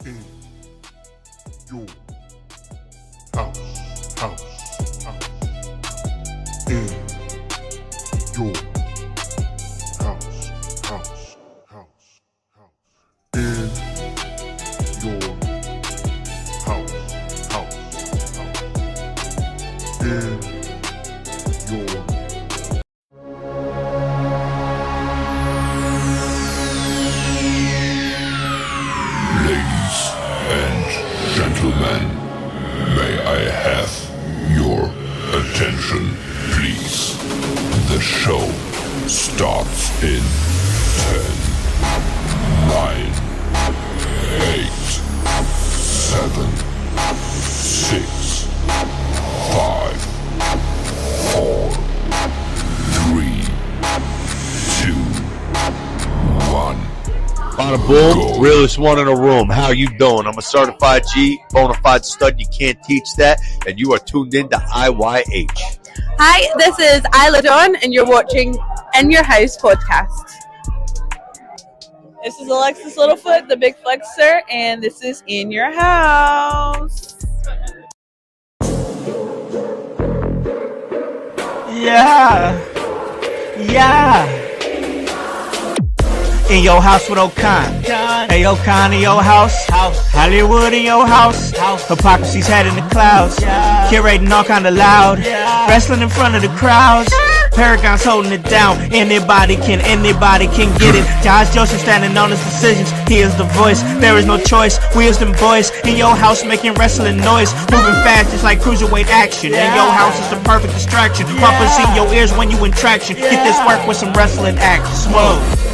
in your house, in your house, in your house, in your Ladies and gentlemen, may I have your attention, please? The show starts in 10, 9, 8, 7, 6, 5, 4, 3, 2, 1. Bada boom, realest one in the room. How you doing? I'm a certified G, bona fide stud. You can't teach that. And you are tuned in to IYH. Hi, this is Isla Dawn, and you're watching In Your House podcast. This is Alexis Littlefoot, the Big Flexer, and this is In Your House. Yeah. In your house with O'Con. Hey, O'Con in your house. Hollywood in your house. Hypocrisy's head in the clouds. Curating all kind of loud. Wrestling in front of the crowds. Paragon's holding it down. Anybody can get it. Josh Joseph standing on his decisions. He is the voice. There is no choice. We as them boys in your house making wrestling noise. Moving fast just like cruiserweight action. In your house is the perfect distraction. Pumpers in your ears when you in traction. Get this work with some wrestling action. Smooth.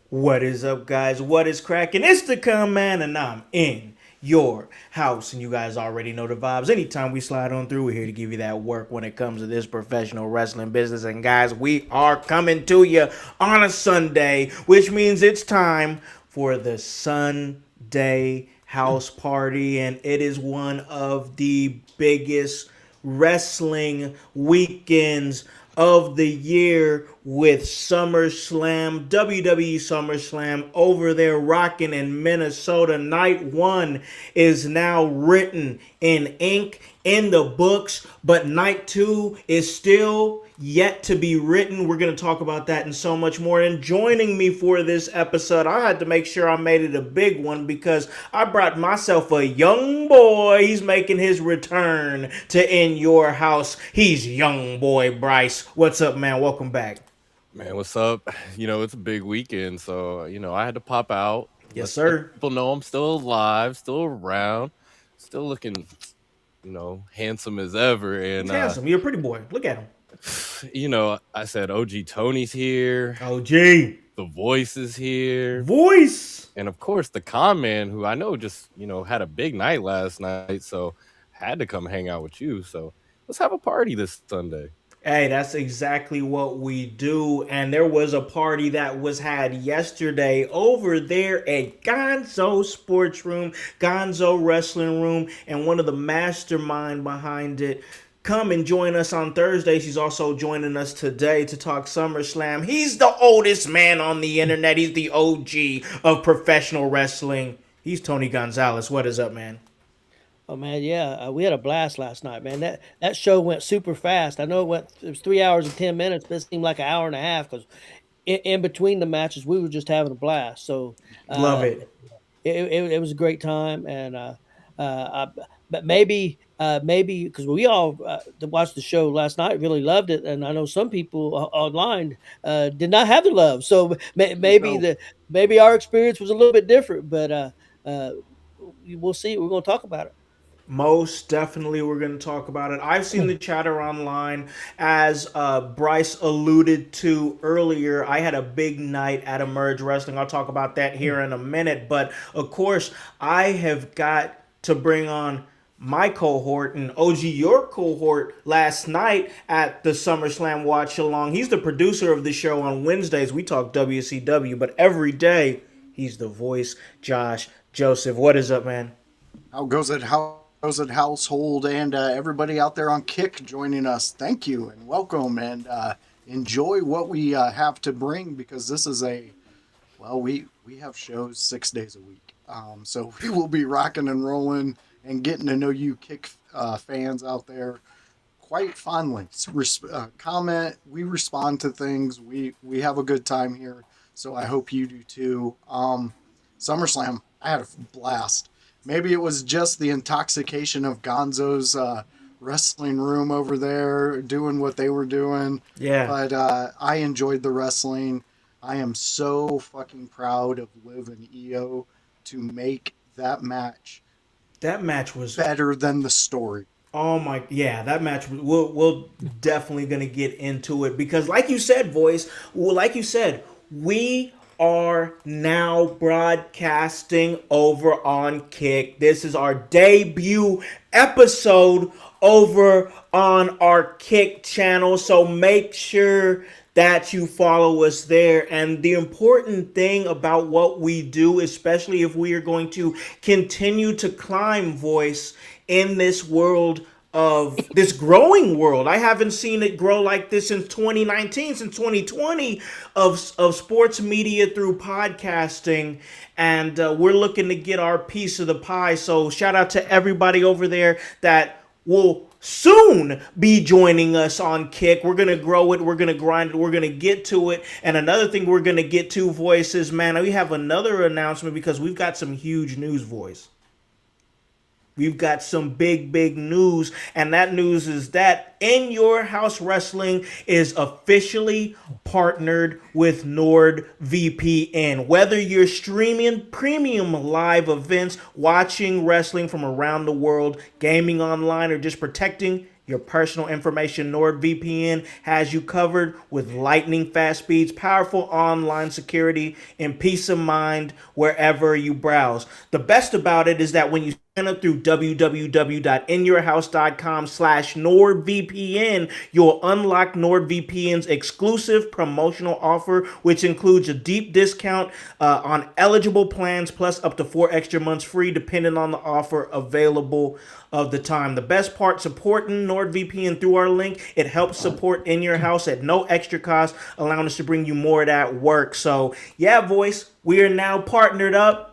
What is up, guys? What is cracking? It's the Come Man, and I'm in your house. And you guys already know the vibes. Anytime we slide on through, we're here to give you that work when it comes to this professional wrestling business. And guys, we are coming to you on a Sunday, which means it's time for the Sunday house party. And it is one of the biggest wrestling weekends of the year with SummerSlam, WWE SummerSlam over there rocking in Minnesota. Night one is now written in ink in the books, but night two is still yet to be written. We're going to talk about that and so much more. And joining me for this episode, I had to make sure I made it a big one because I brought myself a young boy. He's making his return to In Your House. He's young boy Bryce. What's up, man? Welcome back. Man, what's up? It's a big weekend, so I had to pop out. Yes, sir. People know I'm still alive, still around, still looking, handsome as ever. And He's handsome. You're a pretty boy. Look at him. I said OG Tony's here. OG. The Voice is here. Voice. And of course the Con Man, who I know just, had a big night last night, so had to come hang out with you. So let's have a party this Sunday. Hey, that's exactly what we do. And there was a party that was had yesterday over there at Gonzo Sports Room, Gonzo Wrestling Room, and one of the mastermind behind it. Come and join us on Thursdays. He's also joining us today to talk SummerSlam. He's the oldest man on the internet. He's the OG of professional wrestling. He's Tony Gonzalez. What is up, man? Oh man, yeah, we had a blast last night, man. That show went super fast. I know it was 3 hours and 10 minutes, but it seemed like an hour and a half because in between the matches we were just having a blast. So love it. It was a great time, and but maybe because we all that watched the show last night really loved it, and I know some people online did not have the love. So maybe our experience was a little bit different, but we'll see. We're going to talk about it. Most definitely, we're going to talk about it. I've seen the chatter online, as Bryce alluded to earlier. I had a big night at Emerge Wrestling. I'll talk about that here in a minute. But of course, I have got to bring on my cohort and OG, your cohort, last night at the SummerSlam Watch Along. He's the producer of the show on Wednesdays. We talk WCW, but every day he's the voice, Josh Joseph. What is up, man? How goes it? How goes it, household, and everybody out there on Kick joining us? Thank you and welcome, and enjoy what we have to bring, because this is we have shows 6 days a week, so we will be rocking and rolling and getting to know you Kick fans out there quite fondly. Comment, we respond to things, we have a good time here, so I hope you do too. SummerSlam, I had a blast. Maybe it was just the intoxication of Gonzo's wrestling room over there doing what they were doing. Yeah. But I enjoyed the wrestling. I am so fucking proud of Liv and Io to make that match That match was better than the story. Oh my, yeah, that match. We'll definitely gonna get into it because, like you said, we are now broadcasting over on Kick. This is our debut episode over on our Kick channel, so make sure that you follow us there. And the important thing about what we do, especially if we are going to continue to climb voice in this world, of this growing world. I haven't seen it grow like this since 2019, since 2020, of sports media through podcasting. And we're looking to get our piece of the pie. So shout out to everybody over there that will soon be joining us on Kick. We're going to grow it. We're going to grind it. We're going to get to it. And another thing we're going to get to, voices, man, we have another announcement because we've got some huge news, voice. We've got some big news, and that news is that In Your House Wrestling is officially partnered with NordVPN. Whether you're streaming premium live events, watching wrestling from around the world, gaming online, or just protecting your personal information, NordVPN has you covered with lightning fast speeds, powerful online security, and peace of mind wherever you browse. The best about it is that when you sign up through www.inyourhouse.com/NordVPN, you'll unlock NordVPN's exclusive promotional offer, which includes a deep discount on eligible plans, plus up to 4 extra months free, depending on the offer available of the time. The best part, supporting NordVPN through our link, it helps support In Your House at no extra cost, allowing us to bring you more of that work. So yeah, voice, we are now partnered up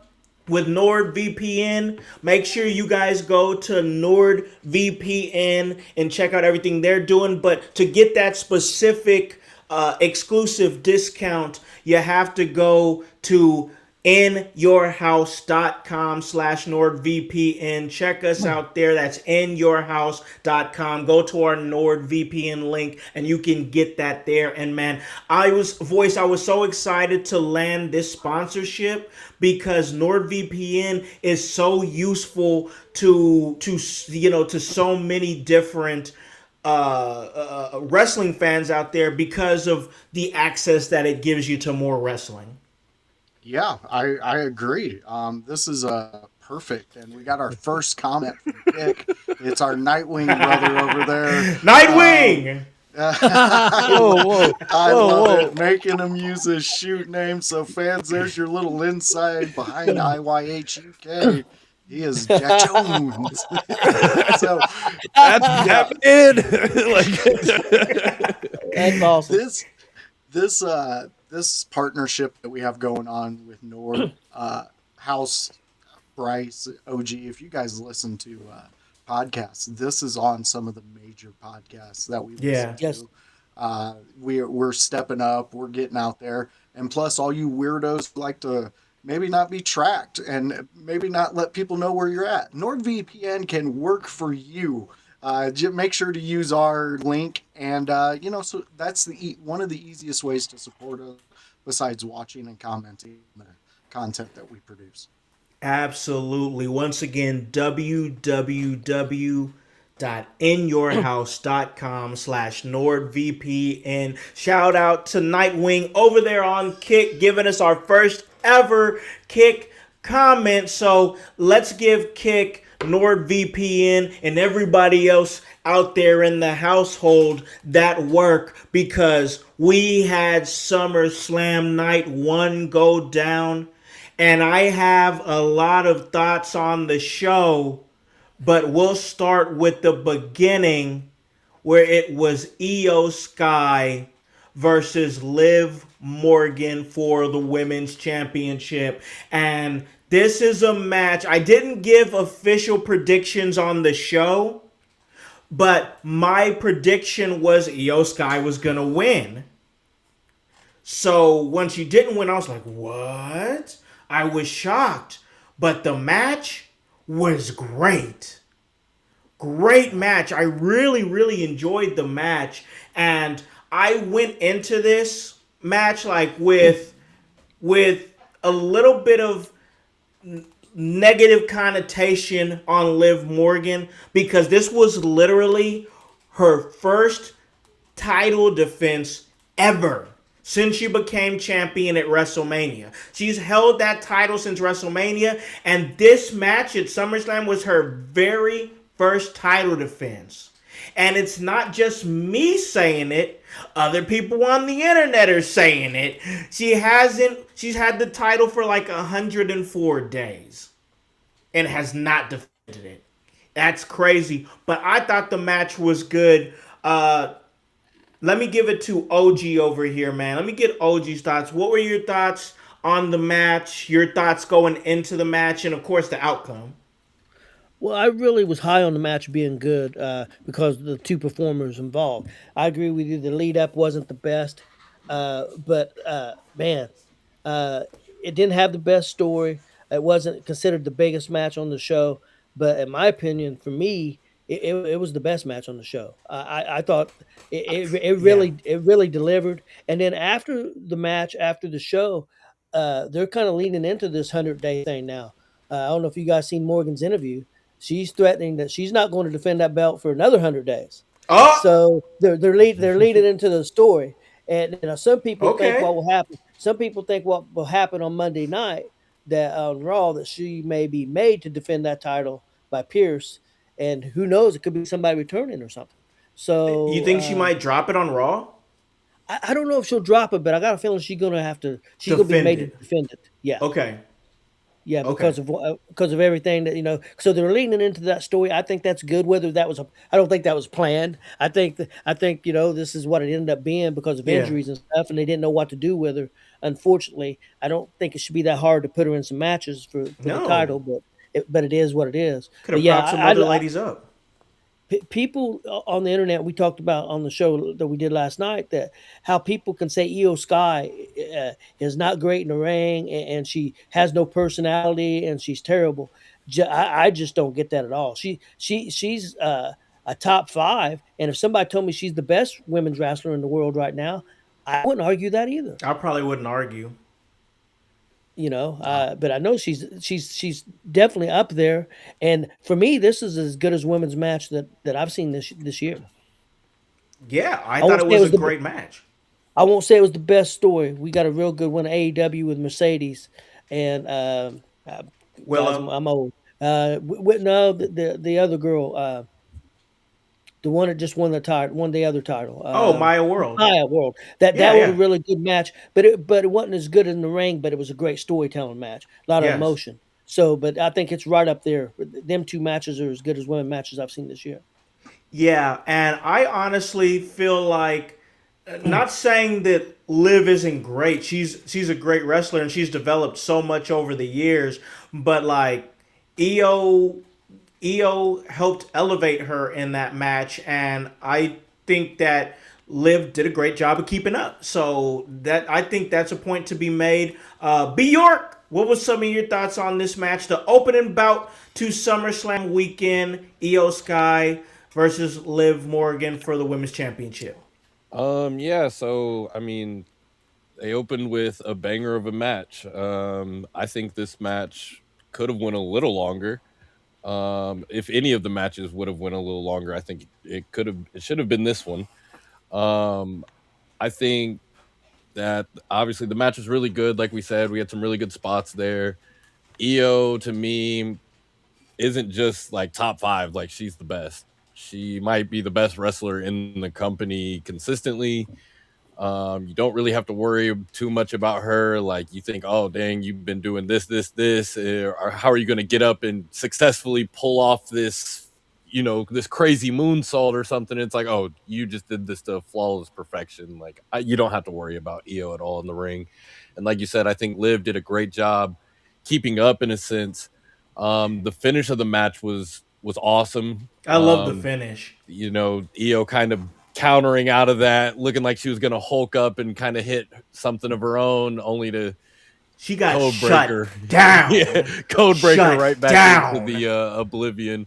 with NordVPN. Make sure you guys go to NordVPN and check out everything they're doing. But to get that specific exclusive discount, you have to go to inyourhouse.com/NordVPN. Check us out there. That's inyourhouse.com. Go to our NordVPN link and you can get that there. And man, I was so excited to land this sponsorship because NordVPN is so useful to so many different wrestling fans out there because of the access that it gives you to more wrestling. Yeah, I agree. This is perfect, and we got our first comment from Dick. It's our Nightwing brother over there. Nightwing! Whoa. I love it, making him use his shoot name. So fans, there's your little insight behind IYHUK. He is Jack Jones. So That's That's awesome. This partnership that we have going on with Nord, Howse, Bryce, OG, if you guys listen to podcasts, this is on some of the major podcasts that we listen to. Yes. We're stepping up, we're getting out there, and plus all you weirdos who like to maybe not be tracked and maybe not let people know where you're at. NordVPN can work for you. Make sure to use our link, and so that's one of the easiest ways to support us besides watching and commenting the content that we produce. Absolutely. Once again, www.inyourhouse.com/NordVPN. Shout out to Nightwing over there on Kick, giving us our first ever Kick comment. So let's give Kick, NordVPN, and everybody else out there in the household that work, because we had SummerSlam Night One go down. And I have a lot of thoughts on the show, but we'll start with the beginning, where it was Io Sky versus Liv Morgan for the women's championship. And this is a match. I didn't give official predictions on the show, but my prediction was Io Sky was going to win. So when she didn't win, I was like, what? I was shocked. But the match was great. Great match. I really, really enjoyed the match. And I went into this match like with a little bit of negative connotation on Liv Morgan, because this was literally her first title defense ever since she became champion at WrestleMania. She's held that title since WrestleMania, and this match at SummerSlam was her very first title defense. And it's not just me saying it. Other people on the internet are saying it. She's had the title for like 104 days and has not defended it. That's crazy. But I thought the match was good. Let me give it to OG over here, man. Let me get OG's thoughts. What were your thoughts on the match? Your thoughts going into the match, and of course the outcome. Well, I really was high on the match being good because of the two performers involved. I agree with you. The lead up wasn't the best, but man, it didn't have the best story. It wasn't considered the biggest match on the show, but in my opinion, for me, it was the best match on the show. I thought it really delivered. And then after the match, after the show, they're kind of leaning into this 100-day thing now. I don't know if you guys seen Morgan's interview. She's threatening that she's not going to defend that belt for another 100 days. Oh, So they're leading into the story. And some people think okay. what will happen. Some people think what will happen on Monday night, that on Raw, that she may be made to defend that title by Pierce, and who knows, it could be somebody returning or something. You So think she might drop it on Raw? I don't know if she'll drop it, but I got a feeling she's gonna be Defend made to it. defend it. Yeah. Okay. Yeah, Okay. because of everything that. So they're leaning into that story. I think that's good. Whether that was I don't think that was planned. I think this is what it ended up being because of Yeah. injuries and stuff, and they didn't know what to do with her. Unfortunately, I don't think it should be that hard to put her in some matches for the No. title, but it is what it is. Could But have yeah, propped some other ladies up. people on the internet, we talked about on the show that we did last night, that how people can say Io Sky is not great in the ring, and she has no personality and she's terrible. I just don't get that at all. She's a top 5, and if somebody told me she's the best women's wrestler in the world right now, I wouldn't argue that either. I probably wouldn't argue. But I know she's definitely up there. And for me, this is as good as women's match that I've seen this year. Yeah, I won't thought it say was a the great match. I won't say it was the best story. We got a real good one, AEW with Mercedes, and guys, Willow. I'm old. No, the other girl, the one that just won the other title. Maya World. Maya World. That Yeah, was yeah. a really good match, but it wasn't as good in the ring. But it was a great storytelling match. A lot of Yes. emotion. So, but I think it's right up there. Them two matches are as good as women matches I've seen this year. Yeah, and I honestly feel like, not saying that Liv isn't great. She's a great wrestler and she's developed so much over the years, but like Io helped elevate her in that match, and I think that Liv did a great job of keeping up. So I think that's a point to be made. B York, what was some of your thoughts on this match? The opening bout to SummerSlam Weekend, Io Sky versus Liv Morgan for the Women's Championship. Yeah, so I mean, they opened with a banger of a match. I think this match could have went a little longer. If any of the matches would have went a little longer, I think it should have been this one. I think that obviously the match was really good. Like we said, we had some really good spots there. Io to me isn't just like top 5, like she's the best. She might be the best wrestler in the company consistently. You don't really have to worry too much about her. Like you think, oh dang, you've been doing this, or how are you going to get up and successfully pull off this, this crazy moonsault or something? It's like, oh, you just did this to flawless perfection. Like you don't have to worry about Io at all in the ring. And like you said, I think Liv did a great job keeping up in a sense. The finish of the match was awesome. I love the finish. Io kind of countering out of that, looking like she was going to Hulk up and kind of hit something of her own, only to she got code shut breaker down. Code breaker Shut right back down. into the oblivion.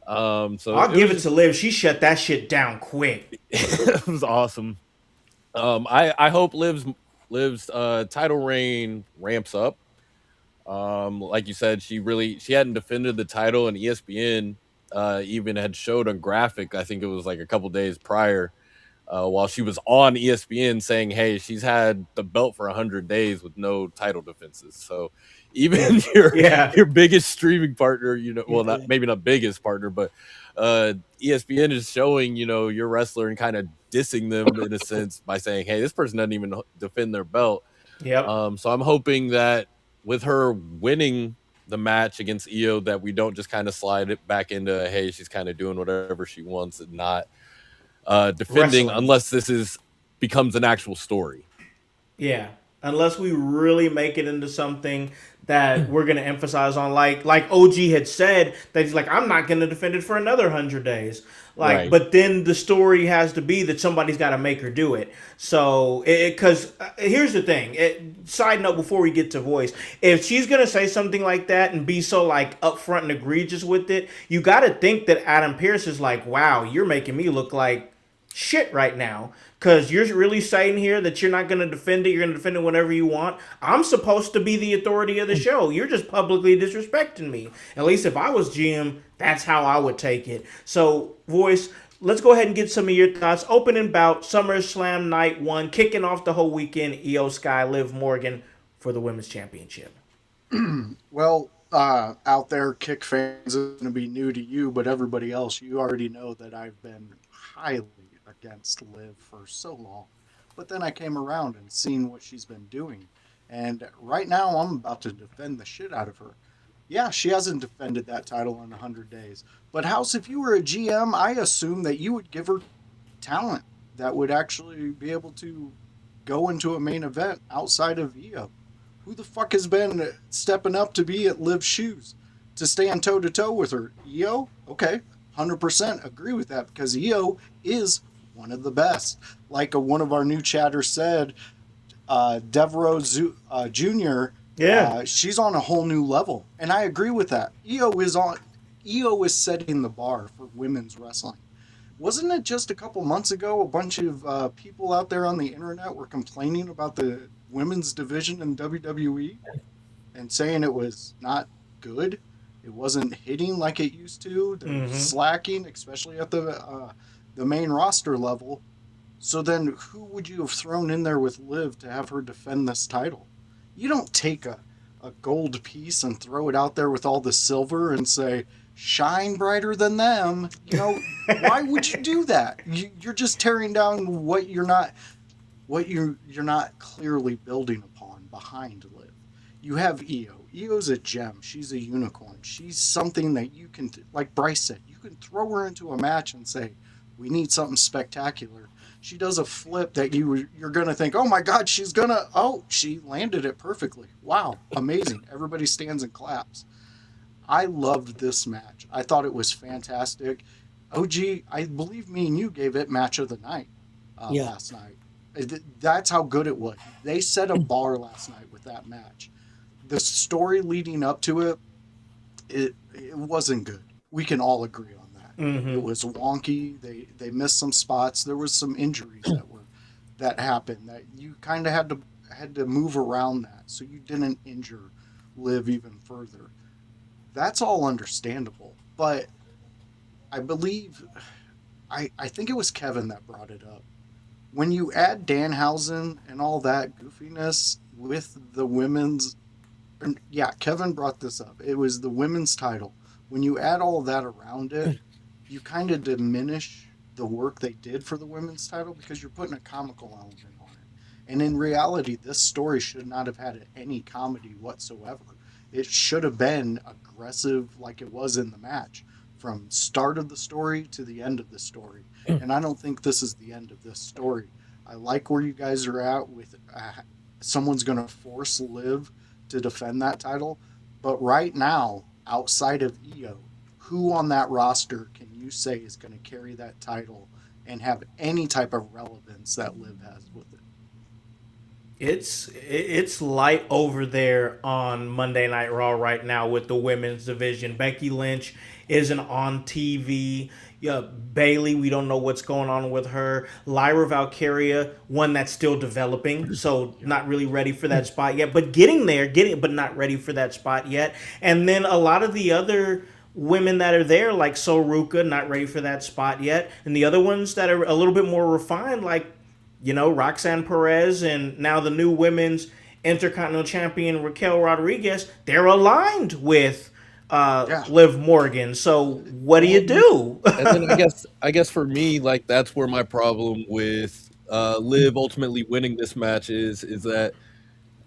So I'll give it to Liv. She shut that shit down quick. It was awesome. I hope Liv's title reign ramps up. Like you said, she hadn't defended the title, and ESPN even had showed a graphic, I think it was like a couple days prior, while she was on ESPN saying, hey, she's had the belt for 100 days with no title defenses. So even your biggest streaming partner, maybe not biggest partner, but ESPN is showing, your wrestler and kind of dissing them in a sense by saying, hey, this person doesn't even defend their belt. Yep. So I'm hoping that with her winning the match against Io, that we don't just kind of slide it back into, hey, she's kind of doing whatever she wants and not defending, unless this becomes an actual story. Yeah, unless we really make it into something that we're going to emphasize on, like OG had said, that he's like, I'm not going to defend it for another 100 days. Right. But then the story has to be that somebody's got to make her do it. So, because here's the thing. Side note before we get to voice, if she's going to say something like that and be so like upfront and egregious with it, you got to think that Adam Pearce is like, wow, you're making me look like shit right now. Because you're really saying here that you're not going to defend it. You're going to defend it whenever you want. I'm supposed to be the authority of the show. You're just publicly disrespecting me. At least if I was GM, that's how I would take it. So, Voice, let's go ahead and get some of your thoughts. Opening bout, SummerSlam Night One, kicking off the whole weekend. Io Sky, Liv Morgan for the Women's Championship. Well, out there, Kick fans is going to be new to you, but everybody else, you already know that I've been highly against Liv for so long. But then I came around and seen what she's been doing. And right now I'm about to defend the shit out of her. Yeah, she hasn't defended that title in 100 days. But Howse, if you were a GM, I assume that you would give her talent that would actually be able to go into a main event outside of Io. Who the fuck has been stepping up to be at Liv's shoes? To stand toe-to-toe with her? Io? Okay, 100% agree with that, because Io is one of the best. Like one of our new chatters said, Devereaux Jr., she's on a whole new level. And I agree with that. Io is setting the bar for women's wrestling. Wasn't it just a couple months ago a bunch of people out there on the internet were complaining about the women's division in WWE and saying it was not good? It wasn't hitting like it used to. They were slacking, especially at the main roster level. So then who would you have thrown in there with Liv to have her defend this title? You don't take a gold piece and throw it out there with all the silver and say, shine brighter than them. Why would you do that? You're just tearing down what you're not clearly building upon behind Liv. You have Io. Io's a gem. She's a unicorn. She's something that you can, like Bryce said, you can throw her into a match and say, we need something spectacular. She does a flip that you're going to think, oh my God, she landed it perfectly. Wow, amazing. Everybody stands and claps. I loved this match. I thought it was fantastic. OG, I believe me and you gave it match of the night last night. That's how good it was. They set a bar last night with that match. The story leading up to it wasn't good. We can all agree on that. Mm-hmm. It was wonky. They missed some spots. There was some injuries that happened that you kind of had to move around that so you didn't injure Liv even further. that's all understandable. But I believe, I think it was Kevin that brought it up. When you add Danhausen and all that goofiness with the women's, yeah, Kevin brought this up. It was the women's title. When you add all that around it, you kind of diminish the work they did for the women's title because you're putting a comical element on it. And in reality, this story should not have had any comedy whatsoever. It should have been aggressive like it was in the match from start of the story to the end of the story. And I don't think this is the end of this story. I like where you guys are at with someone's going to force Liv to defend that title. But right now, outside of Io, who on that roster can you say is going to carry that title and have any type of relevance that Liv has with it? It's light over there on Monday Night Raw right now with the women's division. Becky Lynch isn't on TV. Yeah, Bailey, we don't know what's going on with her. Lyra Valkyria, one that's still developing, so not really ready for that spot yet, but but not ready for that spot yet. And then a lot of the other women that are there, like Soruka, not ready for that spot yet. And the other ones that are a little bit more refined, like Roxanne Perez, and now the new women's Intercontinental Champion Raquel Rodriguez, they're aligned with Liv Morgan. So what do you do? And then I guess for me, like, that's where my problem with Liv ultimately winning this match is that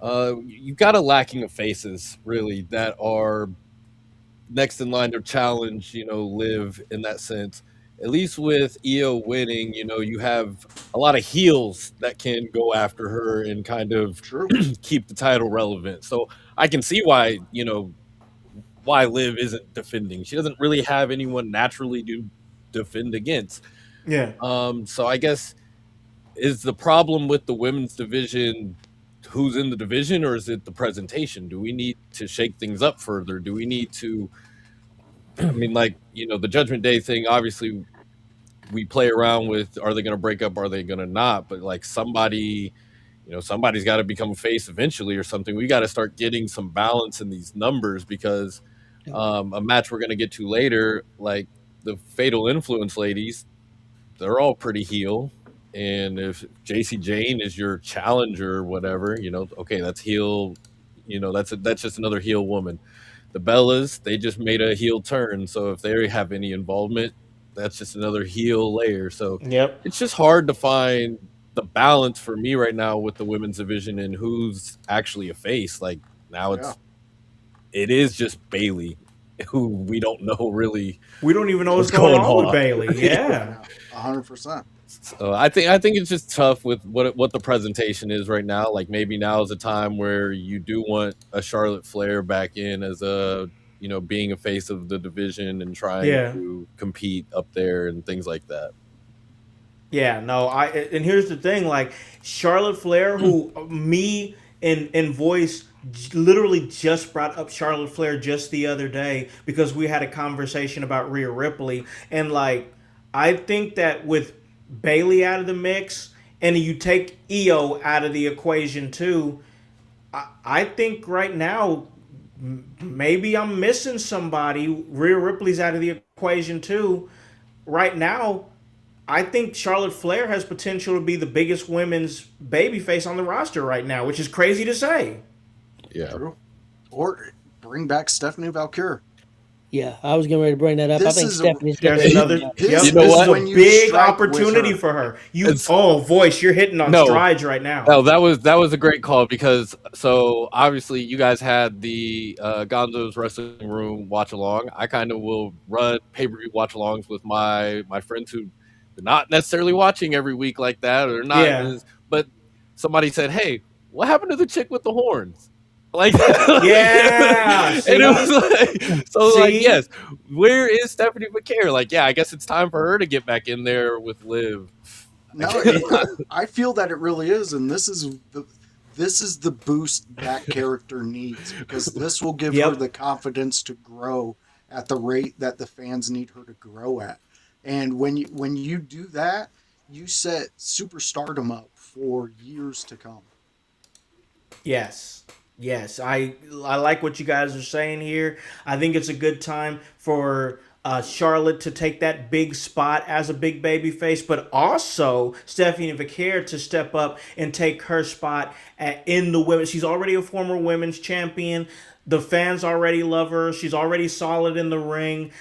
you got a lacking of faces really that are next in line to challenge, Liv in that sense. At least with Io winning, you have a lot of heels that can go after her and kind of keep the title relevant. So I can see why, why Liv isn't defending. She doesn't really have anyone naturally to defend against. Yeah. So I guess, is the problem with the women's division who's in the division, or is it the presentation? Do we need to shake things up further? Do we need to, I mean, like, the Judgment Day thing, obviously we play around with, are they going to break up? Are they going to not? But like somebody's got to become a face eventually or something. We got to start getting some balance in these numbers because a match we're going to get to later, like the Fatal Influence ladies, they're all pretty heel. And if JC Jane is your challenger or whatever, okay, that's heel, that's just another heel woman. The Bellas, they just made a heel turn. So if they have any involvement, that's just another heel layer. So It's just hard to find the balance for me right now with the women's division and who's actually a face. Like now it is just Bailey, who we don't know really. We don't even know what's going on with Bailey. Yeah. 100%. So I think it's just tough with what the presentation is right now. Like maybe now is a time where you do want a Charlotte Flair back in as a, being a face of the division and trying to compete up there and things like that. Yeah, no, and here's the thing, like Charlotte Flair, who me and Voice literally just brought up Charlotte Flair just the other day because we had a conversation about Rhea Ripley, and like I think that with Bailey out of the mix and you take Io out of the equation too, I think right now maybe I'm missing somebody. Rhea Ripley's out of the equation too. Right now, I think Charlotte Flair has potential to be the biggest women's babyface on the roster right now, which is crazy to say. Yeah. True. Or bring back Stephanie Valkyrie. Yeah, I was getting ready to bring that up. I think Stephanie's there's another a big opportunity for her. Voice, you're hitting on strides right now. No, that was a great call because so obviously you guys had the Gonzo's Wrestling Room watch along. I kind of will run pay-per-view watch alongs with my friends who are not necessarily watching every week like that, or not. But somebody said, "Hey, what happened to the chick with the horns?" Like, yeah, and it was like, so like, yes, where is Stephanie McCare? Like, yeah, I guess it's time for her to get back in there with Liv. No, I feel that it really is, and this is the boost that character needs because this will give her the confidence to grow at the rate that the fans need her to grow at. And when you do that, you set superstardom up for years to come. Yes. Yes, I like what you guys are saying here. I think it's a good time for Charlotte to take that big spot as a big baby face, but also Stephanie Vaquer to step up and take her spot in the women. She's already a former women's champion. The fans already love her. She's already solid in the ring.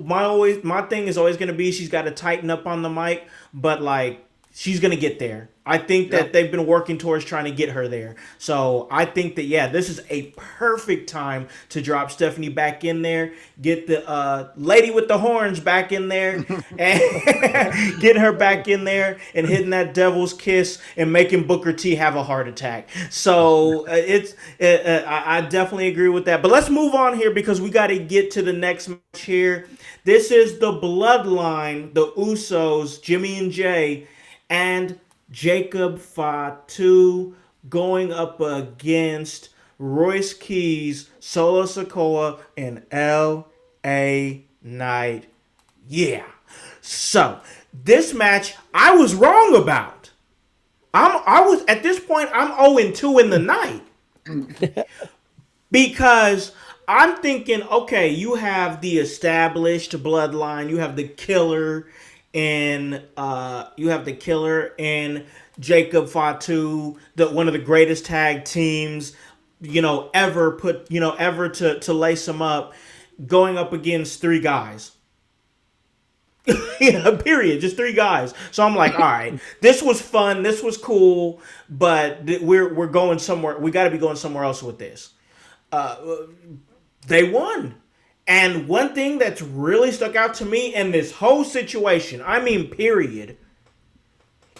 My thing is always going to be she's got to tighten up on the mic, but like she's gonna get there. I think that they've been working towards trying to get her there. So I think that this is a perfect time to drop Stephanie back in there, get the lady with the horns back in there, and get her back in there and hitting that devil's kiss and making Booker T have a heart attack. So I definitely agree with that. But let's move on here because we got to get to the next match here. This is the Bloodline, the Usos, Jimmy and Jay, and Jacob Fatu going up against Royce Keys, Solo Sikoa, and L.A. Knight. Yeah. So this match I was wrong about. I was at this point I'm 0-2 in the night because I'm thinking, okay, you have the established bloodline, you have the killer. And Jacob Fatu, one of the greatest tag teams, ever to lace them up, going up against three guys. Period. Just three guys. So I'm like, all right, this was fun, this was cool, but we're going somewhere. We got to be going somewhere else with this. They won. And one thing that's really stuck out to me in this whole situation, I mean, period,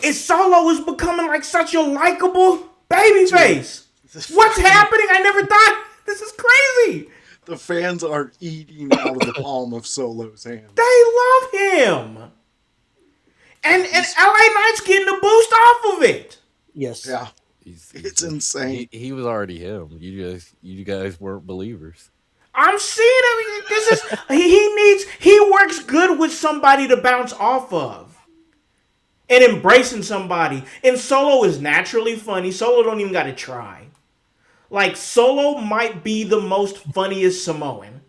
is Solo is becoming like such a likable babyface. What's happening? I never thought. This is crazy. The fans are eating out of the palm of Solo's hand. They love him. And LA Knight's getting a boost off of it. Yes. Yeah. It's insane. He was already him. You guys weren't believers. I'm seeing him. This is he works good with somebody to bounce off of. And embracing somebody. And Solo is naturally funny. Solo don't even gotta try. Like Solo might be the most funniest Samoan.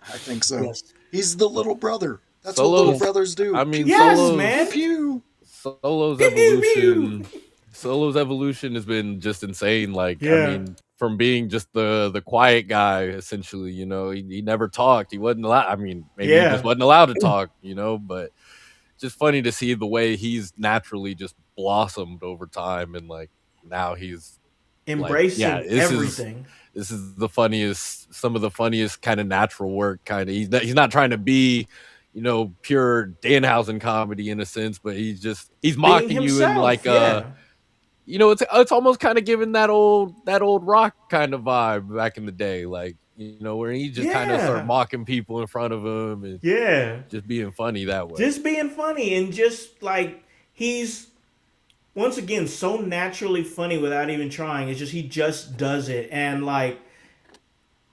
I think so. Yes. He's the little brother. That's Solo's, what little brothers do. I mean, Yes, Solo's, man. Pew. Solo's Pew, pew, evolution. pew. Solo's evolution has been just insane. Like, Yeah. I mean, from being just the quiet guy, essentially, he never talked. He wasn't allowed. I mean, maybe he just wasn't allowed to talk, but just funny to see the way he's naturally just blossomed over time. And like, now he's Embracing everything. This is some of the funniest kind of natural work. Kind of, he's not trying to be, pure Danhausen comedy in a sense, but he's mocking himself, you in like it's almost kind of giving that old Rock kind of vibe back in the day, like where he just kind of started mocking people in front of him and just being funny that way. Just being funny and just like he's once again so naturally funny without even trying. It's just he just does it. And like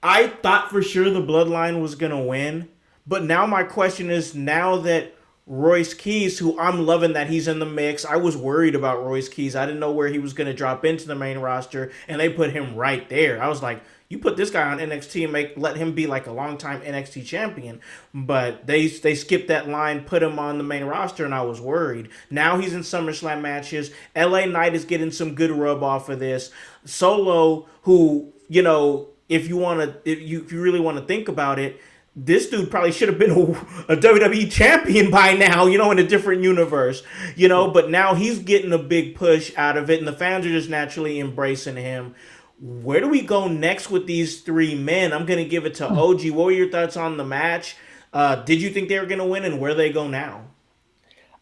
I thought for sure the Bloodline was gonna win, but now my question is, now that Royce Keys, who I'm loving that he's in the mix. I was worried about Royce Keys. I didn't know where he was going to drop into the main roster, and they put him right there. I was like, you put this guy on NXT and let him be like a longtime NXT champion. But they skipped that line, put him on the main roster, and I was worried. Now he's in SummerSlam matches. LA Knight is getting some good rub off of this. Solo, who, if you really want to think about it, this dude probably should have been a WWE champion by now, in a different universe, but now he's getting a big push out of it, and the fans are just naturally embracing him. Where do we go next with these three men? I'm going to give it to OG. What were your thoughts on the match? Did you think they were going to win, and where they go now?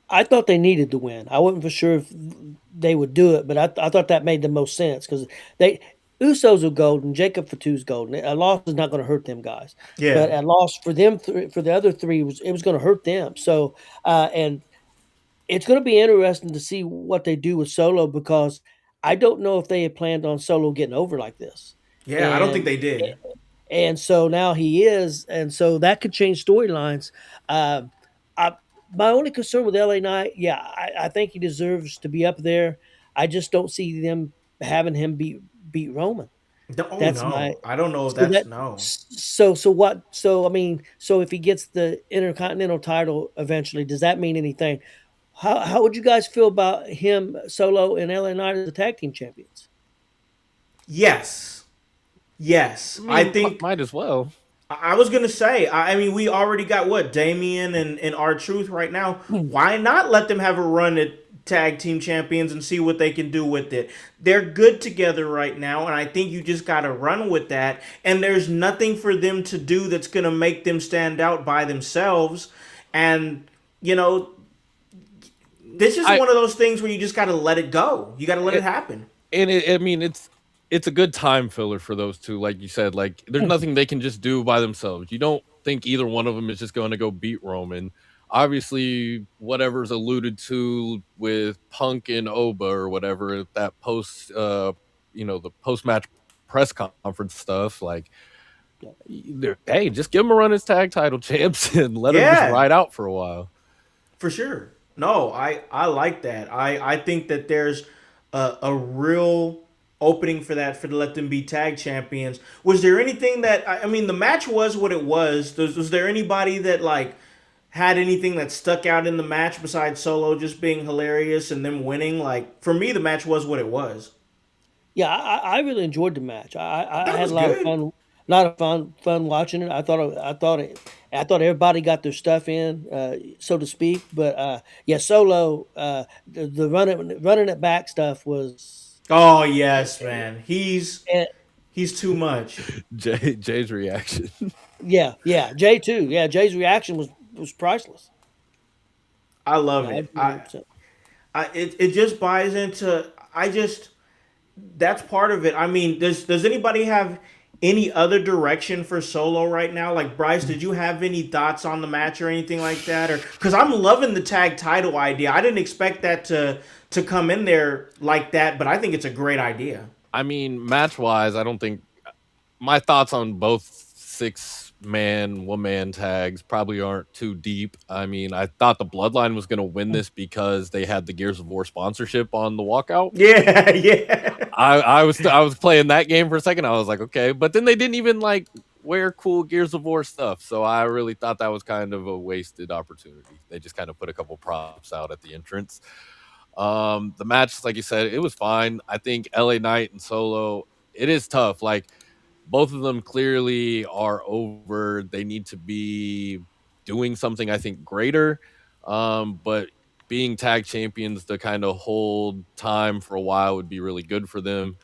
I thought they needed to win. I wasn't for sure if they would do it, but I thought that made the most sense because Usos are golden. Jacob Fatu's golden. A loss is not going to hurt them guys. Yeah. But a loss for them, for the other three, it was going to hurt them. So, and it's going to be interesting to see what they do with Solo because I don't know if they had planned on Solo getting over like this. Yeah, I don't think they did. And so now he is, and so that could change storylines. My only concern with LA Knight, I think he deserves to be up there. I just don't see them having him beat Roman. Oh That's my no, I don't know if so that's that no. so what so I mean, so if he gets the Intercontinental title eventually, does that mean anything? How would you guys feel about him Solo and LA Knight as the tag team champions? Yes, I yes. I mean, think might as well. I was gonna say. I mean, we already got what Damien and R-Truth right now. Why not let them have a run at tag team champions and see what they can do with it? They're good together right now, and I think you just gotta run with that. And there's nothing for them to do that's gonna make them stand out by themselves. And you know, this is I one of those things where you just gotta let it go. You gotta let it it, happen. I mean, it's a good time filler for those two, like you said. Like, there's nothing they can just do by themselves. You don't think either one of them is just going to go beat Roman. Obviously, whatever's alluded to with Punk and Oba or whatever, that the post match press conference stuff, like, hey, just give them a run as tag title champs and let them just Yeah, ride out for a while. for sure. No, I like that. I think that there's a real opening for that for to let them be tag champions. Was there anything that I mean the match was what it was. Was there anybody that like had anything that stuck out in the match besides Solo just being hilarious and them winning? Like for me, the match was what it was. Yeah, I really enjoyed the match. I That had was good. a lot of fun watching it. I thought everybody got their stuff in, so to speak. But yeah, Solo, the running it back stuff was, Oh yes, man. eh, He's too much. Jay's reaction. yeah, Jay too. Yeah, Jay's reaction was priceless. I love Yeah, I it. agree 100%. It just buys into. I just that's part of it. I mean, does anybody have any other direction for Solo right now? Like Bryce, did you have any thoughts on the match or anything like that? Or because I'm loving the tag title idea. I didn't expect that to come in there like that, but I think it's a great idea. I mean, match wise, I don't think my thoughts on both 6-man, 1-man tags probably aren't too deep. I mean, I thought the Bloodline was going to win this because they had the Gears of War sponsorship on the walkout. Yeah, yeah. I was playing that game for a second. I was like, okay, but then they didn't even like wear cool Gears of War stuff, so I really thought that was kind of a wasted opportunity. They just kind of put a couple props out at the entrance. The match, like you said, it was fine. I think LA Knight and Solo, it is tough. Like, both of them clearly are over. They need to be doing something, I think, greater. But being tag champions to kind of hold time for a while would be really good for them.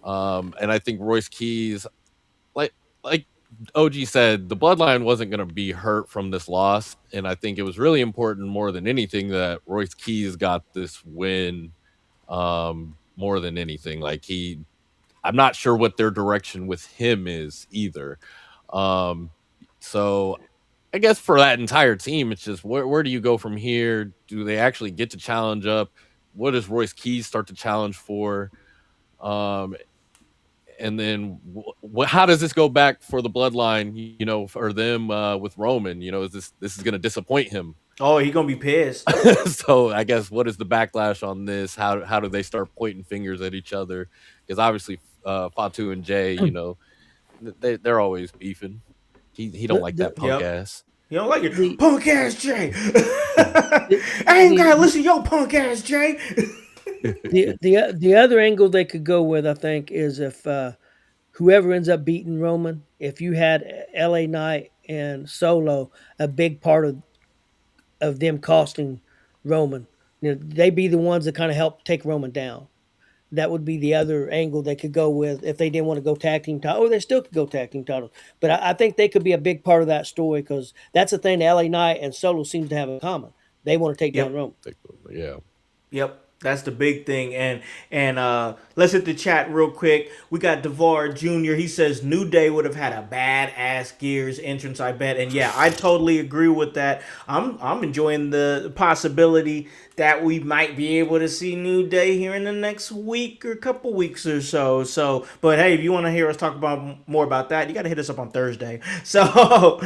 And I think Royce Keys, like OG said, the bloodline wasn't going to be hurt from this loss. And I think it was really important more than anything that Royce Keys got this win more than anything. Like, I'm not sure what their direction with him is either. So I guess for that entire team, it's just where do you go from here? Do they actually get to challenge up? What does Royce Keys start to challenge for? And then how does this go back for the bloodline? For them with Roman. Is this is going to disappoint him? Oh, he gonna be pissed. So I guess what is the backlash on this? How do they start pointing fingers at each other? Because obviously Fatu and Jay, they're always beefing. He don't like that punk Yep. ass. You don't like it, The punk ass Jay. the I ain't gotta the listen to your punk ass Jay. the other angle they could go with, I think, is if whoever ends up beating Roman, if you had LA Knight and Solo, a big part of them costing Roman, they be the ones that kind of help take Roman down. That would be the other angle they could go with if they didn't want to go tag team title, or they still could go tag team titles. But I think they could be a big part of that story because that's the thing that LA Knight and Solo seems to have in common. They want to take down Yep. Roman. Yeah. Yep. That's the big thing. And let's hit the chat real quick. We got DeVar Jr. He says New Day would have had a badass Gears entrance, I bet. And yeah, I totally agree with that. I'm enjoying the possibility that we might be able to see New Day here in the next week or couple weeks or so. But hey, if you want to hear us talk about more about that, you got to hit us up on Thursday. So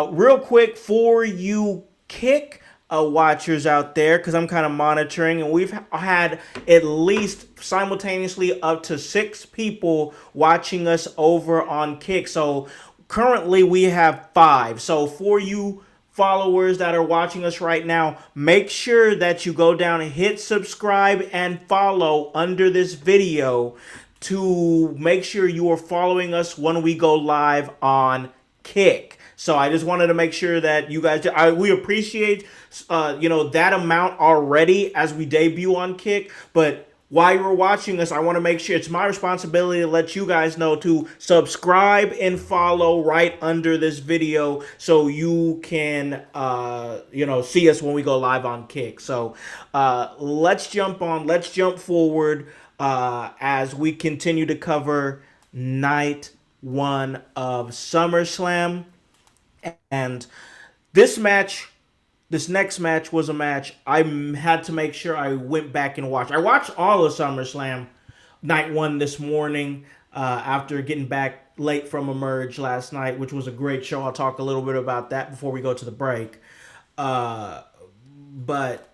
real quick for you kick. watchers out there, because I'm kind of monitoring, and we've had at least simultaneously up to 6 people watching us over on Kick. So currently we have 5. So for you followers that are watching us right now, make sure that you go down and hit subscribe and follow under this video to make sure you are following us when we go live on Kick. So I just wanted to make sure that you guys, we appreciate, that amount already as we debut on Kick. But while you're watching us, I want to make sure it's my responsibility to let you guys know to subscribe and follow right under this video so you can, see us when we go live on Kick. So let's jump forward as we continue to cover Night 1 of SummerSlam. And this next match was a match I had to make sure I went back and watched. I watched all of SummerSlam Night 1 this morning after getting back late from Emerge last night, which was a great show. I'll talk a little bit about that before we go to the break. But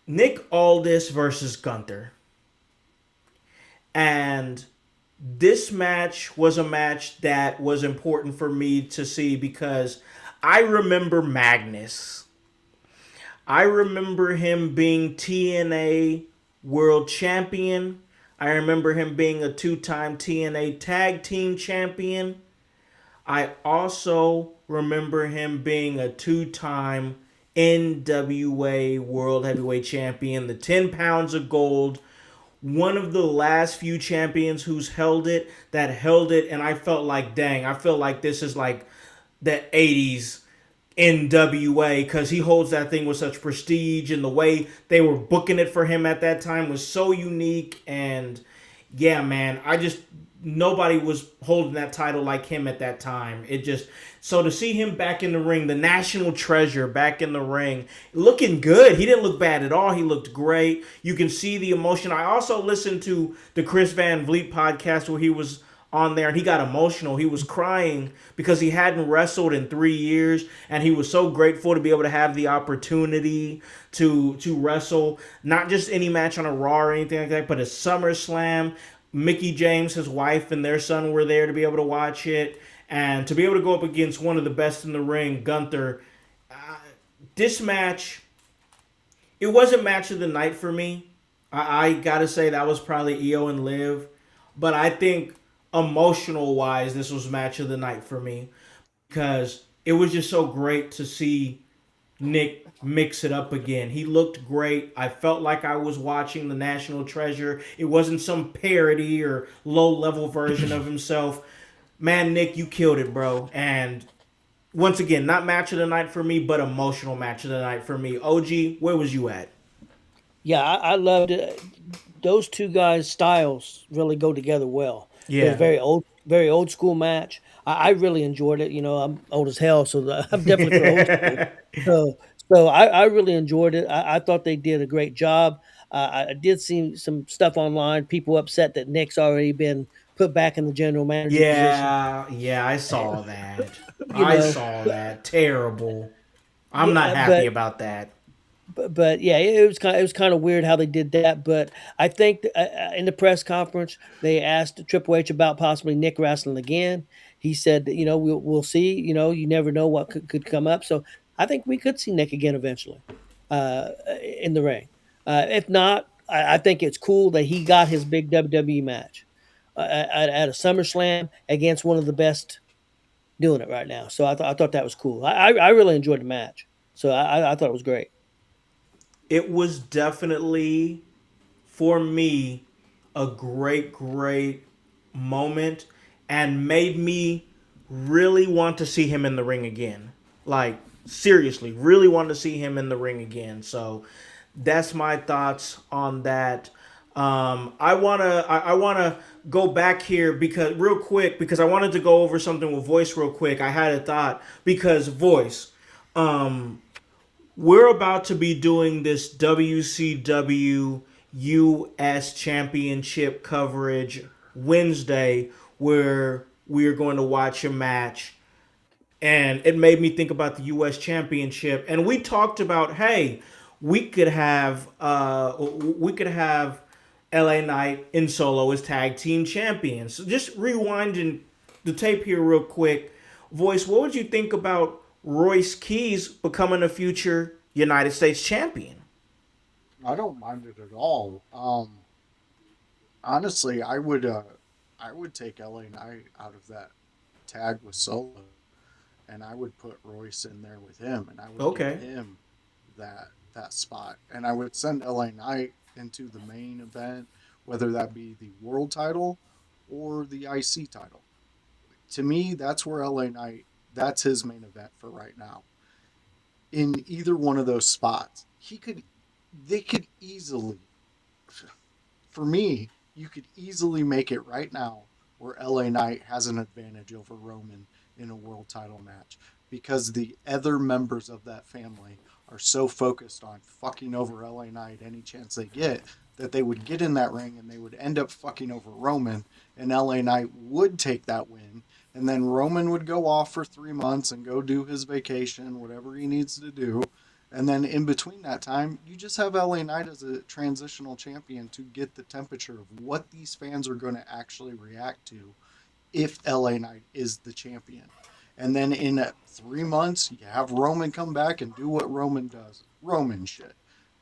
Nick Aldis versus Gunther. And this match was a match that was important for me to see because I remember Magnus. I remember him being TNA World Champion. I remember him being a 2-time TNA Tag Team Champion. I also remember him being a 2-time NWA World Heavyweight Champion, the 10 pounds of gold. One of the last few champions who's held it, and I felt like, dang, I feel like this is like the 80s NWA, because he holds that thing with such prestige, and the way they were booking it for him at that time was so unique. And yeah, man, nobody was holding that title like him at that time. So to see him back in the ring, the national treasure back in the ring, looking good. He didn't look bad at all. He looked great. You can see the emotion. I also listened to the Chris Van Vliet podcast where he was on there and he got emotional. He was crying because he hadn't wrestled in 3 years, and he was so grateful to be able to have the opportunity to wrestle, not just any match on a Raw or anything like that, but a SummerSlam. Mickie James, his wife, and their son were there to be able to watch it. And to be able to go up against one of the best in the ring, Gunther, this match, it wasn't match of the night for me. I got to say that was probably Io and Liv. But I think emotional-wise, this was match of the night for me. Because it was just so great to see Nick mix it up again. He looked great. I felt like I was watching the National Treasure. It wasn't some parody or low-level version of himself. Man, Nick, you killed it, bro. And once again, not match of the night for me, but emotional match of the night for me. OG, where was you at? Yeah, I loved it. Those two guys' styles really go together well. Yeah. It was a very old school match. I really enjoyed it. You know, I'm old as hell, so I'm definitely for old school. So I really enjoyed it. I thought they did a great job. I did see some stuff online. People upset that Nick's already been put back in the general manager position. Yeah, I saw that. Saw that. Terrible. I'm not happy about that. But yeah, it was kind of weird how they did that. But I think in the press conference they asked Triple H about possibly Nick wrestling again. He said, we'll see. You never know what could come up. So I think we could see Nick again eventually in the ring. If not, I think it's cool that he got his big WWE match at a SummerSlam against one of the best doing it right now. So I thought that was cool. I really enjoyed the match. So I thought it was great. It was definitely, for me, a great moment and made me really want to see him in the ring again. Like, seriously, really want to see him in the ring again. So that's my thoughts on that. I wanna go back here because I wanted to go over something with Voice real quick. I had a thought because Voice, we're about to be doing this WCW US Championship coverage Wednesday, where we are going to watch a match and it made me think about the U.S. Championship. And we talked about, hey, we could have LA Knight and Solo as tag team champions. So just rewinding the tape here real quick. Voice, what would you think about Royce Keys becoming a future United States champion? I don't mind it at all. Honestly, I would take LA Knight out of that tag with Solo, and I would put Royce in there with him, and I would give Okay. him that spot, and I would send LA Knight into the main event, whether that be the world title or the IC title. To me, that's where LA Knight, that's his main event for right now. In either one of those spots, they could easily, for me, you could easily make it right now where LA Knight has an advantage over Roman in a world title match, because the other members of that family are so focused on fucking over LA Knight any chance they get, that they would get in that ring and they would end up fucking over Roman, and LA Knight would take that win, and then Roman would go off for 3 months and go do his vacation, whatever he needs to do. And then in between that time, you just have LA Knight as a transitional champion to get the temperature of what these fans are going to actually react to if LA Knight is the champion. And then in 3 months, you have Roman come back and do what Roman does. Roman shit.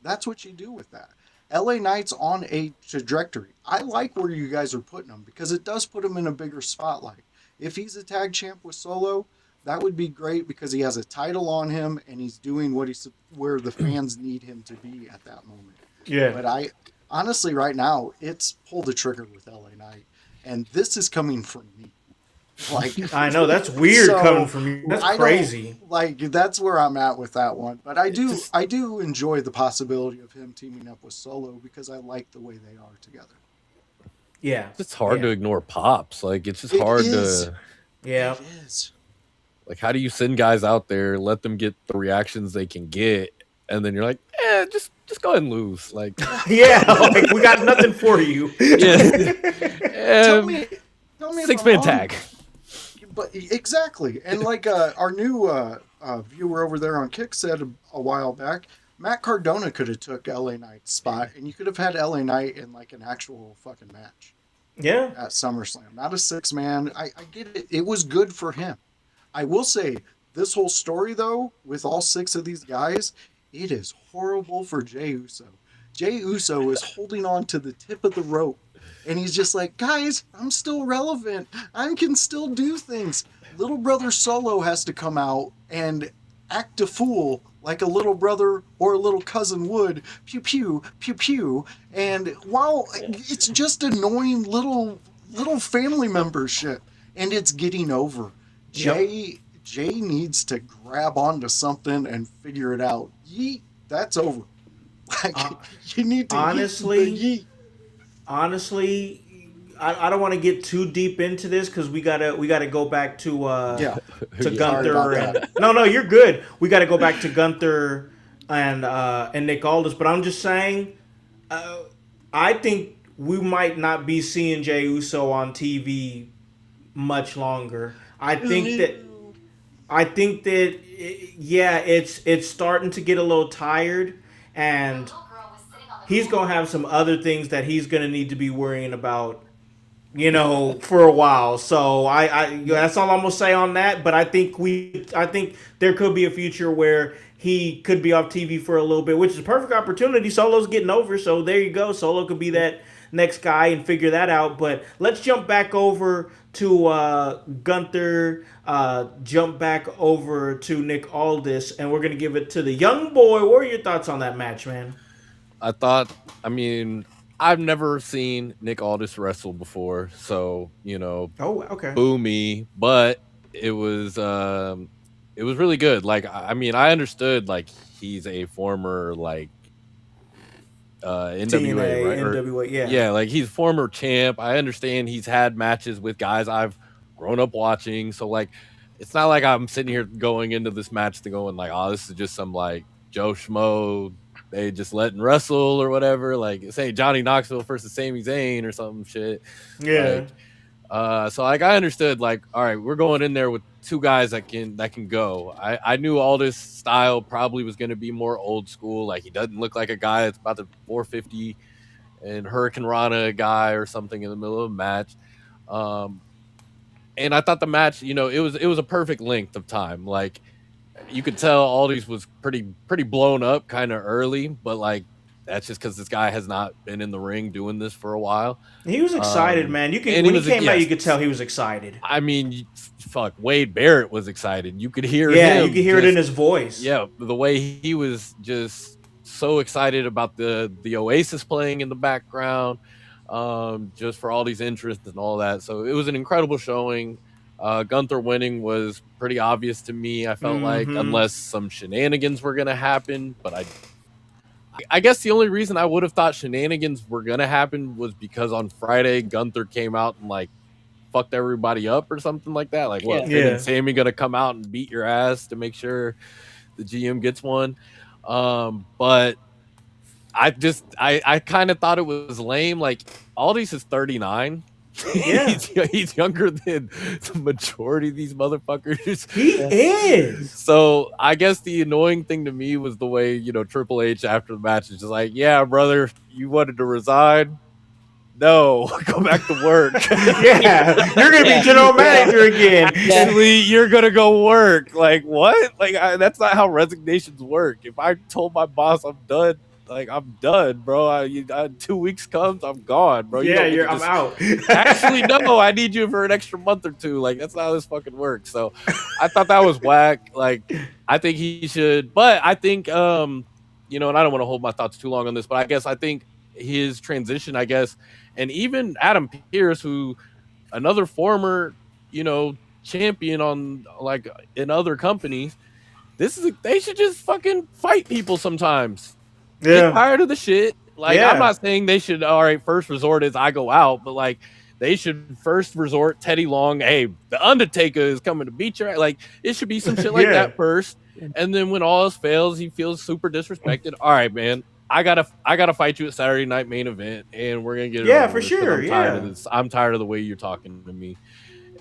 That's what you do with that. LA Knight's on a trajectory. I like where you guys are putting him, because it does put him in a bigger spotlight. If he's a tag champ with Solo, that would be great, because he has a title on him and he's doing where the fans need him to be at that moment. Yeah. But I honestly, right now, it's pull the trigger with LA Knight, and this is coming from me. Like, I know that's weird coming from you. That's crazy. That's where I'm at with that one. But I do enjoy the possibility of him teaming up with Solo, because I like the way they are together. Yeah. It's hard to ignore pops. Like, it's just hard to. Yeah. It is. Like, how do you send guys out there, let them get the reactions they can get, and then you're like, just go ahead and lose. Like, yeah, like, we got nothing for you. Yeah. Tell me 6-man tag. But exactly, and like our new viewer over there on Kick said a while back, Matt Cardona could have took LA Knight's spot, and you could have had LA Knight in like an actual fucking match. Yeah. At SummerSlam, not a 6-man. I get it. It was good for him. I will say, this whole story, though, with all 6 of these guys, it is horrible for Jey Uso. Jey Uso is holding on to the tip of the rope, and he's just like, guys, I'm still relevant. I can still do things. Little brother Solo has to come out and act a fool like a little brother or a little cousin would. Pew, pew, pew, pew. And while it's just annoying little family member shit, and it's getting over. Jay needs to grab onto something and figure it out. Yeet, that's over. Like, you need to honestly, I don't want to get too deep into this, because we gotta go back to Gunther. And, no, you're good. We gotta go back to Gunther and Nick Aldis. But I'm just saying, I think we might not be seeing Jey Uso on TV much longer. I think that it's starting to get a little tired, and he's gonna have some other things that he's gonna need to be worrying about, for a while. So I that's all I'm gonna say on that. But I think there could be a future where he could be off TV for a little bit, which is a perfect opportunity. Solo's getting over, so there you go. Solo could be that next guy and figure that out. But let's jump back over to Gunther, jump back over to Nick Aldis, and we're going to give it to the young boy. What are your thoughts on that match, man? I've never seen Nick Aldis wrestle before, so, Oh, okay. boo me, but it was really good. Like, I understood, like, he's a former, like, NWA, TNA, right? NWA, yeah. Yeah, like, he's former champ. I understand he's had matches with guys I've grown up watching. So, like, it's not like I'm sitting here going into this match to going, like, oh, this is just some, like, Joe Schmo, they just letting wrestle or whatever. Like, say Johnny Knoxville versus Sami Zayn or some shit. Yeah. Like, so, like, I understood, like, all right, we're going in there with two guys that can go. I knew Aldis' style probably was going to be more old school. Like, he doesn't look like a guy that's about to 450 and Hurricane Rana a guy or something in the middle of a match. And I thought the match, it was a perfect length of time. Like, you could tell Aldis was pretty blown up kind of early, but like, that's just because this guy has not been in the ring doing this for a while. He was excited, man. You could, when he came out, you could tell he was excited. I mean, fuck, Wade Barrett was excited. You could hear him. Yeah, you could hear it in his voice. Yeah, the way he was just so excited about the Oasis playing in the background, just for all these interests and all that. So it was an incredible showing. Gunther winning was pretty obvious to me. I felt like, unless some shenanigans were going to happen, but I guess the only reason I would have thought shenanigans were going to happen was because on Friday, Gunther came out and like fucked everybody up or something like that. Like, what, Finn and Sammy going to come out and beat your ass to make sure the GM gets one? But I kind of thought it was lame. Like, Aldis is 39. Yeah. he's younger than the majority of these motherfuckers. He is. So I guess the annoying thing to me was the way, Triple H after the match is just like, yeah, brother, you wanted to resign? No, go back to work. Yeah, you're going to be general manager again. Actually, you're going to go work. Like, what? Like, that's not how resignations work. If I told my boss I'm done, like, I'm done, bro. 2 weeks comes, I'm gone, bro. Yeah, I'm out. Actually, no, I need you for an extra month or two. Like, that's not how this fucking works. So I thought that was whack. Like, I think he should, but I think, and I don't want to hold my thoughts too long on this, but I think his transition, and even Adam Pearce, who another former, champion on, like, in other companies, they should just fucking fight people sometimes. Yeah. Get tired of the shit. Like, I'm not saying they should, all right, first resort is I go out, but like, they should first resort Teddy Long, hey, the Undertaker is coming to beat your ass. Like, it should be some shit like that first. And then when all else fails, he feels super disrespected. All right, man, I gotta fight you at Saturday Night Main Event, and we're gonna get it over for with, sure. I'm tired of this. I'm tired of the way you're talking to me.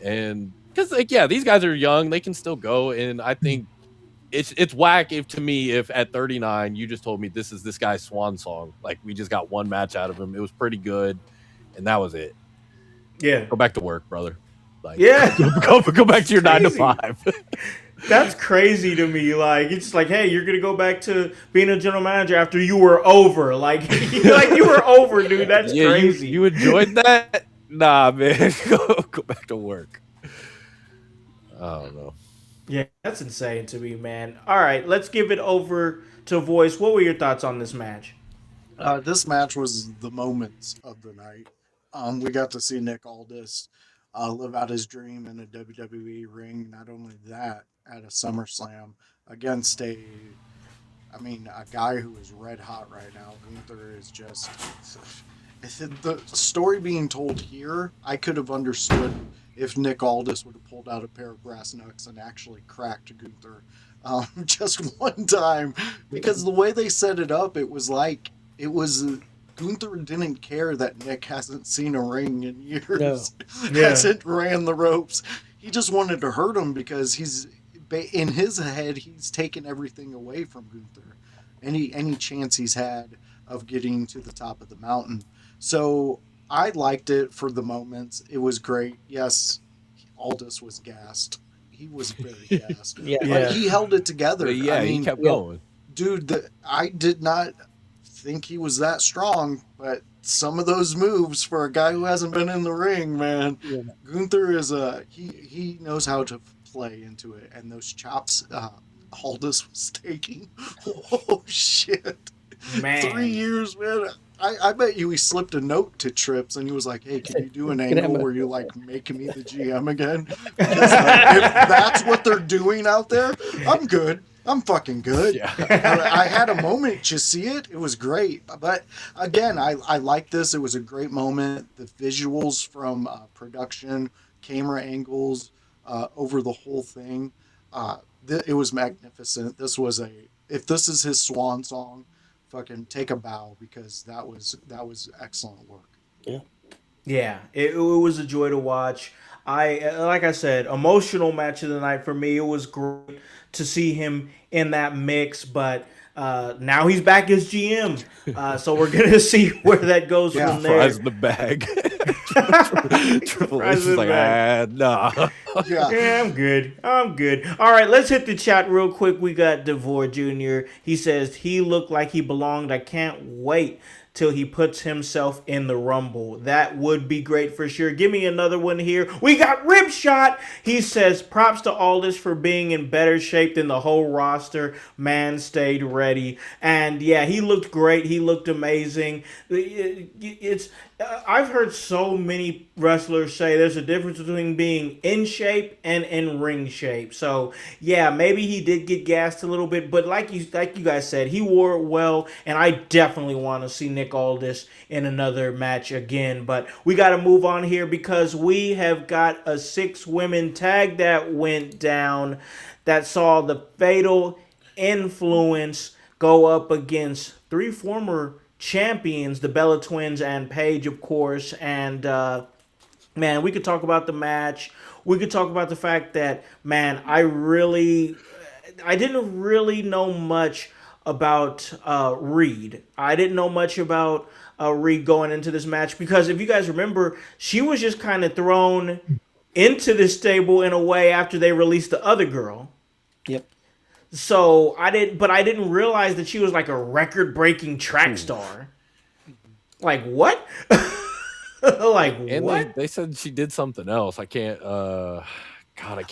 And because, like, these guys are young, they can still go. And I think it's whack if at 39 you just told me this is this guy's swan song. Like, we just got one match out of him. It was pretty good, and that was it. Yeah, go back to work, brother. Like, go back to your 9 to 5. That's crazy to me. Like, it's like, hey, you're gonna go back to being a general manager after you were over. Like, you were over, dude. That's crazy. You enjoyed that? Nah, man. Go back to work. I don't know. Yeah, that's insane to me, man. All right, let's give it over to Voice. What were your thoughts on this match? This match was the moments of the night. We got to see Nick Aldis live out his dream in a WWE ring. Not only that, at a SummerSlam against a guy who is red hot right now. Gunther is just... The story being told here, I could have understood if Nick Aldis would have pulled out a pair of brass knucks and actually cracked Gunther just one time. Because the way they set it up, it was Gunther didn't care that Nick hasn't seen a ring in years. No. Hasn't ran the ropes. He just wanted to hurt him because in his head, he's taken everything away from Gunther. Any chance he's had of getting to the top of the mountain. So I liked it for the moments. It was great. Yes, Aldis was gassed. He was very gassed. But he held it together. He kept going. Dude, I did not think he was that strong, but some of those moves for a guy who hasn't been in the ring, man. Yeah. Gunther is he knows how to play into it, and those chops Aldis was taking. Oh shit. Man. 3 years, man. I bet you he slipped a note to Trips and he was like, hey, can you do an angle where you're like making me the GM again? Because, if that's what they're doing out there, I'm good. I'm fucking good. Yeah. I had a moment to see it. It was great. But again, I like this. It was a great moment. The visuals from production, camera angles over the whole thing. It was magnificent. If this is his swan song, fucking take a bow, because that was excellent work. Yeah, it was a joy to watch. Like I said, emotional match of the night for me. It was great to see him in that mix, but now he's back as GM. So we're gonna see where that goes from there. Fries in the bag. Triple H is like, nah. Yeah, I'm good. All right, let's hit the chat real quick. We got DeVore Jr. He says he looked like he belonged. I can't wait till he puts himself in the Rumble. That would be great for sure. Give me another one here. We got Rip Shot. He says, props to Aldis for being in better shape than the whole roster. Man stayed ready. And yeah, he looked great. He looked amazing. I've heard so many wrestlers say there's a difference between being in shape and in ring shape. So yeah, maybe he did get gassed a little bit, but like you guys said, he wore it well, and I definitely want to see Nick Aldis in another match again. But we got to move on here because we have got a 6-women tag that went down that saw the Fatal Influence go up against 3 former champions, the Bella Twins and Paige, of course. And man, we could talk about the match. We could talk about the fact that, man, I didn't really know much about Reed. I didn't know much about Reed going into this match because if you guys remember, she was just kind of thrown into this stable in a way after they released the other girl. Yep. So I didn't realize that she was like a record-breaking track star. Like what? What? They said she did something else. I can't. I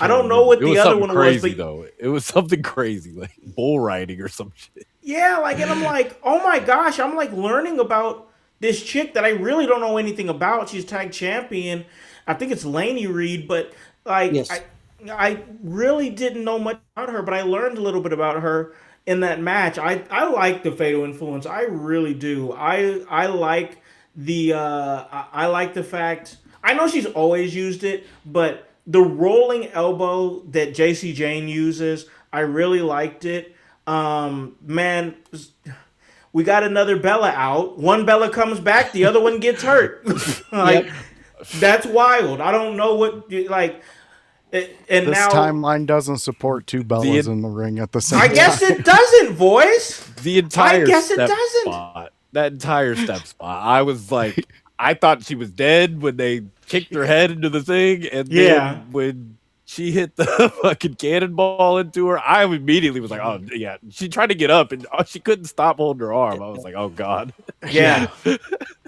don't know what the other one crazy, was, though. It was something crazy, like bull riding or some shit. Yeah, and I'm like, oh my gosh, I'm like learning about this chick that I really don't know anything about. She's tag champion. I think it's Lainey Reed, but Yes. I really didn't know much about her, but I learned a little bit about her in that match. I like the Fatal Influence. I really do. I like I like the fact. I know she's always used it, but the rolling elbow that JC Jane uses, I really liked it. Man, we got another Bella out. One Bella comes back, the other one gets hurt. That's wild. I don't know what And this now timeline doesn't support 2 Bellas in the ring at the same time. I guess it doesn't, boys. The entire I guess it step doesn't. spot, that entire step spot. I was like, I thought she was dead when they kicked her head into the thing, and then when she hit the fucking cannonball into her, I immediately was like, oh yeah. She tried to get up and she couldn't stop holding her arm. I was like, oh god. Yeah.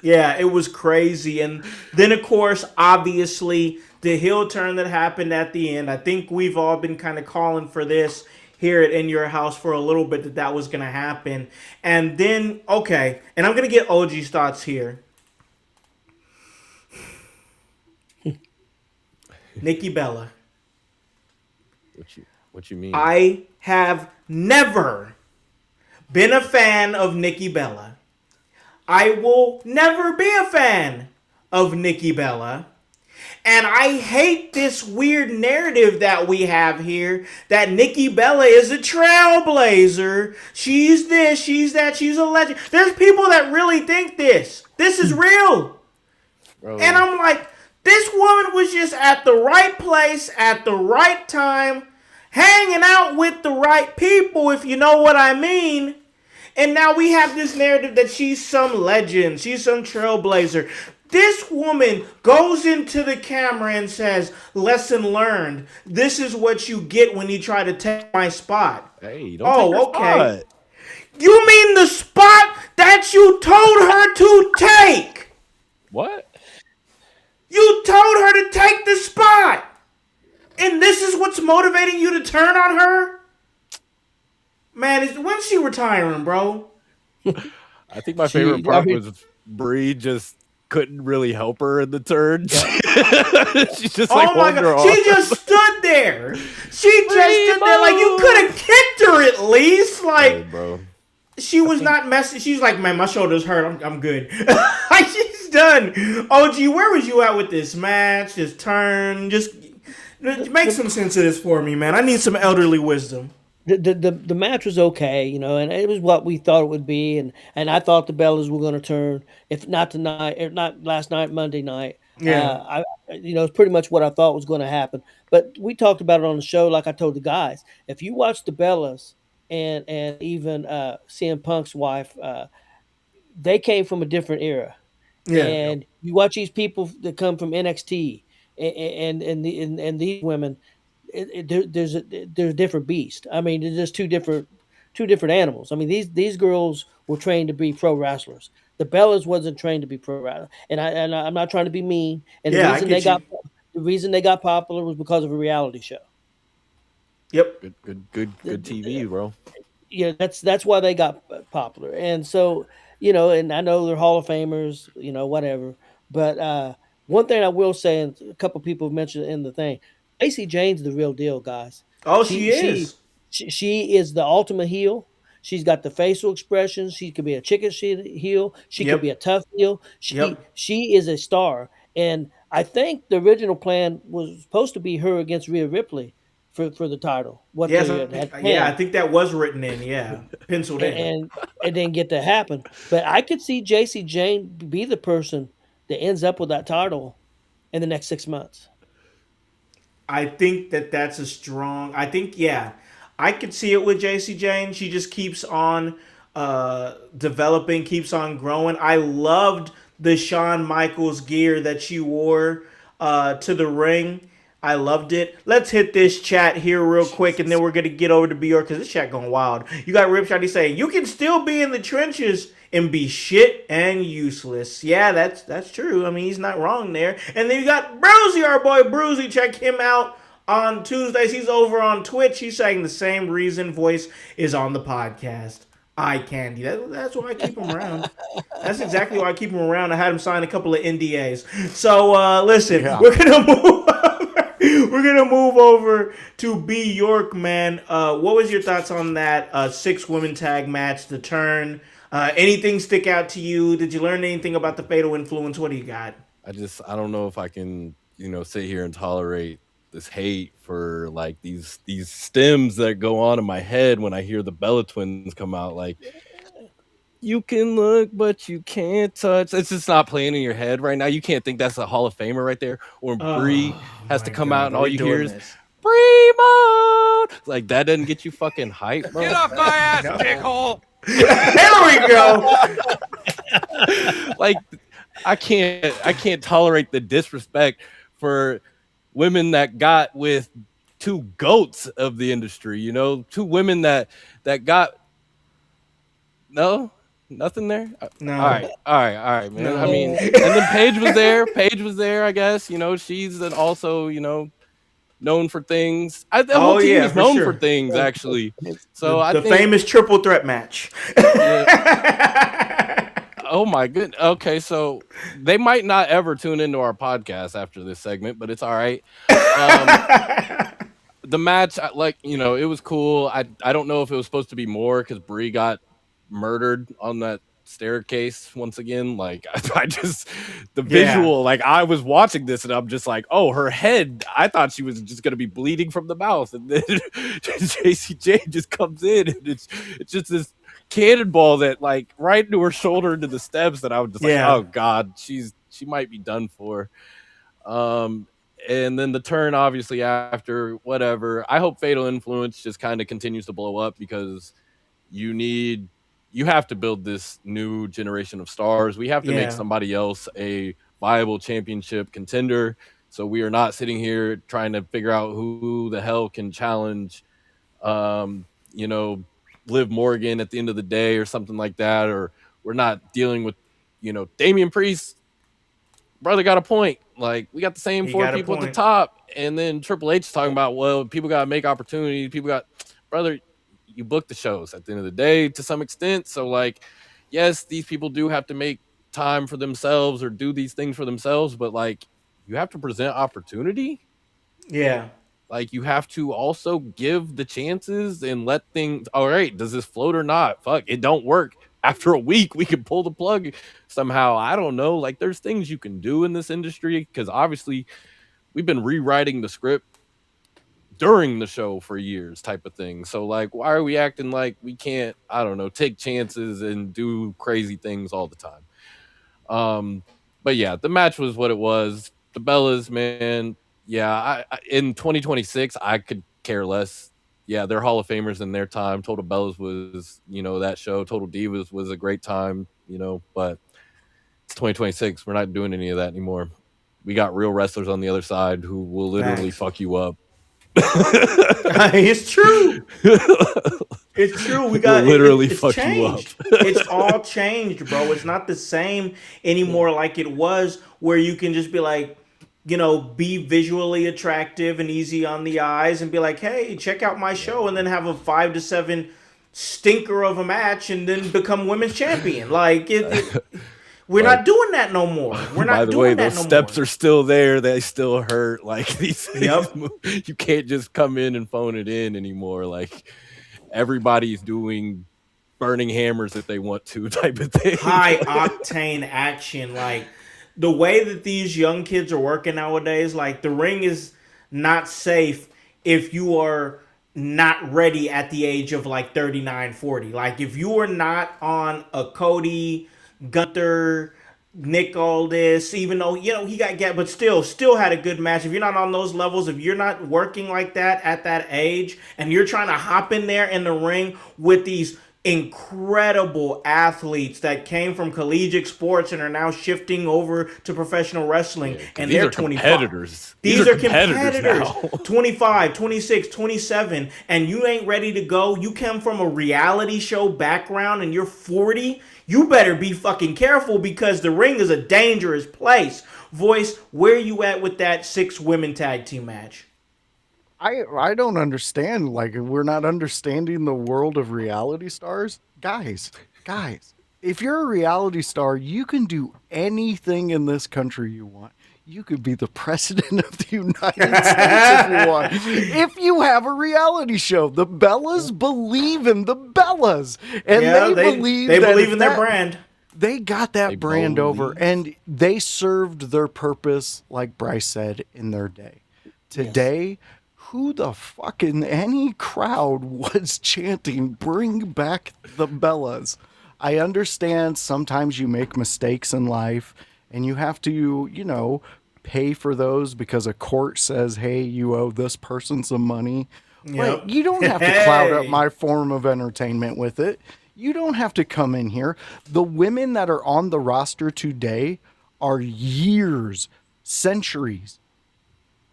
Yeah, it was crazy. And then of course, obviously, the heel turn that happened at the end. I think we've all been kind of calling for this here at In Your House for a little bit that was going to happen. And then, okay, and I'm going to get OG's thoughts here. Nikki Bella. What you mean? I have never been a fan of Nikki Bella. I will never be a fan of Nikki Bella. And I hate this weird narrative that we have here that Nikki Bella is a trailblazer. She's this, she's that, she's a legend. There's people that really think this. This is real. Bro. And I'm like, this woman was just at the right place at the right time, hanging out with the right people, if you know what I mean. And now we have this narrative that she's some legend. She's some trailblazer. This woman goes into the camera and says, lesson learned. This is what you get when you try to take my spot. Hey, don't take her spot. You mean the spot that you told her to take? What? You told her to take the spot. And this is what's motivating you to turn on her? Man, when's she retiring, bro? I think my favorite part was Brie just couldn't really help her in the turn. She's just like, oh my God. She just stood there. She just stood there like you could have kicked her at least. Like, hey, bro. She was not messy. She's like, man, my shoulder's hurt. I'm good. She's done. OG, where was you at with this match? This turn? Just make some sense of this for me, man. I need some elderly wisdom. The match was okay, you know, and it was what we thought it would be, and I thought the Bellas were going to turn, if not tonight, if not last night, Monday night. I it's pretty much what I thought was going to happen. But we talked about it on the show, like I told the guys. If you watch the Bellas and even CM Punk's wife, they came from a different era. Yeah. And you watch these people that come from NXT and these women, there's a different beast. I mean, they're just two different animals. I mean, these girls were trained to be pro wrestlers. The Bellas wasn't trained to be pro wrestlers, and I'm not trying to be mean. And Yeah, I get you. the reason they got popular was because of a reality show. Yep. Good TV, bro. Yeah, that's why they got popular. And so, and I know they're Hall of Famers, whatever. But one thing I will say, and a couple people mentioned in the thing, Lacey Jane's the real deal, guys. Oh, she is. She is the ultimate heel. She's got the facial expressions. She could be a chicken shit heel. She could be a tough heel. She is a star. And I think the original plan was supposed to be her against Rhea Ripley for the title. I think that was written in, penciled in. And it didn't get to happen. But I could see JC Jane be the person that ends up with that title in the next 6 months. I think that's a strong. I think I could see it with JC Jane. She just keeps on developing, keeps on growing. I loved the Shawn Michaels gear that she wore to the ring. I loved it. Let's hit this chat here real quick, and then we're gonna get over to BR because this chat going wild. You got Rip Shotty saying you can still be in the trenches and be shit and useless. Yeah, that's true. I mean, he's not wrong there. And then you got Bruzy, our boy Bruzy. Check him out on Tuesdays. He's over on Twitch. He's saying the same reason Voice is on the podcast. Eye candy. That's why I keep him around. That's exactly why I keep him around. I had him sign a couple of NDAs. So listen, we're gonna move. We're gonna move over to B York, man. What was your thoughts on that 6-woman tag match? The turn. Anything stick out to you? Did you learn anything about the Fatal Influence? What do you got? I don't know if I can, sit here and tolerate this hate for like these stems that go on in my head when I hear the Bella twins come out. Like, you can look, but you can't touch. It's just not playing in your head right now. You can't think that's a Hall of Famer right there. Or Brie has to come out and all you hear is Brie mode. Like, that doesn't get you fucking hype, bro. Get off my ass, dickhole. There we go. Like, I can't tolerate the disrespect for women that got with two goats of the industry, two women that got nothing there. No. All right, man. No. I mean, and then Paige was there. I guess she's also known for things. The whole team is known for things, actually. So the famous triple threat match. Oh my goodness. Okay, so they might not ever tune into our podcast after this segment, but it's all right. The match, it was cool. I don't know if it was supposed to be more because Brie got murdered on that staircase once again. Like, the visual, like, I was watching this and I'm just like, oh, her head, I thought she was just gonna be bleeding from the mouth, and then JCJ just comes in and it's just this cannonball that, like, right into her shoulder, into the steps, that I was just like, oh god, she might be done for. And then the turn, obviously, after whatever. I hope Fatal Influence just kind of continues to blow up, because you have to build this new generation of stars. We have to make somebody else a viable championship contender. So we are not sitting here trying to figure out who the hell can challenge, Liv Morgan at the end of the day or something like that. Or we're not dealing with, Damian Priest. Brother got a point. Like, we got the same four people at the top. And then Triple H is talking about, well, people got to make opportunities. Brother, you book the shows at the end of the day to some extent. So, like, yes, these people do have to make time for themselves or do these things for themselves, but, like, you have to present opportunity. Yeah. Like, you have to also give the chances and let things, all right, does this float or not? Fuck, it don't work. After a week, we can pull the plug somehow. I don't know. Like, there's things you can do in this industry, because obviously we've been rewriting the script during the show for years, type of thing. So, like, why are we acting like we can't, I don't know, take chances and do crazy things all the time? But yeah, the match was what it was. The Bellas, man. Yeah, in 2026, I could care less. Yeah, they're Hall of Famers in their time. Total Bellas was, that show. Total Divas was a great time, but it's 2026. We're not doing any of that anymore. We got real wrestlers on the other side who will literally fuck you up. It's true. It's true. We got literally it's fuck changed. you up. It's all changed, bro. It's not the same anymore like it was, where you can just be like, be visually attractive and easy on the eyes and be like, hey, check out my show, and then have a 5 to 7 stinker of a match and then become women's champion. Like we're not doing that no more. We're not doing that no more. By the way, those steps are still there. They still hurt. Like these things, you can't just come in and phone it in anymore. Like everybody's doing burning hammers if they want to type of thing. High octane action. Like the way that these young kids are working nowadays, like the ring is not safe if you are not ready at the age of like 39, 40. Like if you are not on a Cody, Gunther, Nick Aldis, even though he got but still had a good match. If you're not on those levels, if you're not working like that at that age, and you're trying to hop in there in the ring with these incredible athletes that came from collegiate sports and are now shifting over to professional wrestling, and they're 25. Competitors. These are competitors. 25, 26, 27, and you ain't ready to go. You come from a reality show background and you're 40. You better be fucking careful, because the ring is a dangerous place. Voice, where you at with that 6-women tag team match? I don't understand. Like, we're not understanding the world of reality stars. Guys, if you're a reality star, you can do anything in this country you want. You could be the president of the United States if you want. If you have a reality show, the Bellas believe in the Bellas, and they believe in their brand. They got that brand over, and they served their purpose, like Bryce said, in their day. Today, who the fuck in any crowd was chanting, "Bring back the Bellas"? I understand sometimes you make mistakes in life, and you have to, pay for those because a court says, hey, you owe this person some money. Yep. But you don't have to cloud up my form of entertainment with it. You don't have to come in here. The women that are on the roster today are years, centuries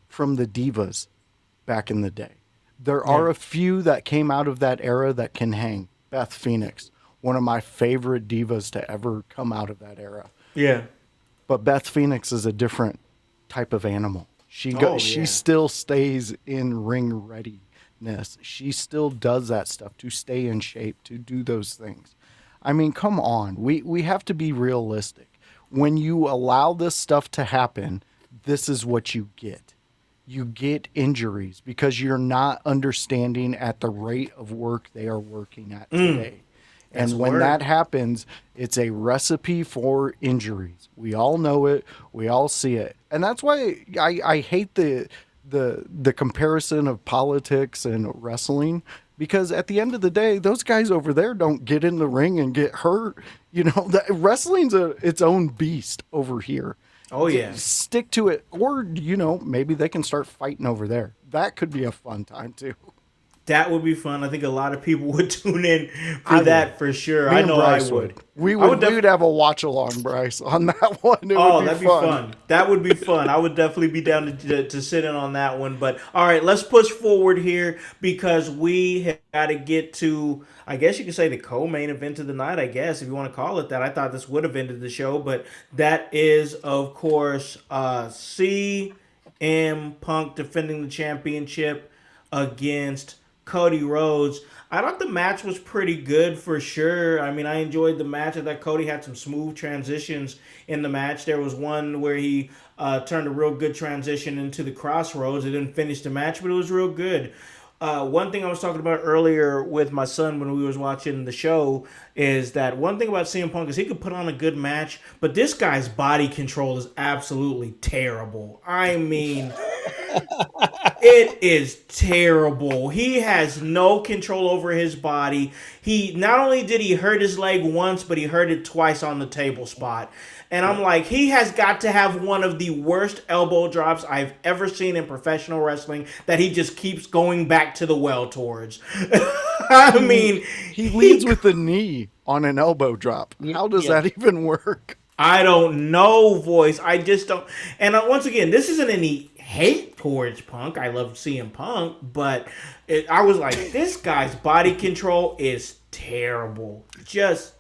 from the divas back in the day. There are a few that came out of that era that can hang. Beth Phoenix, one of my favorite divas to ever come out of that era. Yeah. But Beth Phoenix is a different type of animal. She still stays in ring readiness. She still does that stuff to stay in shape, to do those things. I mean, come on. We have to be realistic. When you allow this stuff to happen, this is what you get. You get injuries because you're not understanding at the rate of work they are working at today. And when that happens, it's a recipe for injuries. We all know it. We all see it. And that's why I hate the comparison of politics and wrestling, because at the end of the day, those guys over there don't get in the ring and get hurt. Wrestling's its own beast over here. Oh, yeah. Stick to it. Or, maybe they can start fighting over there. That could be a fun time, too. That would be fun. I think a lot of people would tune in for that for sure. I know Bryce I would. We would have a watch along, Bryce, on that one. That'd be fun. That would be fun. I would definitely be down to sit in on that one. But all right, let's push forward here, because we have got to get to, I guess you could say, the co-main event of the night, I guess, if you want to call it that. I thought this would have ended the show, but that is, of course, CM Punk defending the championship against Cody Rhodes. I thought the match was pretty good for sure. I mean, I enjoyed the match. I thought Cody had some smooth transitions in the match. There was one where he turned a real good transition into the crossroads. It didn't finish the match, but it was real good. One thing I was talking about earlier with my son when we was watching the show is that one thing about CM Punk is he could put on a good match, but this guy's body control is absolutely terrible. I mean, It is terrible. He has no control over his body. He not only did he hurt his leg once, but he hurt it twice on the table spot. And I'm like, he has got to have one of the worst elbow drops I've ever seen in professional wrestling that he just keeps going back to the well towards. I mean, he leads with the knee on an elbow drop. How does that even work? I don't know, voice. I just don't. And once again, this isn't any hate towards Punk. I love seeing Punk, but I was like, this guy's body control is terrible. Just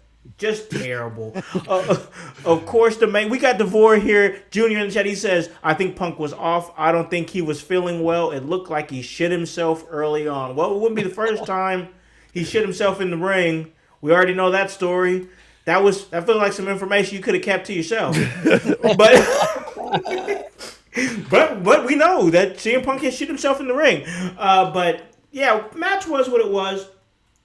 terrible. Of course, we got Devore here, Junior in the chat. He says, I think Punk was off. I don't think he was feeling well. It looked like he shit himself early on. Well, it wouldn't be the first time he shit himself in the ring. We already know that story. That feels like some information you could have kept to yourself. But we know that CM Punk has shit himself in the ring. But yeah, match was what it was.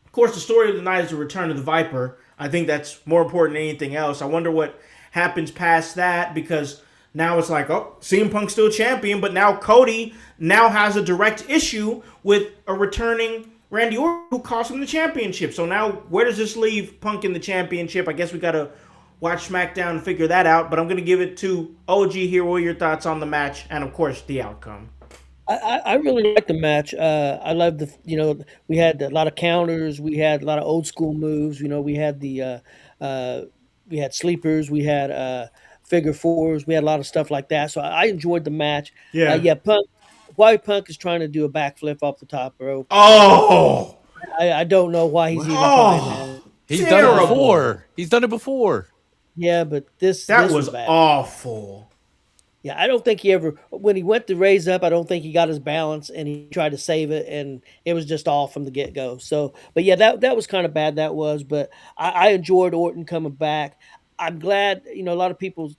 Of course, the story of the night is the return of the Viper. I think that's more important than anything else. I wonder what happens past that, because now it's like, oh, CM Punk's still champion, but now Cody now has a direct issue with a returning Randy Orton who cost him the championship. So now where does this leave Punk in the championship? I guess we got to watch SmackDown and figure that out. But I'm going to give it to OG here. What are your thoughts on the match and, of course, the outcome? I really like the match. I love we had a lot of counters. We had a lot of old school moves. We had we had sleepers. We had figure fours. We had a lot of stuff like that. So I enjoyed the match. Yeah. Punk is trying to do a backflip off the top rope. Oh! I don't know why he's even trying that. He's done it before. He's done it before. Yeah, but this was bad. Awful. Yeah, I don't think when he went to raise up, I don't think he got his balance, and he tried to save it, and it was just off from the get-go. So, but yeah, that was kind of bad, but I enjoyed Orton coming back. I'm glad, a lot of people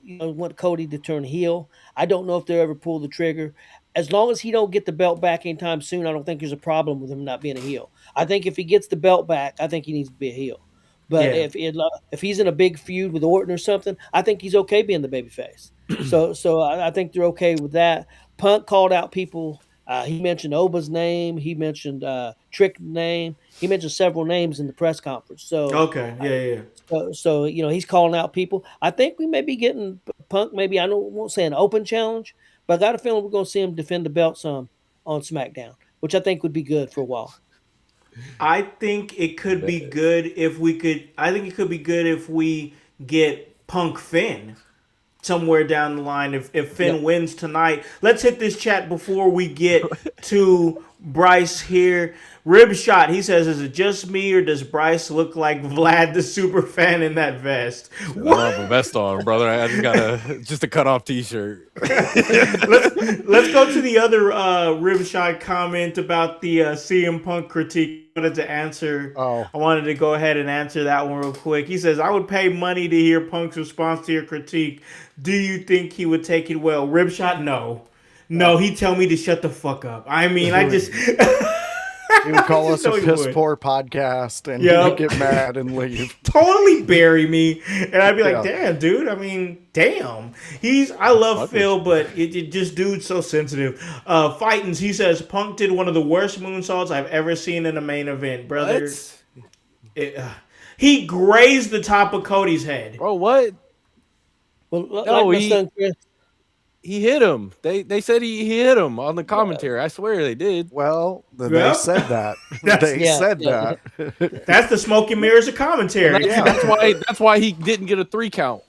want Cody to turn heel. I don't know if they'll ever pull the trigger. As long as he don't get the belt back anytime soon, I don't think there's a problem with him not being a heel. I think if he gets the belt back, I think he needs to be a heel. But if he's in a big feud with Orton or something, I think he's okay being the babyface. So I think they're okay with that. Punk called out people. He mentioned Oba's name. He mentioned Trick's name. He mentioned several names in the press conference. So okay, So he's calling out people. I think we may be getting Punk. Maybe I won't say an open challenge, but I got a feeling we're going to see him defend the belt some on SmackDown, which I think would be good for a while. I think it could be good if we could. I think it could be good if we get Punk Finn somewhere down the line. If Finn wins tonight, let's hit this chat before we get to Bryce here. Rib shot. He says, "Is it just me or does Bryce look like Vlad the super fan in that vest?" I don't have a vest on, brother. I just got a cut off T-shirt. Let's go to the other rib shot comment about the CM Punk critique. I wanted to go ahead and answer that one real quick. He says, "I would pay money to hear Punk's response to your critique. Do you think he would take it well?" Rib shot, no, he'd tell me to shut the fuck up. I mean, I just. He would call us a piss poor podcast and he would get mad and leave. Totally bury me. And I'd be like, damn, dude. I mean, damn. I love Phil, but it just, dude's so sensitive. Fightins, he says, Punk did one of the worst moonsaults I've ever seen in a main event, brother. He grazed the top of Cody's head. Bro, what? Well, he hit him. They said he hit him on the commentary. I swear they did. Well, they said that. They said that. That's the smoke and mirrors of commentary. That's why he didn't get a 3 count.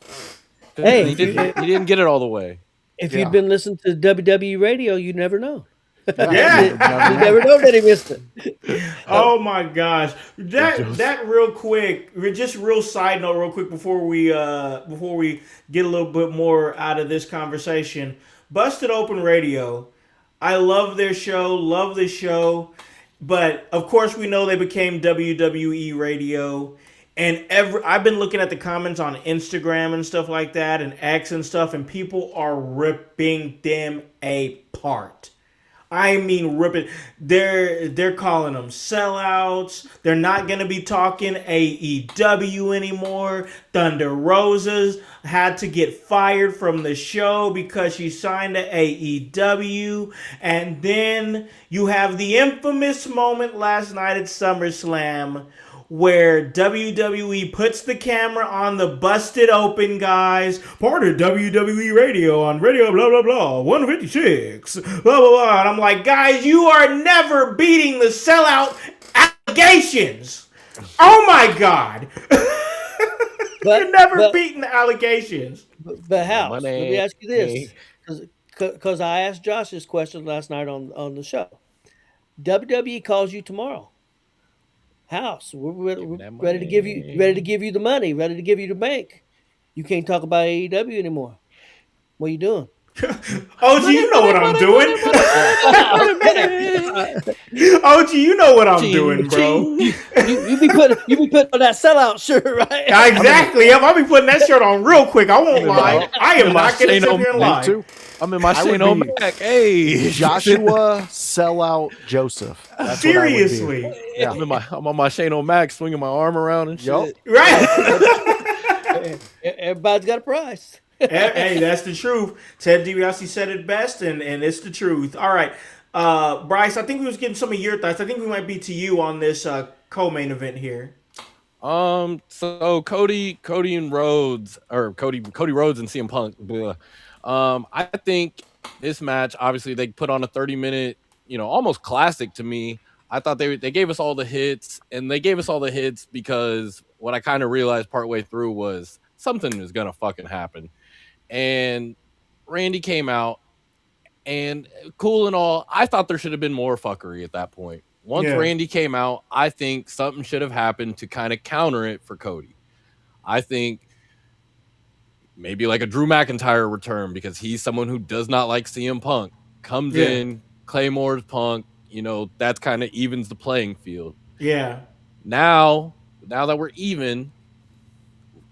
Hey, he didn't get it all the way. If you'd been listening to WWE radio, you'd never know. Yeah, you never know that he missed it. Oh my gosh, that real quick, just real side note, real quick before we get a little bit more out of this conversation. Busted Open Radio, I love their show, love the show, but of course we know they became WWE Radio. And I've been looking at the comments on Instagram and stuff like that, and X and stuff, and people are ripping them apart. I mean, ripping. They're calling them sellouts. They're not gonna be talking AEW anymore. Thunder Rosa's had to get fired from the show because she signed to AEW. And then you have the infamous moment last night at SummerSlam where WWE puts the camera on the busted open guys, part of WWE radio on radio blah blah blah 156 blah blah blah, and I'm like, guys, you are never beating the sellout allegations. Oh my god. You're never beating the allegations. But how? Let me ask you this, because I asked Josh this question last night on the show. WWE calls you tomorrow. Howse, we're ready to give you the money, ready to give you the bank. You can't talk about AEW anymore. What are you doing? OG, you know what I'm doing. OG, you know what I'm doing, bro. You be putting on that sellout shirt, right? Exactly. I'll be putting that shirt on real quick. I won't lie. I am not going to sit here and lie. I'm in my Shane O'Mac. Hey, Joshua sellout Joseph. That's seriously. Yeah. I'm on my Shane O'Mac, swinging my arm around and shit. Right. Everybody's got a price. Hey, that's the truth. Ted DiBiase said it best, and it's the truth. All right, Bryce, I think we was getting some of your thoughts. I think we might be to you on this co-main event here. So Cody and Rhodes, or Cody Rhodes and CM Punk. Blah. I think this match, obviously, they put on a 30-minute, almost classic to me. I thought they gave us all the hits, and they gave us all the hits because what I kind of realized partway through was something is gonna fucking happen. And Randy came out, and cool and all, I thought there should have been more fuckery at that point. Once Randy came out, I think something should have happened to kind of counter it for Cody. I think maybe like a Drew McIntyre return, because he's someone who does not like CM Punk. Comes in, Claymore's Punk, that kind of evens the playing field. Yeah. Now that we're even,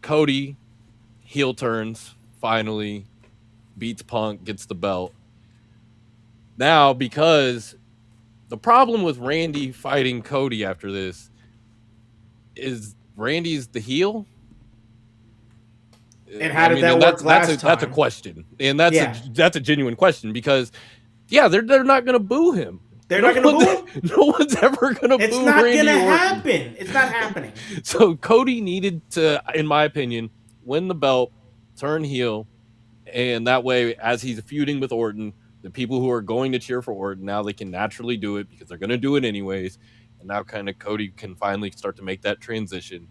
Cody heel turns, finally beats Punk, gets the belt. Now, because the problem with Randy fighting Cody after this is Randy's the heel. And how did that work last time? That's a question, and that's a genuine question, because they're not going to boo him. They're not going to boo him? No one's ever going to boo Randy Orton. It's not going to happen. It's not happening. So Cody needed to, in my opinion, win the belt, turn heel, and that way, as he's feuding with Orton, the people who are going to cheer for Orton, now they can naturally do it because they're going to do it anyways. And now kind of Cody can finally start to make that transition,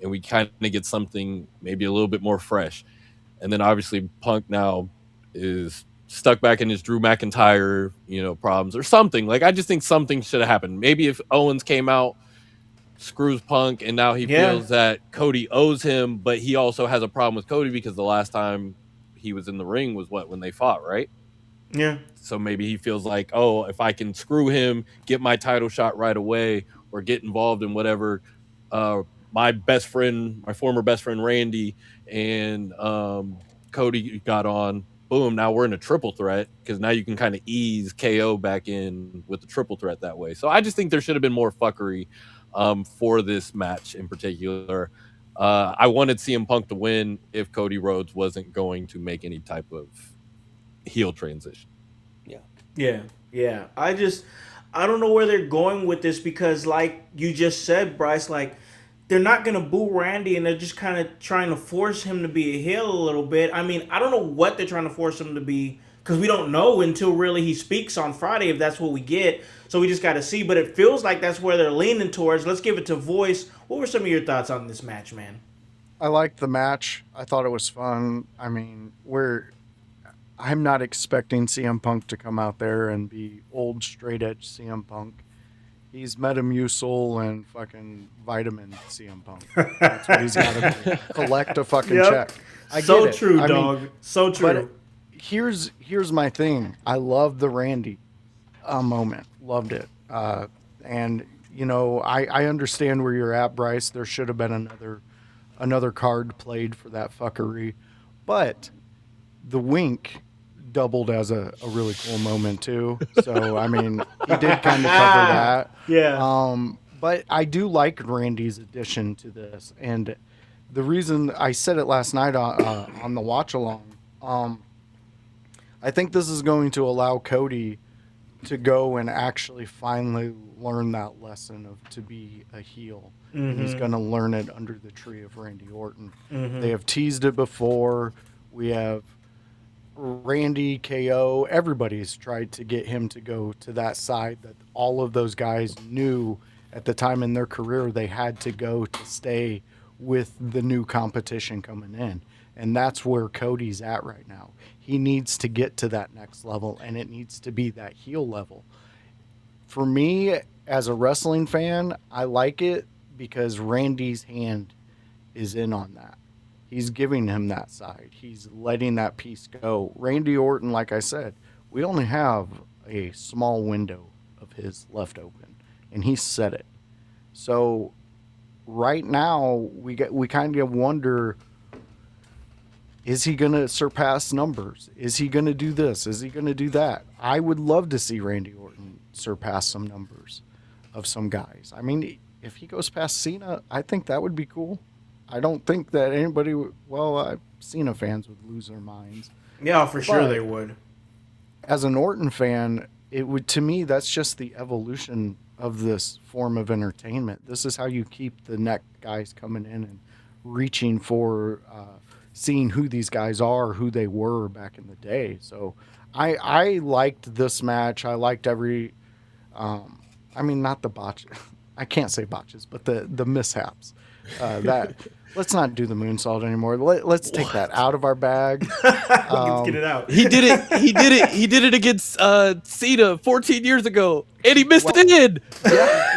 and we kind of get something maybe a little bit more fresh. And then obviously Punk now is stuck back in his Drew McIntyre, problems or something. Like, I just think something should have happened. Maybe if Owens came out, screws Punk, and now he feels that Cody owes him, but he also has a problem with Cody because the last time he was in the ring was when they fought, right? Yeah. So maybe he feels like, oh, if I can screw him, get my title shot right away, or get involved in whatever, my former best friend Randy and Cody got on, boom, now we're in a triple threat, because now you can kind of ease KO back in with the triple threat that way. So I just think there should have been more fuckery for this match in particular. I wanted CM Punk to win if Cody Rhodes wasn't going to make any type of heel transition. Yeah. I don't know where they're going with this, because like you just said, Bryce, like, they're not going to boo Randy, and they're just kind of trying to force him to be a heel a little bit. I mean, I don't know what they're trying to force him to be, because we don't know until really he speaks on Friday if that's what we get. So we just got to see. But it feels like that's where they're leaning towards. Let's give it to Voice. What were some of your thoughts on this match, man? I liked the match. I thought it was fun. I mean, I'm not expecting CM Punk to come out there and be old straight edge CM Punk. He's Metamucil and fucking vitamin CM Punk. That's what he's got to do. Collect a fucking check. I so get it. True, dog. So true. But here's my thing. I love the Randy moment. Loved it. And I understand where you're at, Bryce. There should have been another card played for that fuckery. But the wink doubled as a really cool moment too. So I mean, he did kind of cover that. Yeah. But I do like Randy's addition to this, and the reason I said it last night on the watch along, I think this is going to allow Cody to go and actually finally learn that lesson of to be a heel. And he's going to learn it under the tree of Randy Orton. They have teased it before. We have Randy, KO, everybody's tried to get him to go to that side that all of those guys knew at the time in their career they had to go to stay with the new competition coming in. And that's where Cody's at right now. He needs to get to that next level, and it needs to be that heel level. For me, as a wrestling fan, I like it because Randy's hand is in on that. He's giving him that side. He's letting that piece go. Randy Orton, like I said, we only have a small window of his left open, and he said it. So right now, we kind of wonder, is he going to surpass numbers? Is he going to do this? Is he going to do that? I would love to see Randy Orton surpass some numbers of some guys. I mean, if he goes past Cena, I think that would be cool. I don't think that anybody would, Cena fans would lose their minds. Yeah, for sure they would. As an Orton fan, it would, to me, that's just the evolution of this form of entertainment. This is how you keep the next guys coming in and reaching for seeing who these guys are, who they were back in the day. So I liked this match. I liked every, not the botch. I can't say botches, but the mishaps. Let's not do the moonsault anymore. Let's take that out of our bag. Let's get it out. He did it. He did it against Cena 14 years ago, and he missed it in. Yeah.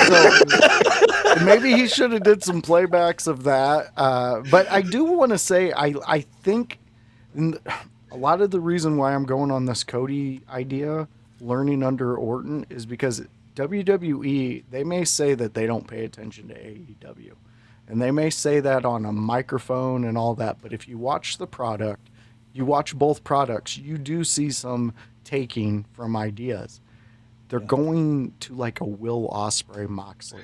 So, maybe he should have did some playbacks of that. But I do want to say I think a lot of the reason why I'm going on this Cody idea, learning under Orton, is because WWE, they may say that they don't pay attention to AEW. And they may say that on a microphone and all that, but if you watch the product, you watch both products, you do see some taking from ideas. They're going to like a Will Ospreay Moxley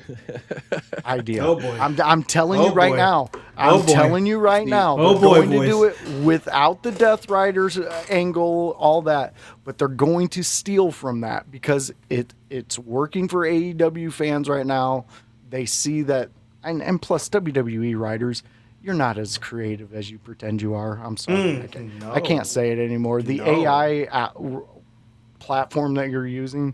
idea. Oh boy! I'm telling you right now. I'm telling you right now. They're going to do it without the Death Riders angle, all that, but they're going to steal from that because it's working for AEW fans right now. They see that. And plus, WWE writers, you're not as creative as you pretend you are. I'm sorry. I can't say it anymore. The AI platform that you're using,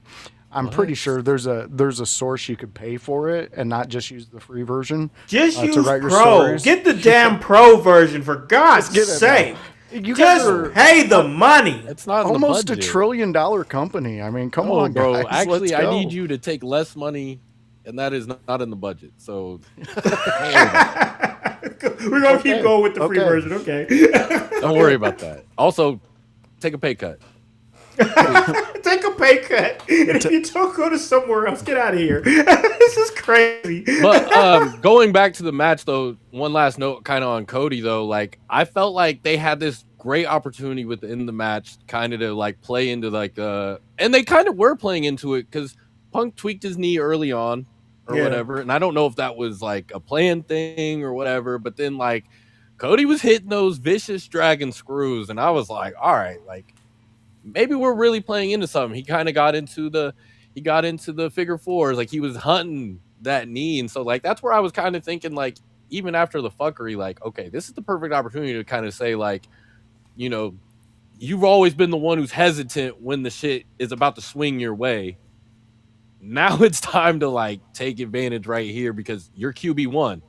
I'm pretty sure there's a source you could pay for it and not just use the free version. Just use to write your Pro. stories. Get the damn Pro version, for God's sake. You guys just pay the money. It's not almost the $1 trillion company. I mean, come on, bro. guys. Actually, I need you to take less money. And that is not in the budget. So we're going to keep going with the free version. Okay. Don't worry about that. Also, take a pay cut. Take a pay cut. And if you don't, go to somewhere else. Get out of here. This is crazy. But going back to the match, though, one last note kind of on Cody, though. Like, I felt like they had this great opportunity within the match kind of to, like, play into, like, and they kind of were playing into it because Punk tweaked his knee early on. Or whatever, and I don't know if that was like a planned thing or whatever, but then like Cody was hitting those vicious dragon screws, and I was like, all right, like maybe we're really playing into something. He kind of got into the figure fours, like he was hunting that knee, and so like that's where I was kind of thinking, like even after the fuckery, like okay, this is the perfect opportunity to kind of say like, you know, you've always been the one who's hesitant when the shit is about to swing your way. Now it's time to like take advantage right here because you're QB1.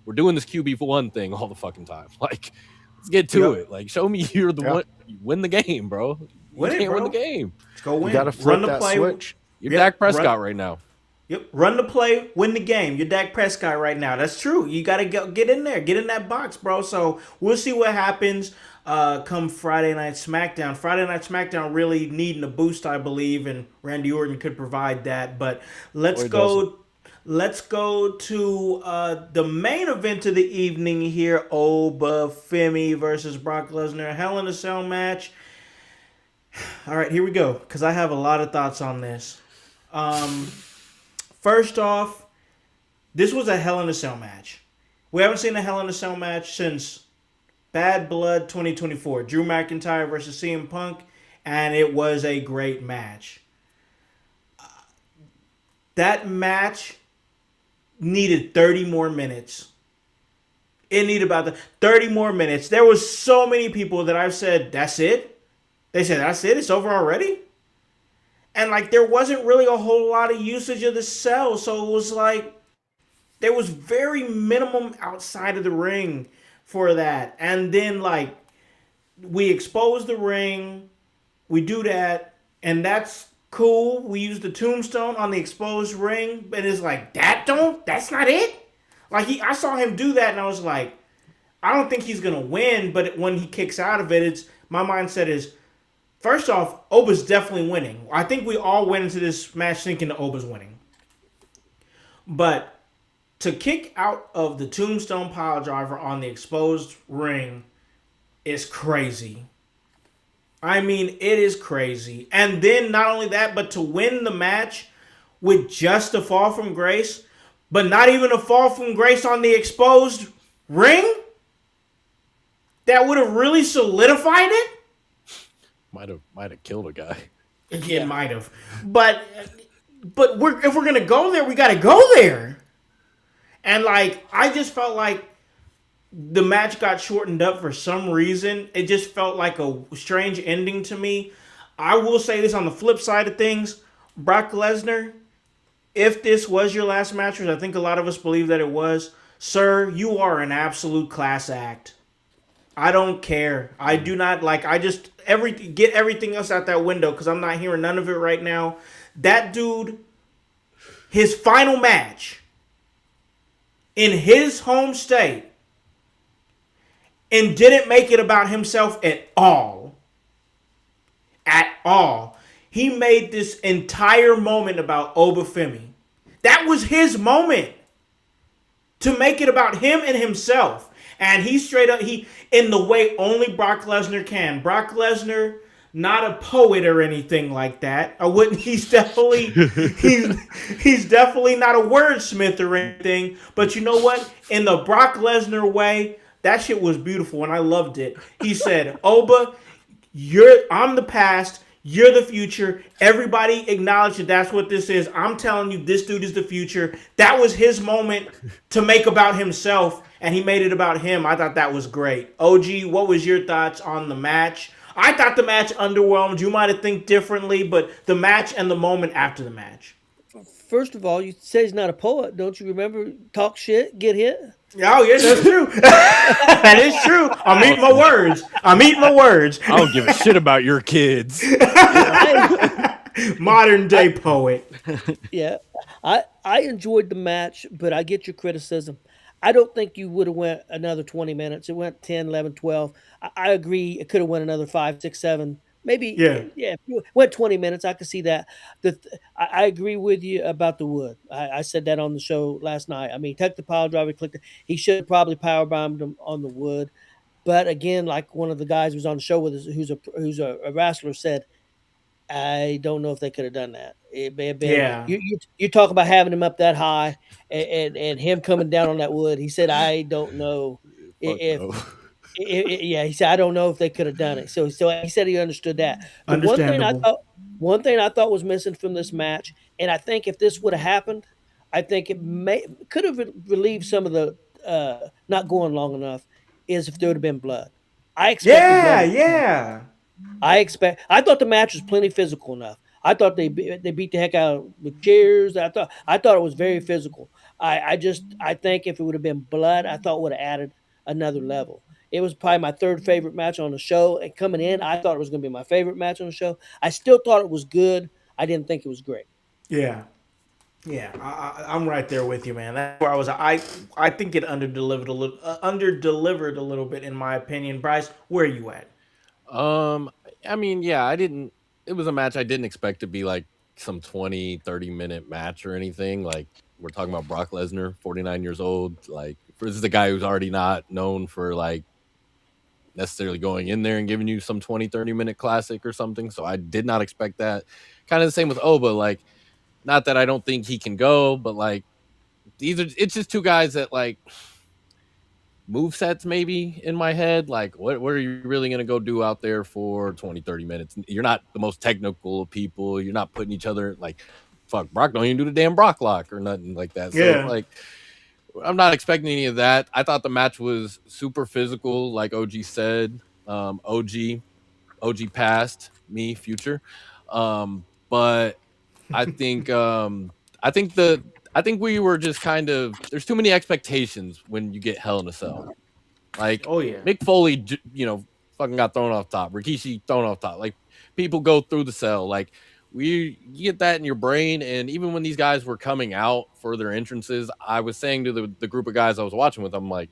We're doing this QB1 thing all the fucking time. Like, let's get to it. Like, show me you're the one. You win the game, bro. You can't win the game. Let's go win. You got to flip that switch. You're Dak Prescott right now. Yep, run the play, win the game. You're Dak Prescott right now. That's true. You got to get in there, get in that box, bro. So we'll see what happens come Friday Night SmackDown. Friday Night SmackDown really needing a boost, I believe, and Randy Orton could provide that. But let's go to the main event of the evening here. Femi versus Brock Lesnar. Hell in a Cell match. All right, here we go. Because I have a lot of thoughts on this. First off, this was a Hell in a Cell match. We haven't seen a Hell in a Cell match since Bad Blood 2024. Drew McIntyre versus CM Punk. And it was a great match. That match needed 30 more minutes. It needed about 30 more minutes. There was so many people that I've said, that's it? They said, that's it? It's over already? And, like, there wasn't really a whole lot of usage of the cell. So it was like, there was very minimum outside of the ring for that. And then, like, we expose the ring. We do that. And that's cool. We use the tombstone on the exposed ring. But it's like, that's not it? Like, I saw him do that, and I was like, I don't think he's going to win. But when he kicks out of it, my mindset is, first off, Oba's definitely winning. I think we all went into this match thinking that Oba's winning. But to kick out of the tombstone pile driver on the exposed ring is crazy. I mean, it is crazy. And then not only that, but to win the match with just a fall from grace, but not even a fall from grace on the exposed ring, that would have really solidified it. Might have killed a guy. It might have. But if we're gonna go there, we gotta go there. And like, I just felt like the match got shortened up for some reason. It just felt like a strange ending to me. I will say this on the flip side of things. Brock Lesnar, if this was your last match, which I think a lot of us believe that it was, sir, you are an absolute class act. I don't care. I do not like. I just get everything else out that window because I'm not hearing none of it right now. That dude, his final match in his home state, and didn't make it about himself at all. At all. He made this entire moment about Oba Femi. That was his moment to make it about him and himself. And he straight up, in the way only Brock Lesnar can. Brock Lesnar, not a poet or anything like that. I wouldn't. He's definitely not a wordsmith or anything. But you know what? In the Brock Lesnar way, that shit was beautiful and I loved it. He said, "Oba, I'm the past. You're the future. Everybody acknowledge that that's what this is. I'm telling you, this dude is the future." That was his moment to make about himself, and he made it about him. I thought that was great. OG, what was your thoughts on the match? I thought the match underwhelmed. You might have think differently, but the match and the moment after the match. First of all, you say he's not a poet. Don't you remember? Talk shit, get hit. Oh, yes, that's true. That is true. I'm eating my words. I don't give a shit about your kids. Modern day poet. Yeah. I enjoyed the match, but I get your criticism. I don't think you would have went another 20 minutes. It went 10, 11, 12. I agree. It could have went another 5, 6, 7. Maybe, yeah. If you went 20 minutes, I could see that. I agree with you about the wood. I said that on the show last night. I mean, took the pile driver, clicked it. He should have probably power bombed him on the wood. But again, like one of the guys who was on the show with us, who's a wrestler, said, I don't know if they could have done that. You talk about having him up that high and him coming down on that wood. He said, I don't know if. He said, I don't know if they could have done it. So he said he understood that. But one thing I thought was missing from this match, and I think if this would have happened, I think it could have relieved some of the not going long enough, is if there would have been blood. I expected blood. I thought the match was plenty physical enough. I thought they beat the heck out with chairs. I thought it was very physical. I think if it would have been blood, I thought it would have added another level. It was probably my third favorite match on the show. And coming in, I thought it was going to be my favorite match on the show. I still thought it was good. I didn't think it was great. Yeah. I'm right there with you, man. That's where I was. I think it underdelivered a little bit, in my opinion. Bryce, where are you at? I mean, yeah, it was a match I didn't expect to be like some 20, 30-minute match or anything. Like, we're talking about Brock Lesnar, 49 years old. Like, this is a guy who's already not known for like necessarily going in there and giving you some 20-30 minute classic or something. So I did not expect that. Kind of the same with Oba. Like, not that I don't think he can go, but like it's just two guys that like move sets maybe in my head. Like, what are you really going to go do out there for 20-30 minutes? You're not the most technical of people. You're not putting each other like, fuck, Brock don't even do the damn Brock lock or nothing like that. So like, I'm not expecting any of that. I thought the match was super physical, like OG said. OG past, me future. But I think I think we were just kind of, there's too many expectations when you get Hell in a Cell. Like, Mick Foley, fucking got thrown off top. Rikishi thrown off top. Like, people go through the cell. Like, you get that in your brain. And even when these guys were coming out for their entrances, I was saying to the group of guys I was watching with, I'm like,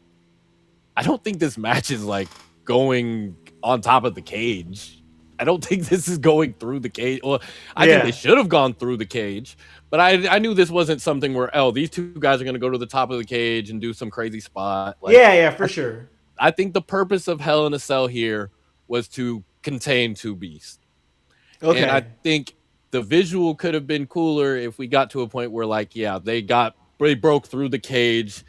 I don't think this match is like going on top of the cage. I don't think this is going through the cage. Well, I think they should have gone through the cage, but I knew this wasn't something where, these two guys are going to go to the top of the cage and do some crazy spot. Like, for sure. I think the purpose of Hell in a Cell here was to contain two beasts. Okay. And I think the visual could have been cooler if we got to a point where, like, they broke through the cage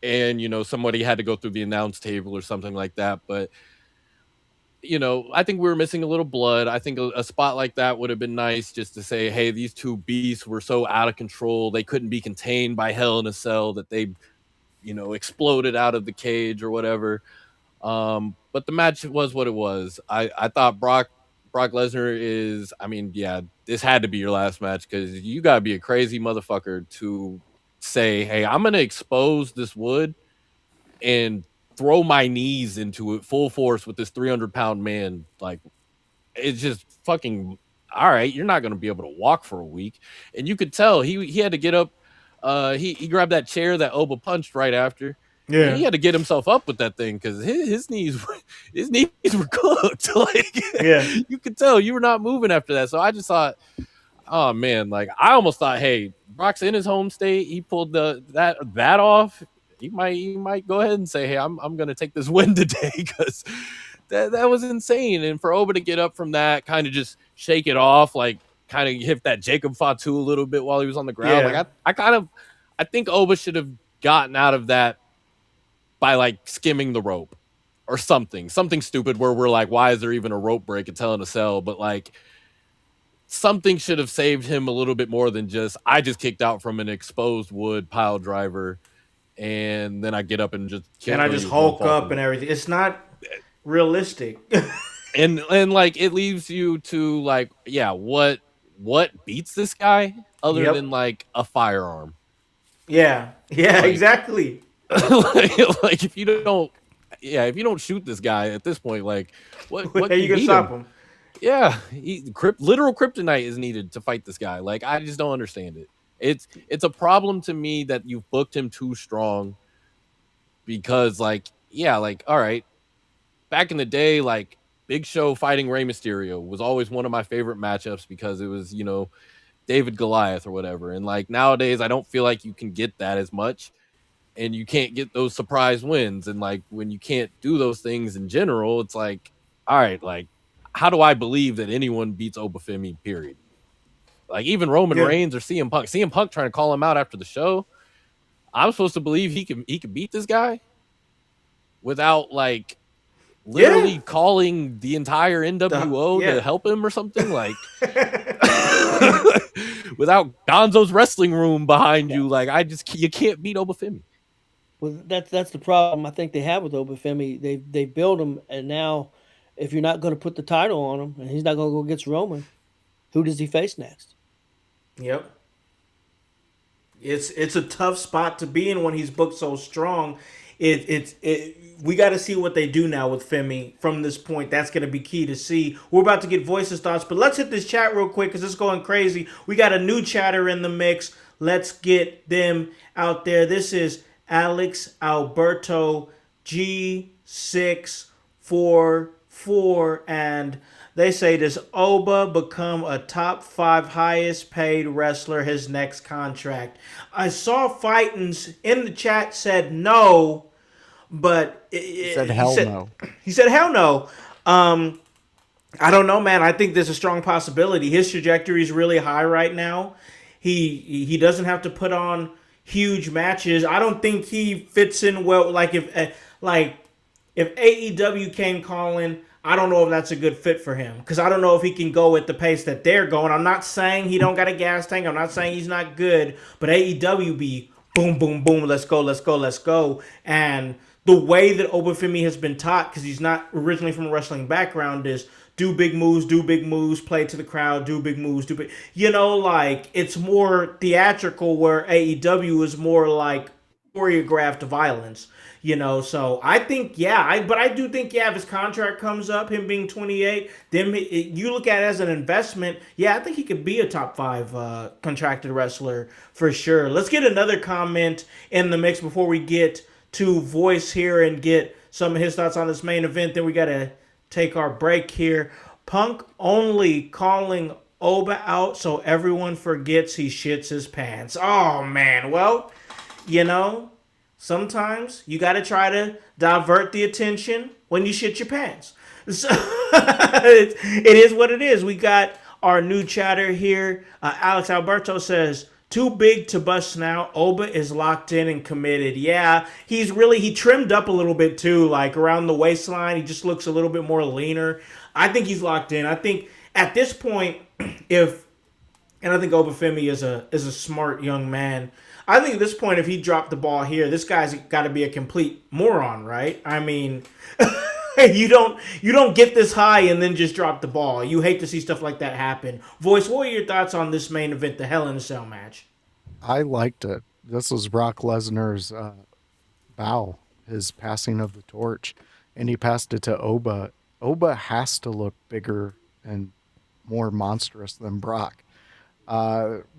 and, somebody had to go through the announce table or something like that. But, I think we were missing a little blood. I think a spot like that would have been nice, just to say, hey, these two beasts were so out of control. They couldn't be contained by Hell in a Cell that they, exploded out of the cage or whatever. But the match was what it was. I thought Brock Lesnar is, this had to be your last match, because you got to be a crazy motherfucker to say, hey, I'm going to expose this wood and throw my knees into it full force with this 300-pound man. Like, it's just fucking, all right, you're not going to be able to walk for a week. And you could tell he had to get up. He grabbed that chair that Oba punched right after. Yeah, he had to get himself up with that thing, because his knees were cooked. Like, you could tell you were not moving after that. So I just thought, oh man, like, I almost thought, hey, Brock's in his home state. He pulled that off. He might go ahead and say, hey, I'm gonna take this win today, because that was insane. And for Oba to get up from that, kind of just shake it off, like kind of hit that Jacob Fatu a little bit while he was on the ground. Like, I think Oba should have gotten out of that by like skimming the rope or something stupid, where we're like, why is there even a rope break at Hell in a Cell? But like, something should have saved him a little bit more than just, I just kicked out from an exposed wood pile driver, and then I get up and just Hulk up and everything. It's not realistic. and like, it leaves you to like, what beats this guy other than like a firearm? Yeah, like, exactly. like if you don't shoot this guy at this point, like, what are you gonna stop him? Yeah, literal kryptonite is needed to fight this guy. Like, I just don't understand it. It's a problem to me that you've booked him too strong, because like, all right, back in the day, like, Big Show fighting Rey Mysterio was always one of my favorite matchups, because it was, David Goliath or whatever. And like, nowadays, I don't feel like you can get that as much, and you can't get those surprise wins. And like, when you can't do those things in general, it's like, all right, like, how do I believe that anyone beats Oba Femi, period? Like, even Roman Reigns or CM Punk trying to call him out after the show. I'm supposed to believe he can beat this guy without like literally calling the entire NWO to help him or something, like without Gonzo's wrestling room behind you. Like, you can't beat Oba Femi. Well, that's the problem I think they have with Oba Femi. They build him, and now if you're not going to put the title on him and he's not going to go against Roman, who does he face next? Yep. It's a tough spot to be in when he's booked so strong. We got to see what they do now with Femi from this point. That's going to be key to see. We're about to get voices thoughts, but let's hit this chat real quick because it's going crazy. We got a new chatter in the mix. Let's get them out there. This is Alex Alberto G644, and they say, does Oba become a top 5 highest paid wrestler his next contract? I saw Fightins in the chat said no, But He said hell no. He said hell no. I don't know, man. I think there's a strong possibility. His trajectory is really high right now. He doesn't have to put on huge matches. I don't think he fits in well. If AEW came calling, I don't know if that's a good fit for him because I don't know if he can go at the pace that they're going. I'm not saying he don't got a gas tank. I'm not saying he's not good, but AEW be boom, boom, boom. Let's go, let's go, let's go. And the way that Obafemi has been taught, because he's not originally from a wrestling background, is do big moves, play to the crowd, do big moves, do big. It's more theatrical where AEW is more like choreographed violence. So I think, but I do think, if his contract comes up, him being 28, then you look at it as an investment. Yeah, I think he could be a top 5 contracted wrestler for sure. Let's get another comment in the mix before we get to Voice here and get some of his thoughts on this main event. Then we got to take our break here. Punk only calling Oba out so everyone forgets he shits his pants. Oh, man. Well, sometimes you got to try to divert the attention when you shit your pants. So it is what it is. We got our new chatter here. Alex Alberto says, too big to bust now. Oba is locked in and committed. Yeah, he trimmed up a little bit too, like around the waistline. He just looks a little bit more leaner. I think he's locked in. I think at this point, I think Obafemi is a smart young man. I think at this point, if he dropped the ball here, this guy's got to be a complete moron, right? I mean, you don't get this high and then just drop the ball. You hate to see stuff like that happen. Voice, what are your thoughts on this main event, the Hell in a Cell match? I liked it. This was Brock Lesnar's bow, his passing of the torch, and he passed it to Oba. Oba has to look bigger and more monstrous than Brock.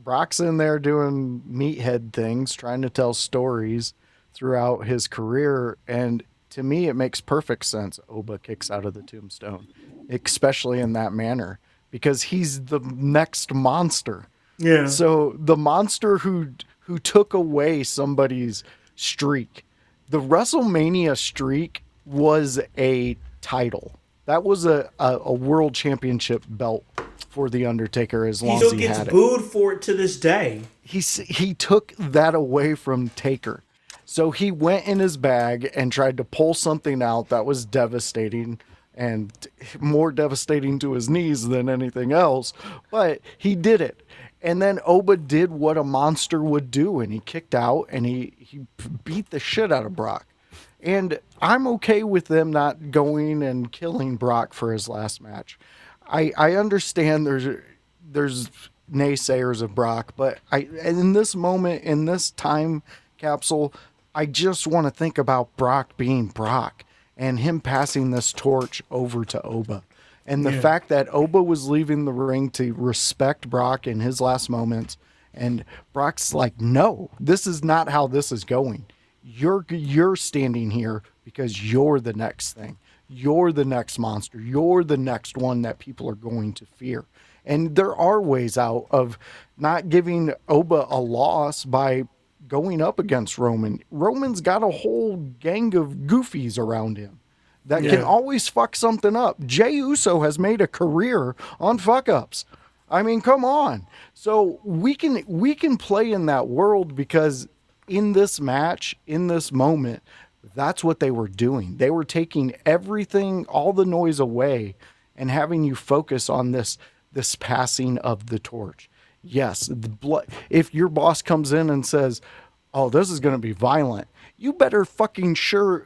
Brock's in there doing meathead things, trying to tell stories throughout his career, and to me, it makes perfect sense Oba kicks out of the tombstone, especially in that manner, because he's the next monster. Yeah. So the monster who took away somebody's streak, the WrestleMania streak was a title. That was a world championship belt for The Undertaker as long as he had it. He still gets booed for it to this day. He took that away from Taker. So he went in his bag and tried to pull something out that was devastating and more devastating to his knees than anything else. But he did it. And then Oba did what a monster would do, and he kicked out and he beat the shit out of Brock. And I'm okay with them not going and killing Brock for his last match. I understand there's naysayers of Brock, but in this moment, in this time capsule, I just want to think about Brock being Brock and him passing this torch over to Oba. And the fact that Oba was leaving the ring to respect Brock in his last moments, and Brock's like, no, this is not how this is going. You're standing here because you're the next thing. You're the next monster. You're the next one that people are going to fear. And there are ways out of not giving Oba a loss by going up against Roman. Roman's got a whole gang of goofies around him that can always fuck something up. Jey Uso has made a career on fuck-ups. I mean, come on. So we can play in that world because in this match, in this moment, that's what they were doing. They were taking everything, all the noise away and having you focus on this passing of the torch. Yes, the blood. If your boss comes in and says, oh, this is going to be violent, you better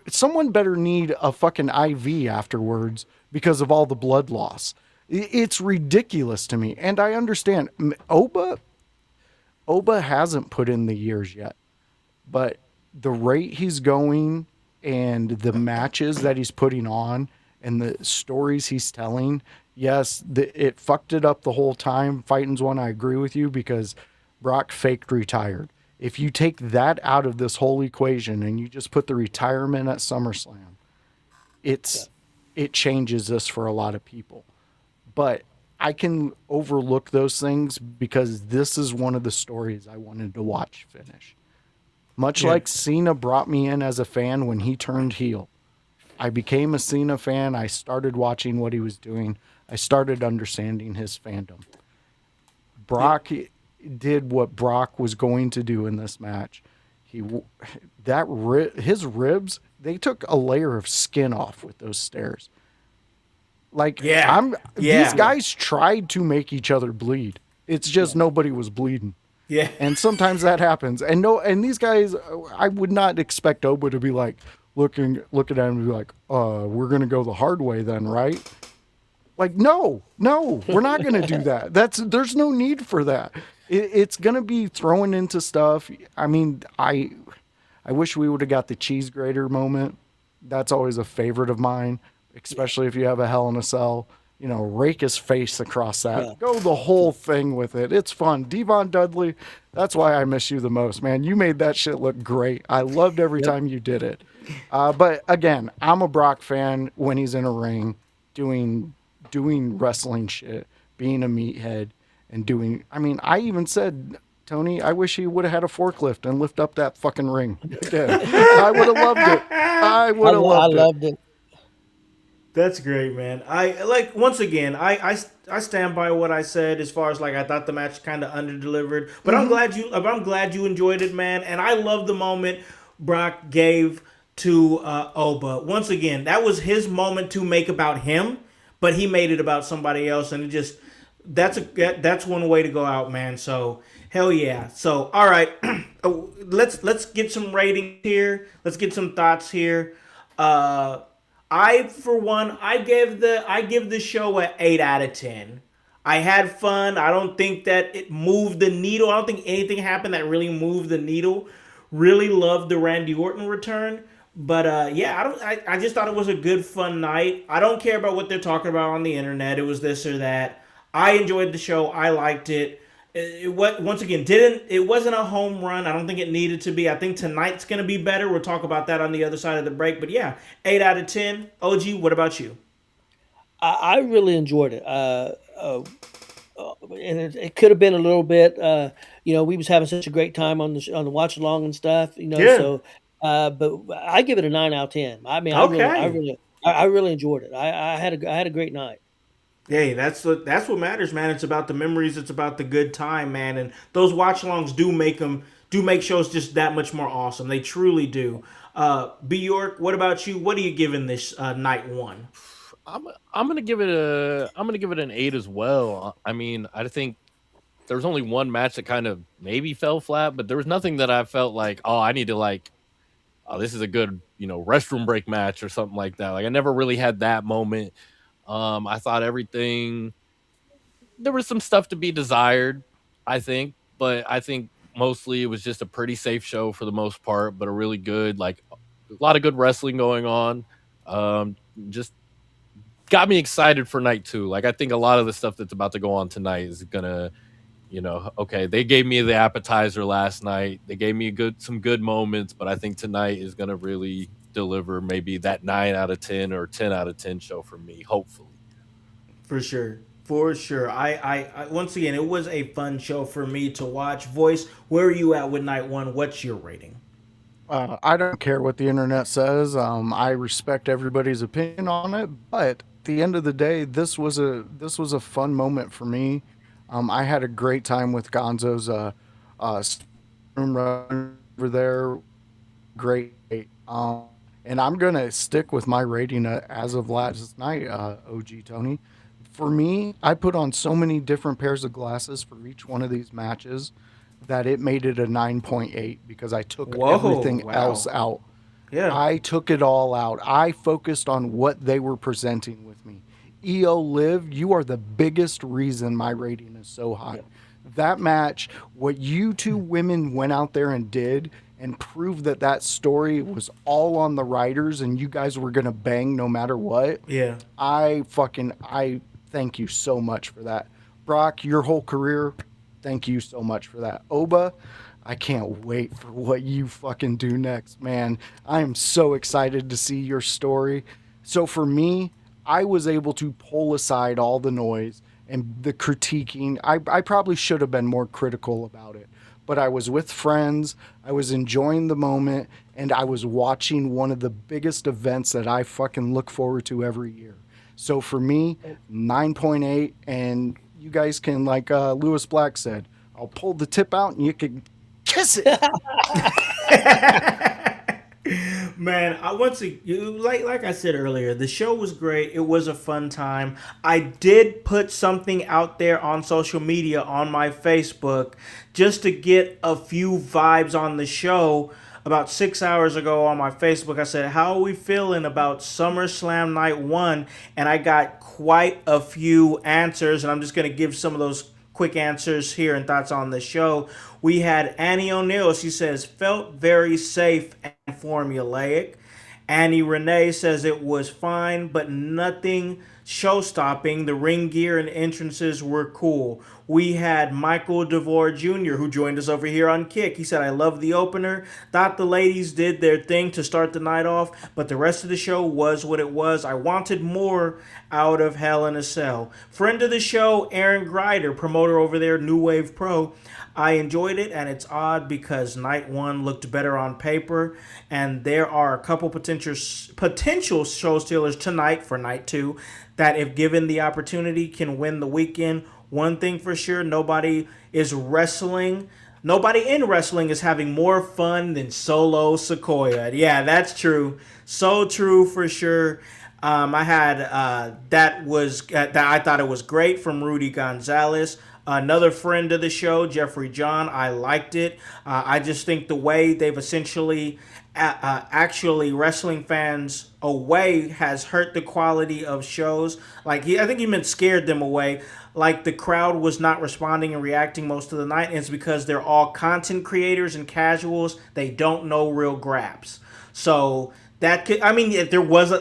someone better need a fucking IV afterwards because of all the blood loss. It's ridiculous to me. And I understand Oba hasn't put in the years yet, but the rate he's going and the matches that he's putting on and the stories he's telling, yes, it fucked it up the whole time. Fighting's one, I agree with you, because Brock faked retired. If you take that out of this whole equation and you just put the retirement at SummerSlam, it changes this for a lot of people. But I can overlook those things because this is one of the stories I wanted to watch finish. Much Yeah. like Cena brought me in as a fan when he turned heel. I became a Cena fan. I started watching what he was doing. I started understanding his fandom. Brock did what Brock was going to do in this match. His ribs, they took a layer of skin off with those stairs. Like, these guys tried to make each other bleed. It's just nobody was bleeding. Yeah. And sometimes that happens. And these guys, I would not expect Oba to be like looking at him and be like, we're gonna go the hard way then, right? Like, no, we're not gonna do that. There's no need for that. It's gonna be thrown into stuff. I mean, I wish we would have got the cheese grater moment. That's always a favorite of mine, especially if you have a Hell in a Cell. You know, rake his face across that. Yeah. Go the whole thing with it. It's fun. Devon Dudley, that's why I miss you the most, man. You made that shit look great. I loved every time you did it. But again, I'm a Brock fan when he's in a ring doing wrestling shit, being a meathead, and doing... I mean, I even said, Tony, I wish he would have had a forklift and lift up that fucking ring again. I would have loved it. I loved it. That's great, man. Once again, I stand by what I said as far as I thought the match kind of underdelivered, but I'm glad you enjoyed it, man. And I love the moment Brock gave to Oba. Once again, that was his moment to make about him, but he made it about somebody else, and that's one way to go out, man. So hell yeah. So all right, let's get some ratings here. Let's get some thoughts here. For one, I give the show an 8 out of 10. I had fun. I don't think that it moved the needle. I don't think anything happened that really moved the needle. Really loved the Randy Orton return. But I just thought it was a good, fun night. I don't care about what they're talking about on the internet. It was this or that. I enjoyed the show. I liked it. It wasn't a home run. I don't think it needed to be. I think tonight's going to be better. We'll talk about that on the other side of the break. But yeah, 8 out of 10. OG, what about you? I really enjoyed it. And it could have been a little bit, we was having such a great time on the watch along and stuff, so, but I give it a 9 out of 10. I mean, I really enjoyed it. I had a great night. Hey, that's what matters, man. It's about the memories. It's about the good time, man. And those watch-alongs do make shows just that much more awesome. They truly do. B. York, what about you? What are you giving this night one? I'm gonna give it an 8 as well. I mean, I think there was only one match that kind of maybe fell flat, but there was nothing that I felt like, I need to this is a good restroom break match or something like that. Like I never really had that moment. I thought there was some stuff to be desired, I think, but I think mostly it was just a pretty safe show for the most part, but a really good, a lot of good wrestling going on. Just got me excited for night two. I think a lot of the stuff that's about to go on tonight is gonna, okay, they gave me the appetizer last night. They gave me some good moments, but I think tonight is gonna really deliver maybe that 9 out of 10 or 10 out of 10 show for me, hopefully. For sure. I once again, it was a fun show for me to watch. Voice, where are you at with night one? What's your rating? I don't care what the internet says. I respect everybody's opinion on it, but at the end of the day, this was a fun moment for me. I had a great time with Gonzo's room run over there. Great. And I'm going to stick with my rating as of last night, OG Tony. For me, I put on so many different pairs of glasses for each one of these matches that it made it a 9.8 because I took everything else out. Yeah. I took it all out. I focused on what they were presenting with me. EO Liv, you are the biggest reason my rating is so high. Yeah. That match, what you two women went out there and did and proved that story was all on the writers and you guys were going to bang no matter what. Yeah. I thank you so much for that. Brock, your whole career, thank you so much for that. Oba, I can't wait for what you fucking do next, man. I am so excited to see your story. So for me, I was able to pull aside all the noise and the critiquing. I probably should have been more critical about it. but I was with friends. I was enjoying the moment, and I was watching one of the biggest events that I fucking look forward to every year. So for me, 9.8, and you guys can, like Lewis Black said, I'll pull the tip out and you can kiss it. Man, I want to like I said earlier, the show was great. It was a fun time. I did put something out there on social media on my Facebook just to get a few vibes on the show. About 6 hours ago on my Facebook, I said, how are we feeling about SummerSlam Night One? And I got quite a few answers, and I'm just going to give some of those quick answers here and thoughts on the show. We had Annie O'Neill. She says, felt very safe and formulaic. Annie Renee says it was fine, but nothing show-stopping. The ring gear and entrances were cool. We had Michael DeVore Jr., who joined us over here on Kick. He said, I love the opener. Thought the ladies did their thing to start the night off, but the rest of the show was what it was. I wanted more out of Hell in a Cell. Friend of the show, Aaron Grider, promoter over there, New Wave Pro. I enjoyed it, and it's odd because Night One looked better on paper, and there are a couple potential show stealers tonight for Night Two that, if given the opportunity, can win the weekend. One thing for sure, nobody in wrestling is having more fun than Solo Sequoia. Yeah, that's true. So true for sure. I had that I thought it was great from Rudy Gonzalez. Another friend of the show, Jeffrey John, I liked it. I just think the way they've essentially actually wrestling fans away has hurt the quality of shows. I think he meant scared them away. Like, the crowd was not responding and reacting most of the night, and it's because they're all content creators and casuals. They don't know real graps. So that could, if there was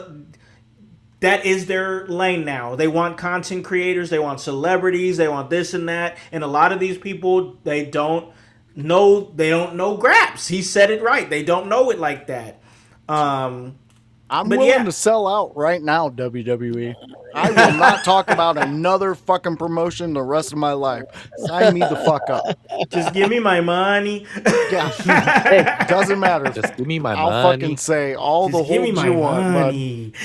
that is their lane now. They want content creators, they want celebrities, they want this and that, and a lot of these people, they don't know graps. He said it right. They don't know it like that. I'm willing to sell out right now, WWE. I will not talk about another fucking promotion the rest of my life. Sign me the fuck up. Just give me my money. Yeah. Doesn't matter. Just give me my money. I'll fucking say all the holds you want,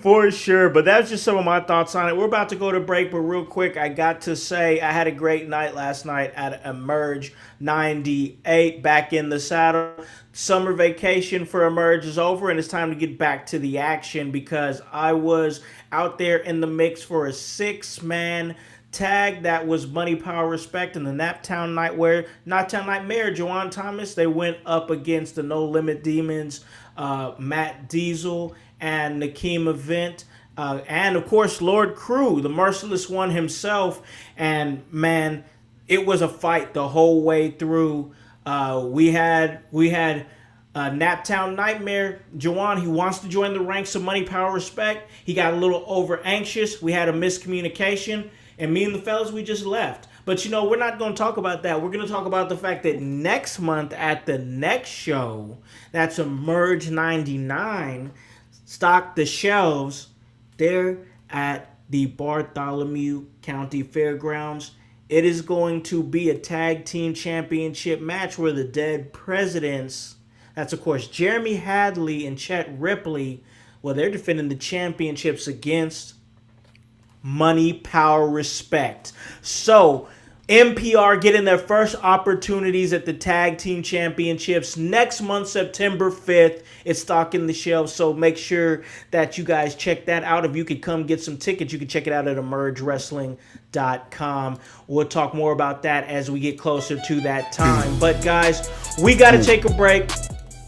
For sure. But that's just some of my thoughts on it. We're about to go to break, but real quick, I got to say I had a great night last night at Emerge 98, back in the saddle. Summer vacation for Emerge is over, and it's time to get back to the action because I was out there in the mix for a 6-man tag that was Money, Power, Respect, and the Naptown Nightmare, Juwan Thomas. They went up against the No Limit Demons, Matt Diesel, and Nakeem Event, and of course Lord Crew, the Merciless One himself. And man, it was a fight the whole way through. We had Naptown Nightmare, Jawan. He wants to join the ranks of Money, Power, Respect. He got a little over anxious. We had a miscommunication, and me and the fellas, we just left. But we're not going to talk about that. We're going to talk about the fact that next month at the next show, that's Emerge 99, stock the shelves there at the Bartholomew County Fairgrounds. It is going to be a tag team championship match where the Dead Presidents, that's of course Jeremy Hadley and Chet Ripley, they're defending the championships against Money, Power, Respect. So MPR getting their first opportunities at the Tag Team Championships next month, September 5th. It's stocking the shelves, so make sure that you guys check that out. If you could come get some tickets, you can check it out at emergewrestling.com. We'll talk more about that as we get closer to that time. But guys, we got to take a break.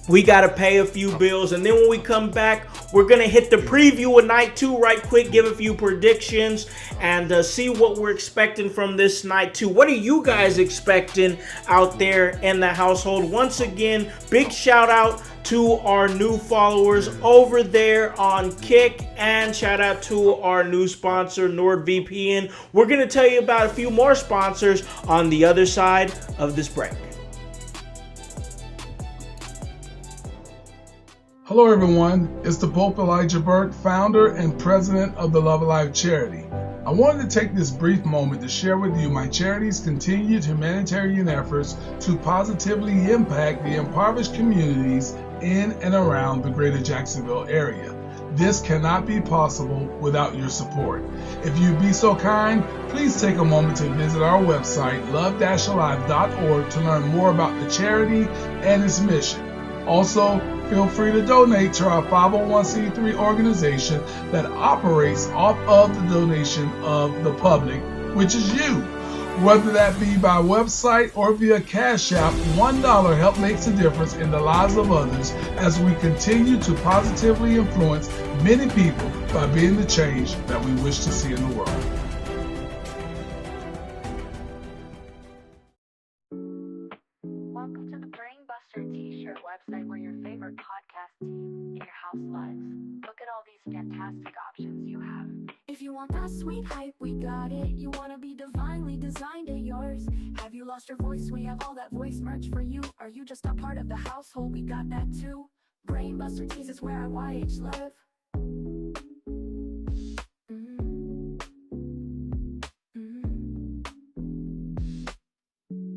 We got to pay a few bills, and then when we come back, we're going to hit the preview of Night 2 right quick, give a few predictions, and see what we're expecting from this Night 2. What are you guys expecting out there in the household? Once again, big shout out to our new followers over there on Kick, and shout out to our new sponsor, NordVPN. We're going to tell you about a few more sponsors on the other side of this break. Hello everyone, it's the Pope Elijah Burke, founder and president of the Love Alive charity. I wanted to take this brief moment to share with you my charity's continued humanitarian efforts to positively impact the impoverished communities in and around the greater Jacksonville area. This cannot be possible without your support. If you'd be so kind, please take a moment to visit our website, love-alive.org, to learn more about the charity and its mission. Also, feel free to donate to our 501c3 organization that operates off of the donation of the public, which is you. Whether that be by website or via Cash App, $1 help makes a difference in the lives of others as we continue to positively influence many people by being the change that we wish to see in the world. Welcome to the Brainbuster T-shirt website where your favorite podcast team in your house lives. Look at all these fantastic options you have. If you want that sweet hype, we got it. You want to be divinely designed at yours. Have you lost your voice? We have all that voice merch for you. Are you just a part of the household? We got that too. Brainbuster Tees is where our YH live.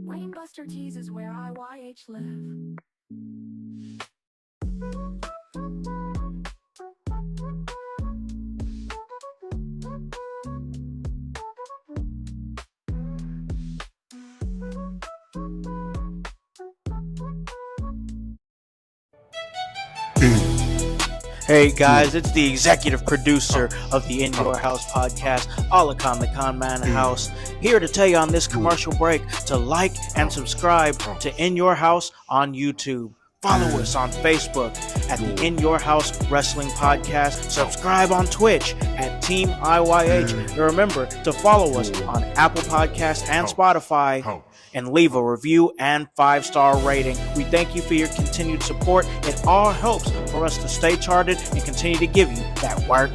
Brainbuster Tees is where I YH live. Hey guys, it's the executive producer of the In Your House podcast, Alakan the Con Man House, here to tell you on this commercial break to like and subscribe to In Your House on YouTube. Follow us on Facebook at the In Your House Wrestling Podcast. Subscribe on Twitch at Team IYH. And remember to follow us on Apple Podcasts and Spotify. And leave a review and 5-star rating. We thank you for your continued support. It all helps for us to stay charted and continue to give you that work.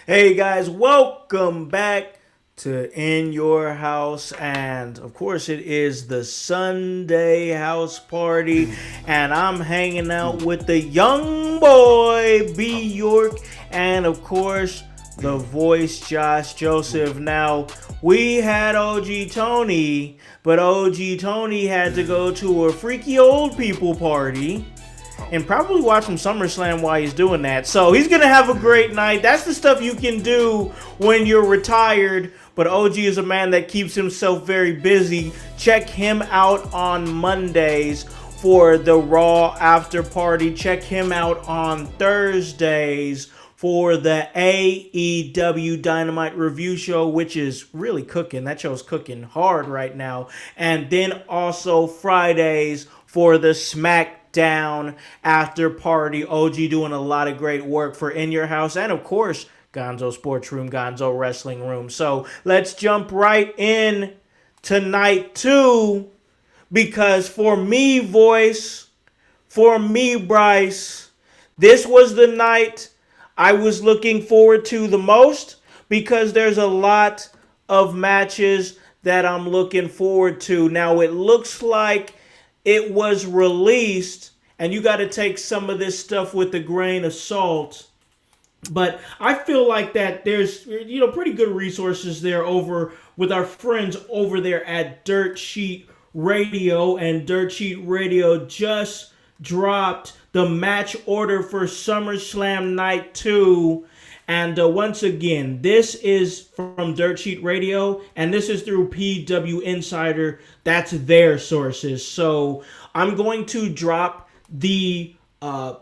Hey guys, welcome back to In Your House, and of course it is the Sunday house party, and I'm hanging out with the young boy B York, and of course the voice Josh Joseph. Now, we had OG Tony, but OG Tony had to go to a freaky old people party and probably watch some SummerSlam while he's doing that. So he's going to have a great night. That's the stuff you can do when you're retired. But OG is a man that keeps himself very busy. Check him out on Mondays for the Raw after party. Check him out on Thursdays for the AEW Dynamite review show, which is really cooking. That show's cooking hard right now. And then also Fridays for the SmackDown after party. OG doing a lot of great work for In Your House. And of course, Gonzo Sports Room, Gonzo Wrestling Room. So let's jump right in to night 2. Because for me, Bryce, this was the night I was looking forward to the most, because there's a lot of matches that I'm looking forward to. Now, it looks like it was released, and you got to take some of this stuff with a grain of salt, but I feel like that there's, pretty good resources there over with our friends over there at Dirt Sheet Radio, and Dirt Sheet Radio just dropped the match order for SummerSlam Night 2. And once again, this is from Dirt Sheet Radio, and this is through PW Insider. That's their sources. So I'm going to drop the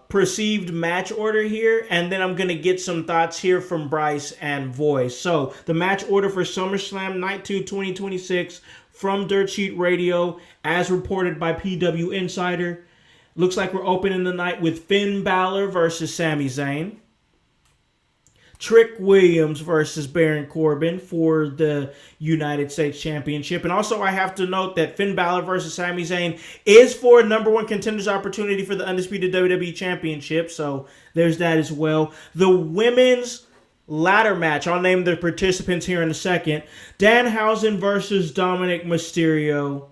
perceived match order here, and then I'm going to get some thoughts here from Bryce and Voice. So the match order for SummerSlam Night 2 2026 from Dirt Sheet Radio, as reported by PW Insider. Looks like we're opening the night with Finn Balor versus Sami Zayn. Trick Williams versus Baron Corbin for the United States Championship. And also I have to note that Finn Balor versus Sami Zayn is for a number one contender's opportunity for the undisputed WWE Championship. So there's that as well. The women's ladder match, I'll name the participants here in a second. Danhausen versus Dominic Mysterio.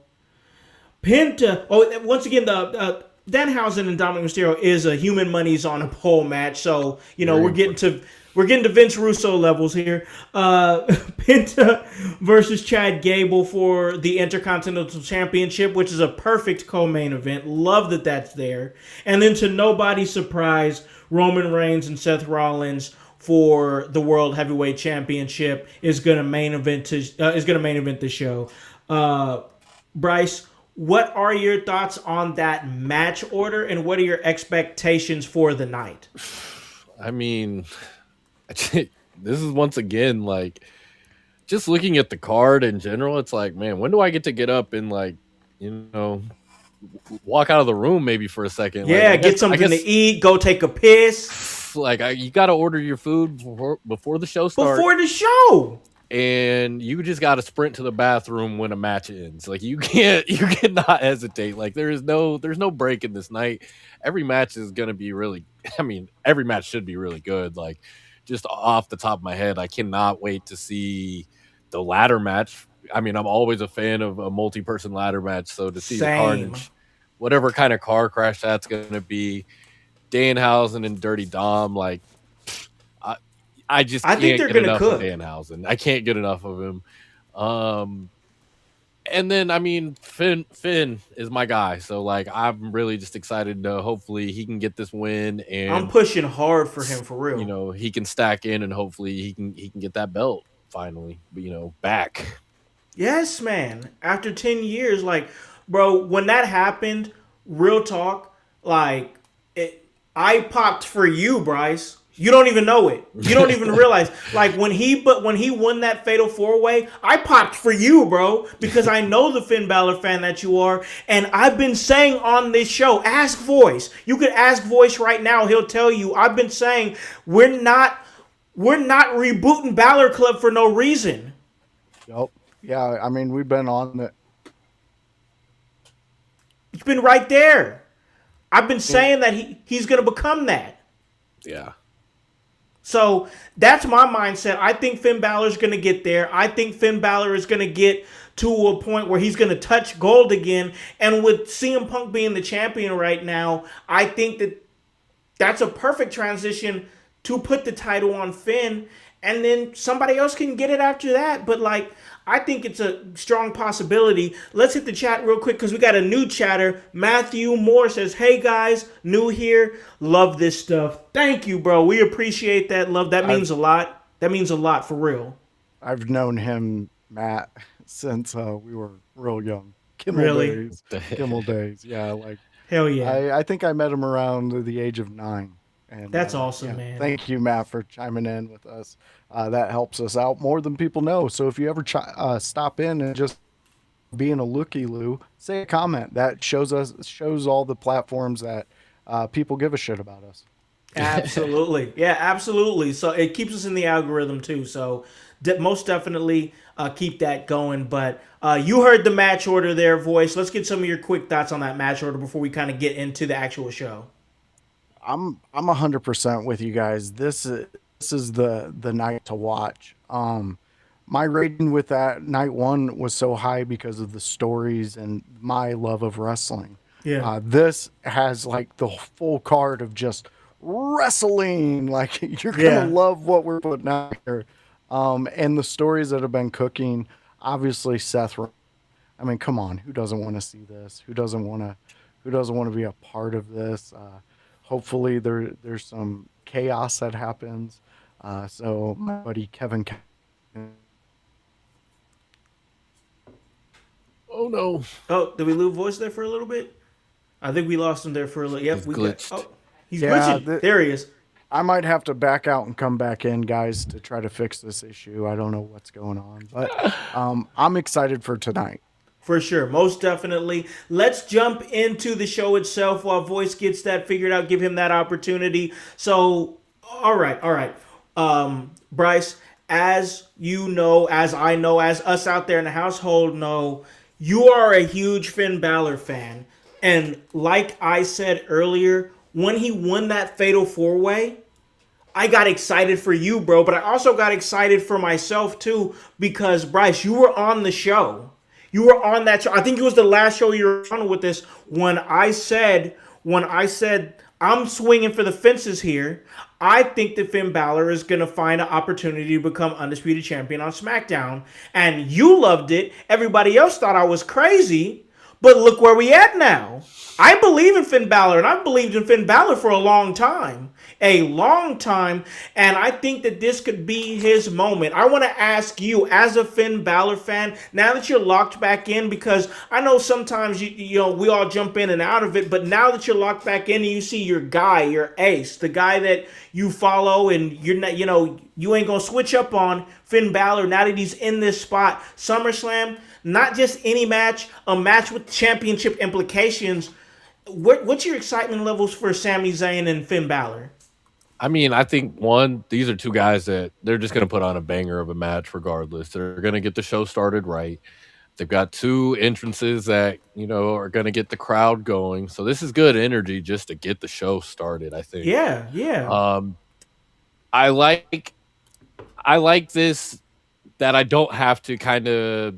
Once again, the Danhausen and Dominic Mysterio is a human money's on a pole match, so Very we're getting to Vince Russo levels here. Penta versus Chad Gable for the Intercontinental Championship, which is a perfect co-main event. Love that that's there. And then to nobody's surprise, Roman Reigns and Seth Rollins for the World Heavyweight Championship is going to main event the show. Bryce, what are your thoughts on that match order, and what are your expectations for the night? I mean, this is once again like just looking at the card in general. It's like, man, when do I get to get up and walk out of the room maybe for a second? Yeah, get something to eat, go take a piss. Like you got to order your food before the show starts. Before the show. And you just got to sprint to the bathroom when a match ends. Like you cannot hesitate. Like there's no break in this night. Every match is going to be really, every match should be really good. Like just off the top of my head, I cannot wait to see the ladder match. I'm always a fan of a multi-person ladder match. So to see the carnage, whatever kind of car crash that's going to be, Danhausen and Dirty Dom, like, I think they're get enough of Danhausen. I can't get enough of him. And then Finn is my guy, so like I'm really just excited to hopefully he can get this win, and I'm pushing hard for him for real. He can stack in, and hopefully he can get that belt finally, back. Yes, man. After 10 years, like, bro, when that happened, real talk, like I popped for you, Bryce. You don't even know it. You don't even realize. Like when he won that Fatal 4-Way, I popped for you, bro, because I know the Finn Balor fan that you are, and I've been saying on this show, ask Voice. You could ask Voice right now. He'll tell you. I've been saying we're not rebooting Balor Club for no reason. Yep. Yeah, we've been on it. It's been right there. I've been saying that he's going to become that. Yeah. So that's my mindset. I think Finn Balor's going to get there. I think Finn Balor is going to get to a point where he's going to touch gold again. And with CM Punk being the champion right now, I think that's a perfect transition to put the title on Finn. And then somebody else can get it after that. But, like, I think it's a strong possibility. Let's hit the chat real quick because we got a new chatter. Matthew Moore says, hey, guys, new here. Love this stuff. Thank you, bro. We appreciate that love. That means a lot. That means a lot for real. I've known him, Matt, since we were real young. Kimmel days. Yeah, like. Hell yeah. I think I met him around the age of 9. And, that's awesome, man. Thank you, Matt, for chiming in with us. That helps us out more than people know. So if you ever stop in and just being a looky-loo, say a comment. That shows all the platforms that people give a shit about us. Absolutely. Yeah, absolutely. So it keeps us in the algorithm too. So most definitely keep that going. But you heard the match order there, Voice. Let's get some of your quick thoughts on that match order before we kind of get into the actual show. I'm 100% with you guys. This is the night to watch. My rating with that night one was so high because of the stories and my love of wrestling. Yeah. This has like the full card of just wrestling. Like you're gonna love what we're putting out here. And the stories that have been cooking. Obviously, Seth. Come on, who doesn't want to see this? Who doesn't want to be a part of this? Hopefully there's some chaos that happens. So my buddy Kevin. Oh no! Oh, did we lose Voice there for a little bit? I think we lost him there for a little. Yep, we glitched. He's glitching. There he is. I might have to back out and come back in, guys, to try to fix this issue. I don't know what's going on, but I'm excited for tonight. For sure. Most definitely. Let's jump into the show itself while Voice gets that figured out. Give him that opportunity. So, all right. Bryce, as you know, as I know, as us out there in the household know, you are a huge Finn Balor fan. And like I said earlier, when he won that Fatal 4-Way, I got excited for you, bro. But I also got excited for myself, too, because, Bryce, you were on the show. You were on that show. I think it was the last show you were on with this when I said when I said I'm swinging for the fences here. I think that Finn Balor is going to find an opportunity to become undisputed champion on SmackDown. And you loved it. Everybody else thought I was crazy. But look where we at now. I believe in Finn Balor, and I've believed in Finn Balor for a long time. A long time. And I think that this could be his moment. I want to ask you, as a Finn Balor fan, now that you're locked back in, because I know sometimes you know we all jump in and out of it, but now that you're locked back in and you see your guy, your ace, the guy that you follow and you're not, you ain't gonna switch up on Finn Balor now that he's in this spot. SummerSlam, not just any match, a match with championship implications. What's your excitement levels for Sami Zayn and Finn Balor? I mean, I think these are two guys that they're just going to put on a banger of a match regardless. They're going to get the show started right. They've got two entrances that, are going to get the crowd going. So this is good energy just to get the show started, I think. Yeah. I like this, that I don't have to kind of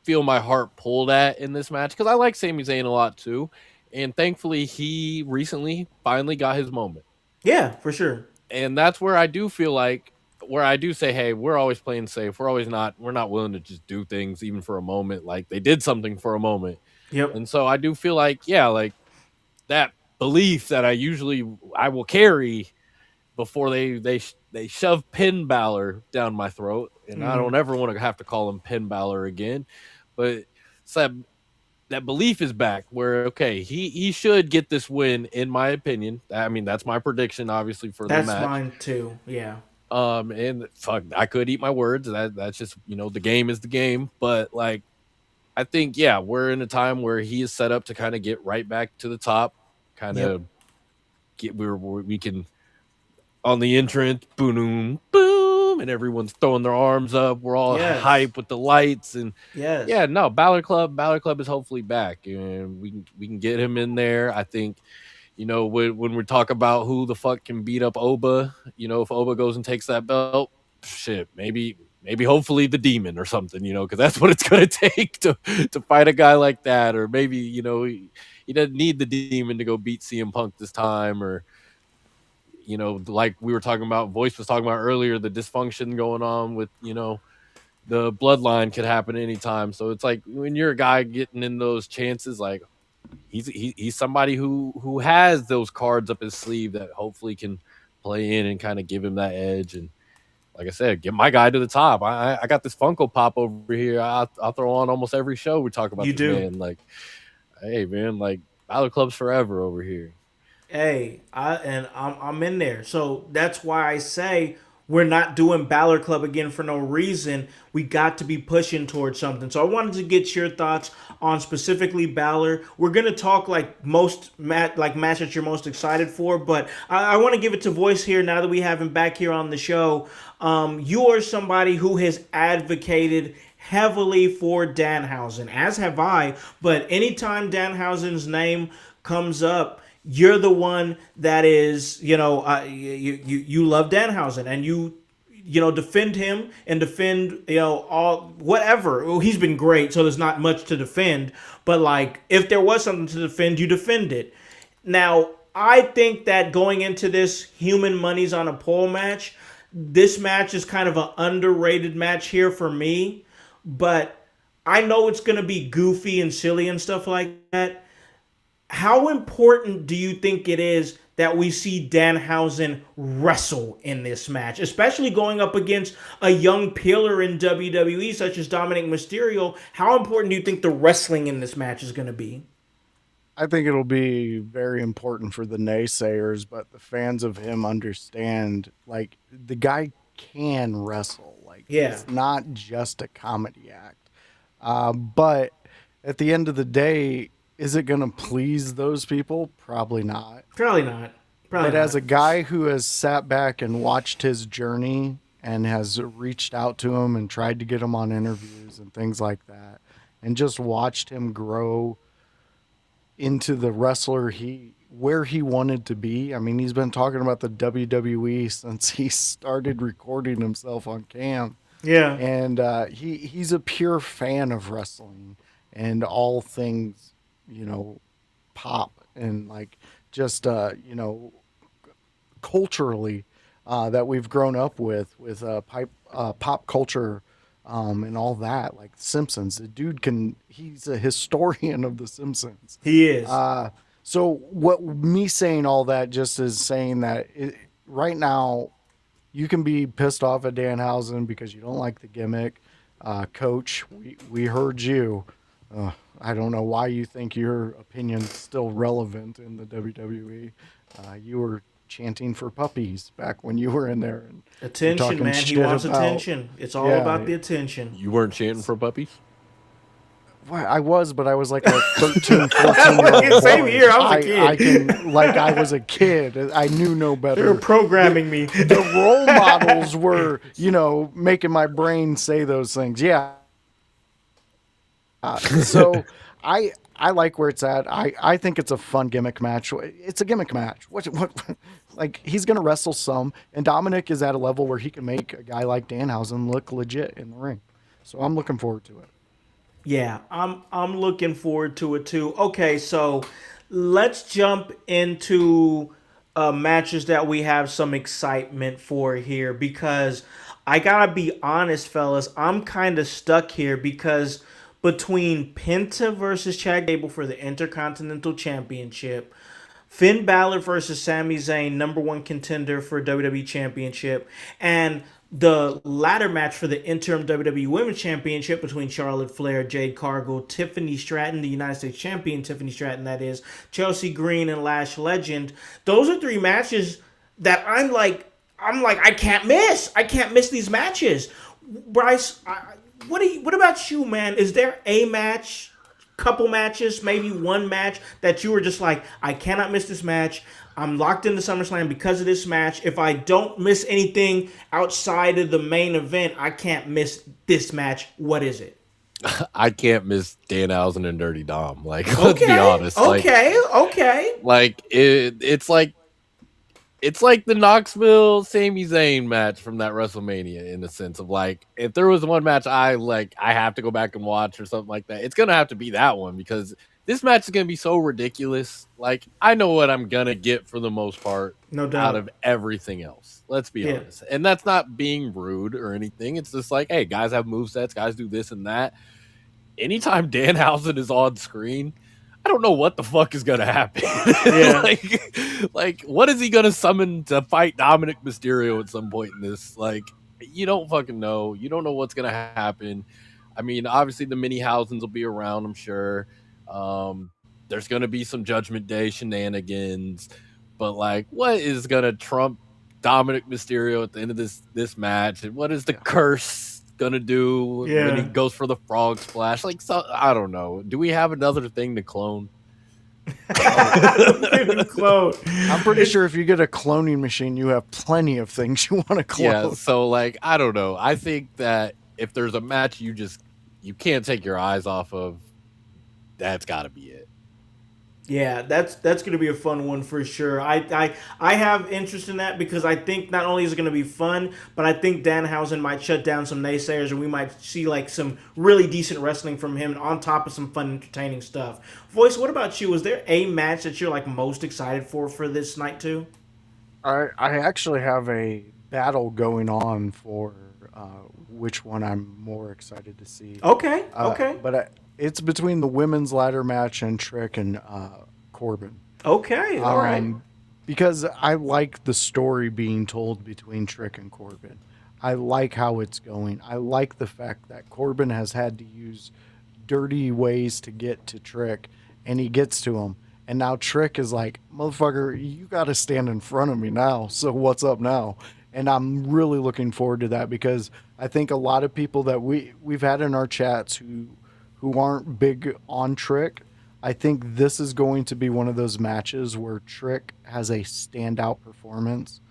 feel my heart pulled at in this match, because I like Sami Zayn a lot too. And thankfully he recently finally got his moment. Yeah, for sure. And that's where I do feel like, where I do say, hey, we're always playing safe. We're not willing to just do things even for a moment. Like they did something for a moment. Yep. And so I do feel like, yeah, like that belief that I will carry before they shove Finn Balor down my throat. And I don't ever want to have to call him Finn Balor again. But so that belief is back where, okay, he should get this win, in my opinion. I mean, that's my prediction, obviously, for the match. That's mine too, yeah. And fuck, I could eat my words. That's just, the game is the game. But, like, I think, yeah, we're in a time where he is set up to kind of get right back to the top, kind of get where we can, on the entrance, boom, boom, and everyone's throwing their arms up. We're all hype with the lights, and Balor Club is hopefully back, and we can get him in there. I think, when we talk about who the fuck can beat up Oba, if Oba goes and takes that belt, shit, maybe hopefully the Demon or something, because that's what it's gonna take to fight a guy like that, or maybe he doesn't need the Demon to go beat CM Punk this time, or. Like we were talking about, Voice was talking about earlier, the dysfunction going on with, the bloodline could happen anytime. So it's like when you're a guy getting in those chances, like he's somebody who has those cards up his sleeve that hopefully can play in and kind of give him that edge. And like I said, get my guy to the top. I got this Funko Pop over here. I'll throw on almost every show we talk about. Man. Like, hey man, like Balor Club's forever over here. Hey, I'm in there. So that's why I say we're not doing Balor Club again for no reason. We got to be pushing towards something. So I wanted to get your thoughts on specifically Balor. We're gonna talk like match that you're most excited for, but I want to give it to Voice here now that we have him back here on the show. You are somebody who has advocated heavily for Danhausen, as have I. But anytime Danhausen's name comes up, you're the one that is, you love Danhausen, and you defend him and defend, all whatever. Well, he's been great, so there's not much to defend. But like, if there was something to defend, you defend it. Now, I think that going into this Human Money's on a Pole match, this match is kind of an underrated match here for me. But I know it's going to be goofy and silly and stuff like that. How important do you think it is that we see Danhausen wrestle in this match, especially going up against a young pillar in WWE such as Dominic Mysterio? How important do you think the wrestling in this match is going to be? I think it'll be very important for the naysayers, but the fans of him understand, like, the guy can wrestle. Like, it's not just a comedy act. But at the end of the day, is it going to please those people? Probably not. But as a guy who has sat back and watched his journey and has reached out to him and tried to get him on interviews and things like that, and just watched him grow into the wrestler where he wanted to be. I mean, he's been talking about the WWE since he started recording himself on cam. Yeah. And he's a pure fan of wrestling and all things, pop and like just culturally that we've grown up with pop culture and all that, like Simpsons. The dude he's a historian of the Simpsons. He is. So what me saying all that just is saying that right now you can be pissed off at Danhausen because you don't like the gimmick. Coach, we heard you. I don't know why you think your opinion's still relevant in the WWE. You were chanting for puppies back when you were in there. And attention, man. He wants attention. It's all about the attention. You weren't chanting for puppies? Well, I was, but I was like a 13, 14-year-old Same here. I was a kid. I was a kid. I knew no better. They were programming me. The role models were, making my brain say those things. Yeah. So I like where it's at. I think it's a fun gimmick match. It's a gimmick match. What like he's gonna wrestle some, and Dominic is at a level where he can make a guy like Danhausen look legit in the ring. So I'm looking forward to it. Yeah, I'm looking forward to it too. Okay, so let's jump into matches that we have some excitement for here, because I gotta be honest, fellas, I'm kind of stuck here because between Penta versus Chad Gable for the Intercontinental Championship, Finn Balor versus Sami Zayn, #1 contender for WWE Championship, and the ladder match for the interim WWE Women's Championship between Charlotte Flair, Jade Cargill, Tiffany Stratton, the United States Champion Tiffany Stratton, that is, Chelsea Green, and Lash Legend. Those are 3 matches that I'm like, I can't miss. I can't miss these matches. Bryce, what about you, man? Is there a match, couple matches, maybe one match that you were just like, I cannot miss this match? I'm locked into SummerSlam because of this match. If I don't miss anything outside of the main event, I can't miss this match. What is it? I can't miss Danhausen and Dirty Dom. Like, let's be honest. Okay. Like it's like the Knoxville Sami Zayn match from that WrestleMania, in the sense of like, if there was one match I have to go back and watch or something like that, it's gonna have to be that one, because this match is gonna be so ridiculous. Like, I know what I'm gonna get for the most part, no doubt, out of everything else. Let's be honest, and that's not being rude or anything. It's just like, hey, guys have movesets, guys do this and that. Anytime Danhausen is on screen, I don't know what the fuck is gonna happen. Yeah. like, what is he gonna summon to fight Dominic Mysterio at some point in this? Like, you don't fucking know. You don't know what's gonna happen. I mean, obviously the mini Housens will be around, I'm sure. There's gonna be some Judgment Day shenanigans, but like, what is gonna trump Dominic Mysterio at the end of this match? And what is the curse gonna do when he goes for the frog splash? Like, so I don't know. Do we have another thing to clone? I'm pretty sure if you get a cloning machine, you have plenty of things you want to clone. Yeah, so like, I don't know. I think that if there's a match you can't take your eyes off of, that's got to be it. Yeah, that's going to be a fun one for sure. I have interest in that because I think not only is it going to be fun, but I think Danhausen might shut down some naysayers, and we might see like some really decent wrestling from him on top of some fun, entertaining stuff. Voice, what about you? Is there a match that you're like most excited for this night too? I actually have a battle going on for which one I'm more excited to see. Okay. But it's between the women's ladder match and Trick and Corbin. Okay, all right. Because I like the story being told between Trick and Corbin. I like how it's going. I like the fact that Corbin has had to use dirty ways to get to Trick, and he gets to him. And now Trick is like, motherfucker, you got to stand in front of me now. So what's up now? And I'm really looking forward to that, because I think a lot of people that we've had in our chats who aren't big on Trick, I think this is going to be one of those matches where Trick has a standout performance,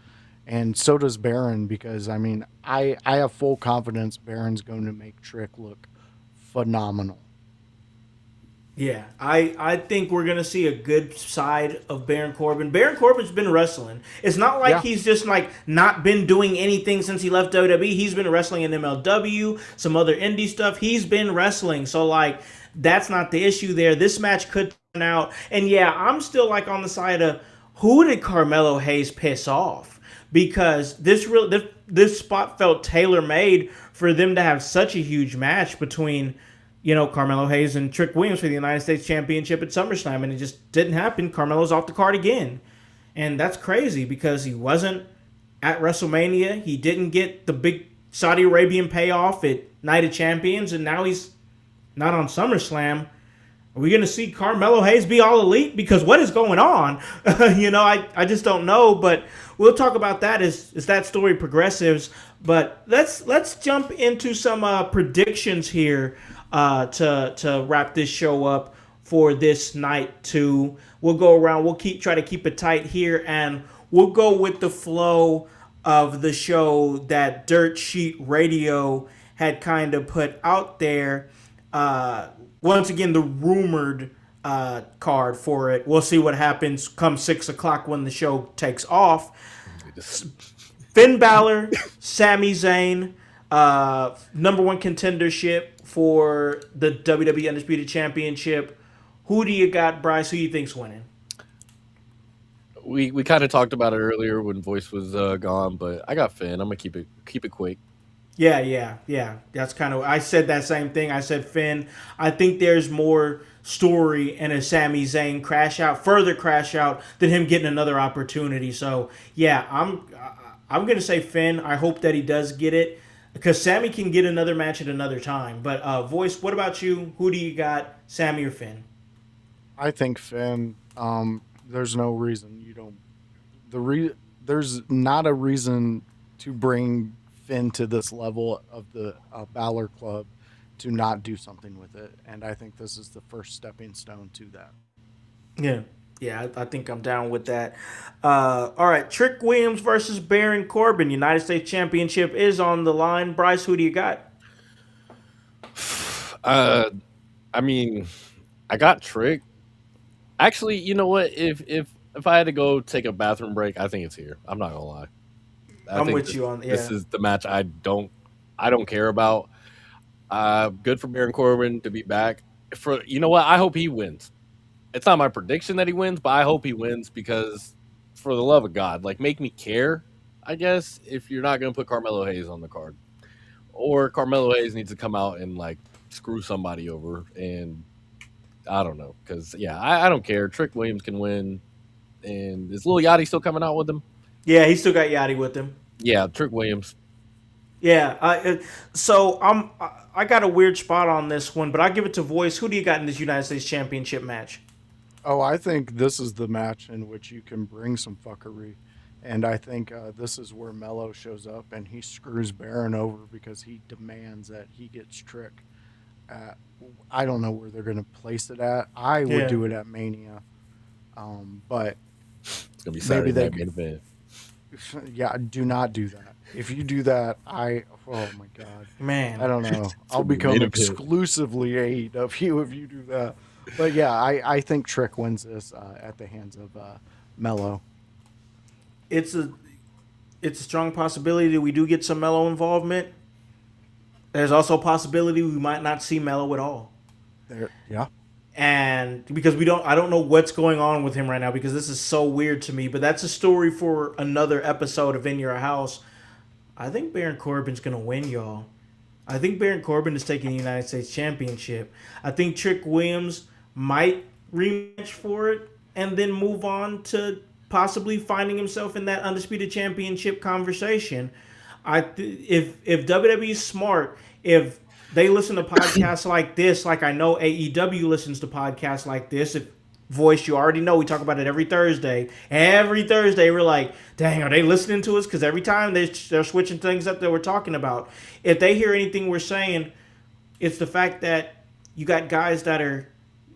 and so does Baron, because, I mean, I have full confidence Baron's going to make Trick look phenomenal. Yeah, I think we're gonna see a good side of Baron Corbin. Baron Corbin's been wrestling. It's not like he's just like not been doing anything since he left WWE. He's been wrestling in MLW, some other indie stuff. He's been wrestling. So like that's not the issue there. This match could turn out. And yeah, I'm still like on the side of who did Carmelo Hayes piss off? Because this spot felt tailor made for them to have such a huge match between, you know, Carmelo Hayes and Trick Williams for the United States Championship at SummerSlam, and it just didn't happen. Carmelo's off the card again. And that's crazy because he wasn't at WrestleMania. He didn't get the big Saudi Arabian payoff at Night of Champions, and now he's not on SummerSlam. Are we going to see Carmelo Hayes be all elite? Because what is going on? You know, I just don't know, but we'll talk about that as that story progresses. But let's jump into some predictions here to wrap this show up for this night two. We'll go around. We'll try to keep it tight here, and we'll go with the flow of the show that Dirt Sheet Radio had kind of put out there. Once again, the rumored card for it. We'll see what happens come 6 o'clock when the show takes off. Finn Balor, Sami Zayn, number one contendership for the WWE Undisputed Championship. Who do you got, Bryce? Who you think's winning? We kind of talked about it earlier when Voice was gone, but I got Finn. I'm gonna keep it quick. Yeah. That's kind of. I said that same thing. I said Finn. I think there's more story in a Sami Zayn further crash out, than him getting another opportunity. So yeah, I'm gonna say Finn. I hope that he does get it because Sami can get another match at another time. But Voice, what about you? Who do you got, Sami or Finn? I think Finn. There's no reason you don't. There's not a reason to bring Finn to this level of the Balor Club to not do something with it, and I think this is the first stepping stone to that. Yeah, I think I'm down with that. All right, Trick Williams versus Baron Corbin. United States Championship is on the line. Bryce, who do you got? I mean, I got Trick. Actually, you know what? If I had to go take a bathroom break, I think it's here. I'm not gonna lie. I'm with you on. Yeah. This is the match I don't care about. Good for Baron Corbin to be back. You know what? I hope he wins. It's not my prediction that he wins, but I hope he wins because, for the love of God, like make me care. I guess if you're not gonna put Carmelo Hayes on the card, or Carmelo Hayes needs to come out and like screw somebody over, and I don't know because I don't care. Trick Williams can win, and is Lil Yachty still coming out with him? Yeah, he still got Yachty with him. Yeah, Trick Williams. Yeah, so I got a weird spot on this one, but I'll give it to Voice. Who do you got in this United States Championship match? Oh, I think this is the match in which you can bring some fuckery. And I think this is where Mello shows up and he screws Baron over because he demands that he gets Trick. I don't know where they're going to place it at. I would do it at Mania. But it's going to be Saturday night main event. Yeah, do not do that. If you do that, oh my God. Man. I don't know. I'll become exclusively AEW if you do that. But yeah, I think Trick wins this at the hands of Mello. It's a strong possibility that we do get some Mello involvement. There's also a possibility we might not see Mello at all. Yeah. And because I don't know what's going on with him right now because this is so weird to me. But that's a story for another episode of In Your House. I think Baron Corbin's going to win, y'all. I think Baron Corbin is taking the United States Championship. I think Trick Williams might rematch for it and then move on to possibly finding himself in that Undisputed Championship conversation. If WWE is smart, if they listen to podcasts like this, like I know AEW listens to podcasts like this. If Voice, you already know we talk about it every Thursday. Every Thursday we're like, dang, are they listening to us? Because every time they're switching things up that we're talking about. If they hear anything we're saying, it's the fact that you got guys that are,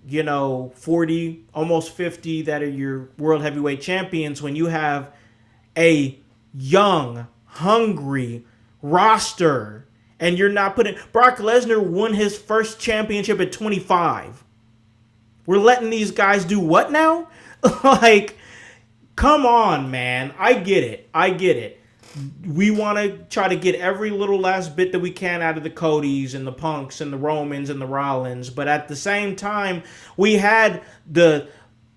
40, almost 50 that are your world heavyweight champions when you have a young, hungry roster. And you're not putting... Brock Lesnar won his first championship at 25. We're letting these guys do what now? Like, come on, man. I get it. We want to try to get every little last bit that we can out of the Codys and the Punks and the Romans and the Rollins. But at the same time, we had the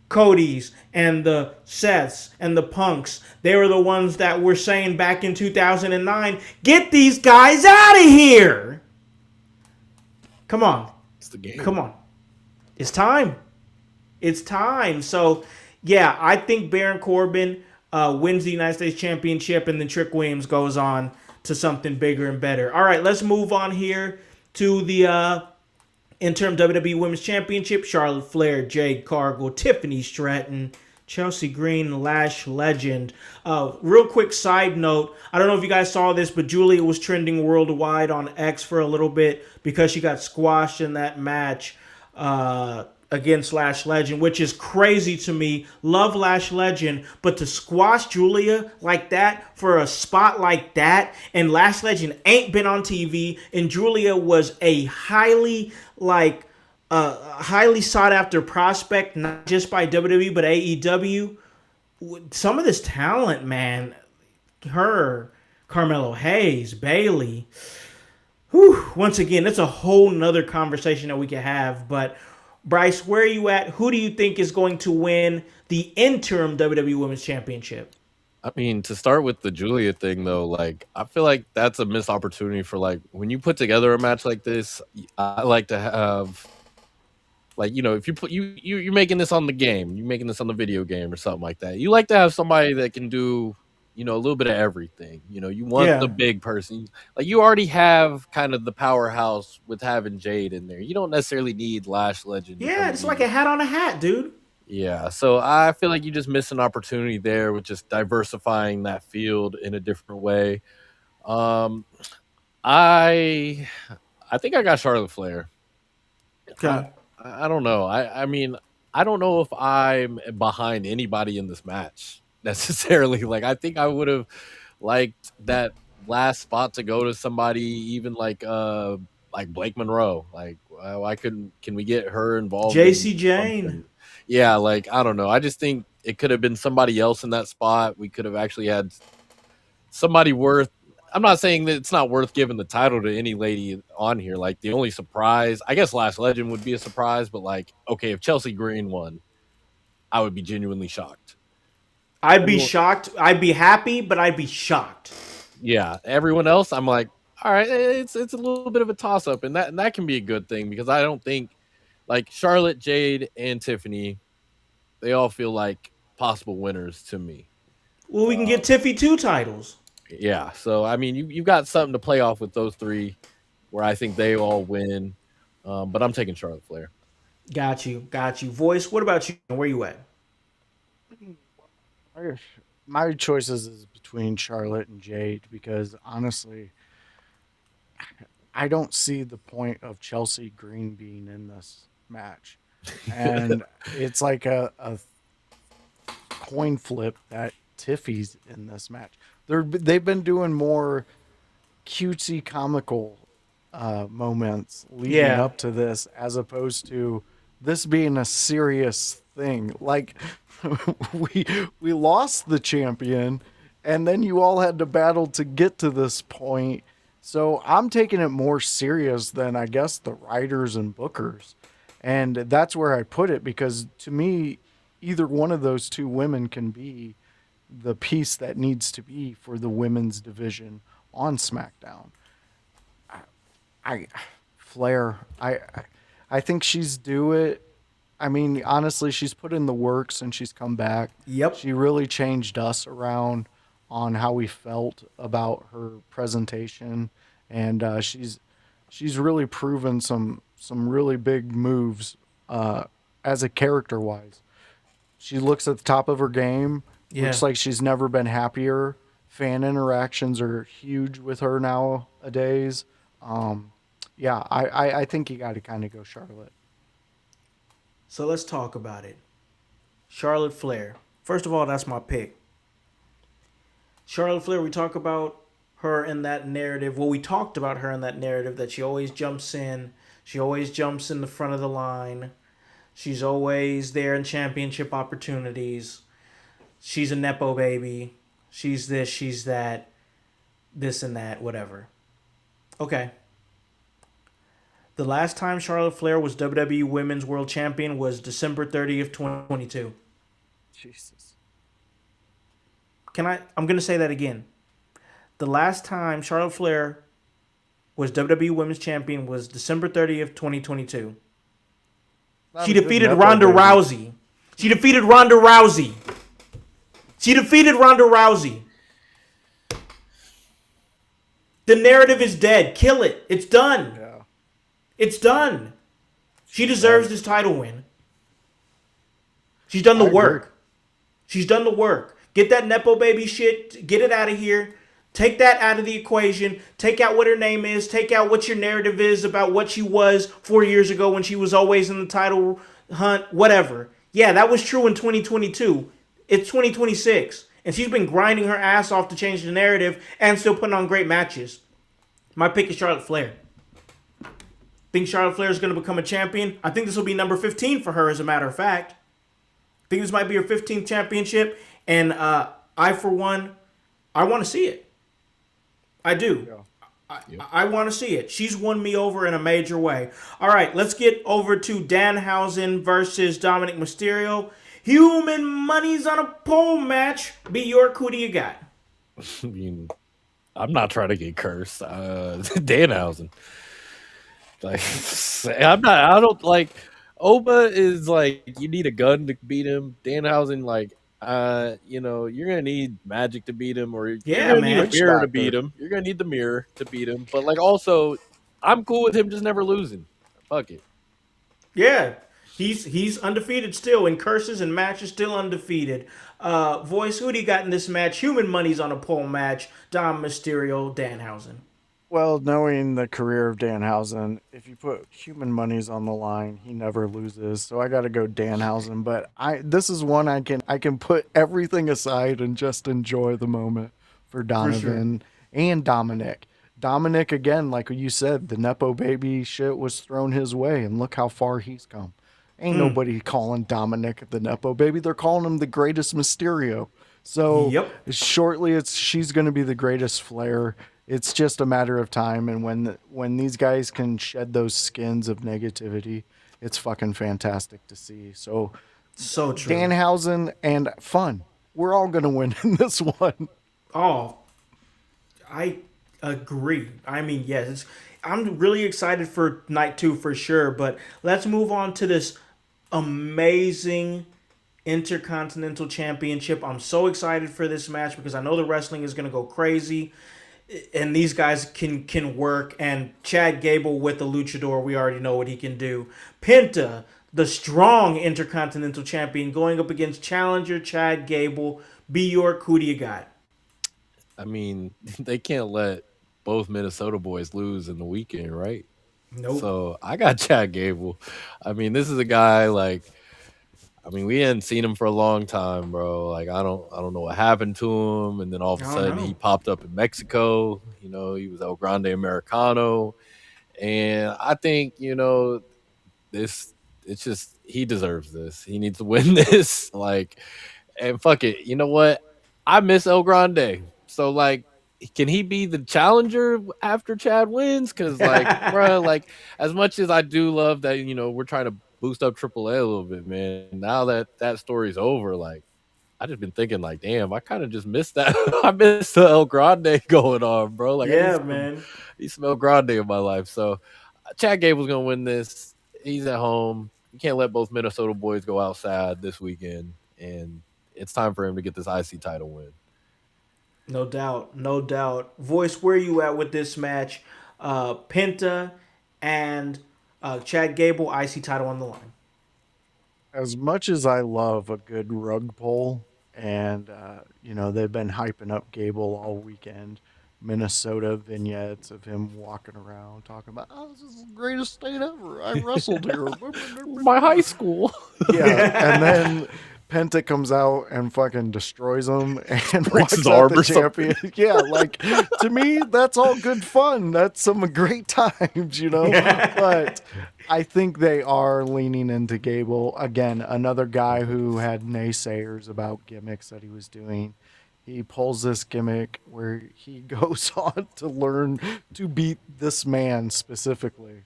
Codys and the Seths and the Punks. They were the ones that were saying back in 2009, get these guys out of here. Come on. It's the game. Come on. It's time. It's time. So, yeah, I think Baron Corbin wins the United States Championship, and then Trick Williams goes on to something bigger and better. All right, let's move on here to the interim WWE Women's Championship. Charlotte Flair, Jade Cargill, Tiffany Stratton, Chelsea Green, Lash Legend. Real quick side note, I don't know if you guys saw this, but Julia was trending worldwide on X for a little bit because she got squashed in that match against Lash Legend, which is crazy to me. Love Lash Legend, but to squash Julia like that for a spot like that, and Lash Legend ain't been on TV, and Julia was a highly sought after prospect, not just by WWE but AEW. Some of this talent, man, her, Carmelo Hayes, Bailey. Whew, once again, it's a whole nother conversation that we could have. But Bryce, where are you at? Who do you think is going to win the interim WWE Women's Championship? I mean, to start with the Julia thing, though, like, I feel like that's a missed opportunity for, like, when you put together a match like this, I like to have, like, you know, if you put you're making this on the game, you're making this on the video game or something like that. You like to have somebody that can do, you know, a little bit of everything. You know, you want the big person. Like, you already have kind of the powerhouse with having Jade in there. You don't necessarily need Lash Legend. Yeah, it's like a hat on a hat, dude. Yeah, so I feel like you just missed an opportunity there with just diversifying that field in a different way. I think I got Charlotte Flair. Okay. I don't know. I mean, I don't know if I'm behind anybody in this match necessarily. Like, I think I would have liked that last spot to go to somebody even like Blake Monroe. Like, why couldn't we get her involved? JC Jane. Yeah, like, I don't know. I just think it could have been somebody else in that spot. We could have actually had somebody worth. I'm not saying that it's not worth giving the title to any lady on here. Like, the only surprise, I guess Lash Legend would be a surprise, but like, okay, if Chelsea Green won, I would be genuinely shocked. I'd be shocked. I'd be happy, but I'd be shocked. Yeah, everyone else, I'm like, all right, it's a little bit of a toss-up, and that can be a good thing because I don't think, like, Charlotte, Jade, and Tiffany, they all feel like possible winners to me. Well, we can get Tiffy 2 titles. Yeah, so, I mean, you've got something to play off with those three where I think they all win, but I'm taking Charlotte Flair. Got you. Voice, what about you? Where you at? My choices is between Charlotte and Jade because, honestly, I don't see the point of Chelsea Green being in this match. And it's like a coin flip that Tiffy's in this match. They've been doing more cutesy comical moments leading up to this as opposed to this being a serious thing. Like, we lost the champion and then you all had to battle to get to this point. So I'm taking it more serious than, I guess, the writers and bookers. And that's where I put it because, to me, either one of those two women can be the piece that needs to be for the women's division on SmackDown. Flair, I think she's due it. I mean, honestly, she's put in the work since she's come back. Yep. She really changed us around on how we felt about her presentation, and she's really proven some really big moves as a character-wise. She looks at the top of her game. Yeah. Looks like she's never been happier. Fan interactions are huge with her nowadays. I think you got to kind of go Charlotte. So let's talk about it. Charlotte Flair. First of all, that's my pick. Charlotte Flair, we talk about her in that narrative. Well, we talked about her in that narrative that she always jumps in. She always jumps in the front of the line. She's always there in championship opportunities. She's a Nepo baby. She's this, she's that, this and that, whatever. Okay. The last time Charlotte Flair was WWE Women's World Champion was December 30th, 2022. Jesus. I'm going to say that again. The last time Charlotte Flair was WWE Women's Champion was December 30th, 2022. She defeated Ronda Rousey. She defeated Ronda Rousey. She defeated Ronda Rousey. The narrative is dead. Kill it. It's done. Yeah. It's done. She deserves this title win. She's done the work. She's done the work. Get that Nepo baby shit. Get it out of here. Take that out of the equation. Take out what her name is. Take out what your narrative is about what she was 4 years ago when she was always in the title hunt. Whatever. Yeah, that was true in 2022. It's 2026. And she's been grinding her ass off to change the narrative and still putting on great matches. My pick is Charlotte Flair. Think Charlotte Flair is going to become a champion? I think this will be number 15 for her, as a matter of fact. I think this might be her 15th championship. And I, for one, I want to see it. I do. Yeah. I want to see it. She's won me over in a major way. All right, let's get over to Danhausen versus Dominic Mysterio. Human money's on a pole match. B. York, who do you got? I mean, I'm not trying to get cursed. Danhausen. Like, I don't like. Oba is like, you need a gun to beat him. Danhausen, like, you're gonna need magic to beat him, or you're gonna need a mirror to beat him. You're gonna need the mirror to beat him. But like, also, I'm cool with him just never losing. Fuck it. Yeah, he's undefeated still in curses and matches, still undefeated. Voice, who do you got in this match? Human money's on a pole match. Dom Mysterio, Danhausen. Well, knowing the career of Danhausen, if you put human monies on the line, he never loses. So I got to go Danhausen. But this is one I can put everything aside and just enjoy the moment for Donovan and Dominic. Dominic, again, like you said, the Nepo baby shit was thrown his way, and look how far he's come. Ain't nobody calling Dominic the Nepo baby. They're calling him the greatest Mysterio. So shortly, she's going to be the greatest Flair. It's just a matter of time, and when these guys can shed those skins of negativity, it's fucking fantastic to see. So true. Danhausen and fun. We're all gonna win in this one. Oh, I agree. I mean, yes, I'm really excited for night 2 for sure. But let's move on to this amazing Intercontinental Championship. I'm so excited for this match because I know the wrestling is gonna go crazy. And these guys can work. And Chad Gable with the luchador, we already know what he can do. Penta, the strong Intercontinental Champion, going up against challenger Chad Gable. B. York, who do you got? I mean, they can't let both Minnesota boys lose in the weekend, right? Nope. So I got Chad Gable. I mean, this is a guy we hadn't seen him for a long time, bro. Like, I don't know what happened to him. And then all of a sudden he popped up in Mexico. He was El Grande Americano. And I think, he deserves this. He needs to win this. Like, and fuck it. You know what? I miss El Grande. So, like, can he be the challenger after Chad wins? Because, like, bro, like, as much as I do love that, we're trying to boost up AAA a little bit, man. Now that story's over, like, I just been thinking, like, damn, I kind of just missed that. I missed the El Grande going on, bro. Like, yeah, man. He smelled Grande in my life. So, Chad Gable's gonna win this. He's at home. You can't let both Minnesota boys go outside this weekend, and it's time for him to get this IC title win. No doubt, no doubt. Voice, where are you at with this match? Penta and Chad Gable, IC title on the line. As much as I love a good rug pull, and they've been hyping up Gable all weekend, Minnesota vignettes of him walking around talking about, this is the greatest state ever. I wrestled here. My high school. Yeah, and then Penta comes out and fucking destroys him and breaks walks his out arm the or champion. Yeah, like, to me, that's all good fun. That's some great times, But I think they are leaning into Gable. Again, another guy who had naysayers about gimmicks that he was doing. He pulls this gimmick where he goes on to learn to beat this man specifically.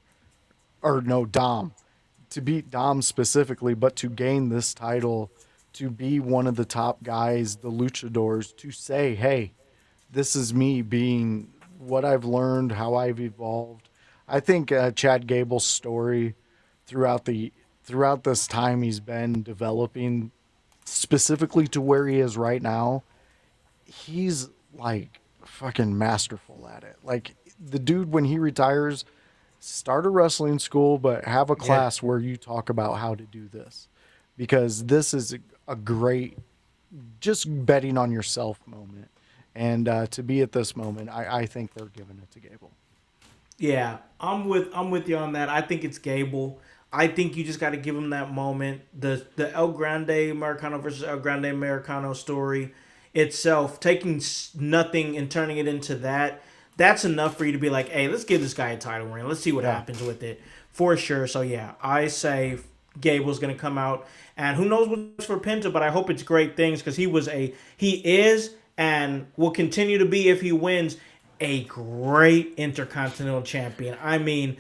Or no, Dom. To beat Dom specifically, but to gain this title, to be one of the top guys, the luchadors, to say, hey, this is me being what I've learned, how I've evolved. I think Chad Gable's story throughout this time he's been developing, specifically to where he is right now, he's like fucking masterful at it. Like the dude, when he retires, start a wrestling school, but have a class where you talk about how to do this, because this is a great just betting on yourself moment. And to be at this moment, I think they're giving it to Gable. Yeah, I'm with you on that. I think it's Gable. I think you just got to give him that moment. The El Grande Americano versus El Grande Americano story itself, taking nothing and turning it into that's enough for you to be like, hey, let's give this guy a title reign. Let's see what happens with it for sure. So yeah, I say Gable's gonna come out, and who knows what's for Penta, but I hope it's great things, because he is and will continue to be, if he wins, a great Intercontinental Champion. I mean,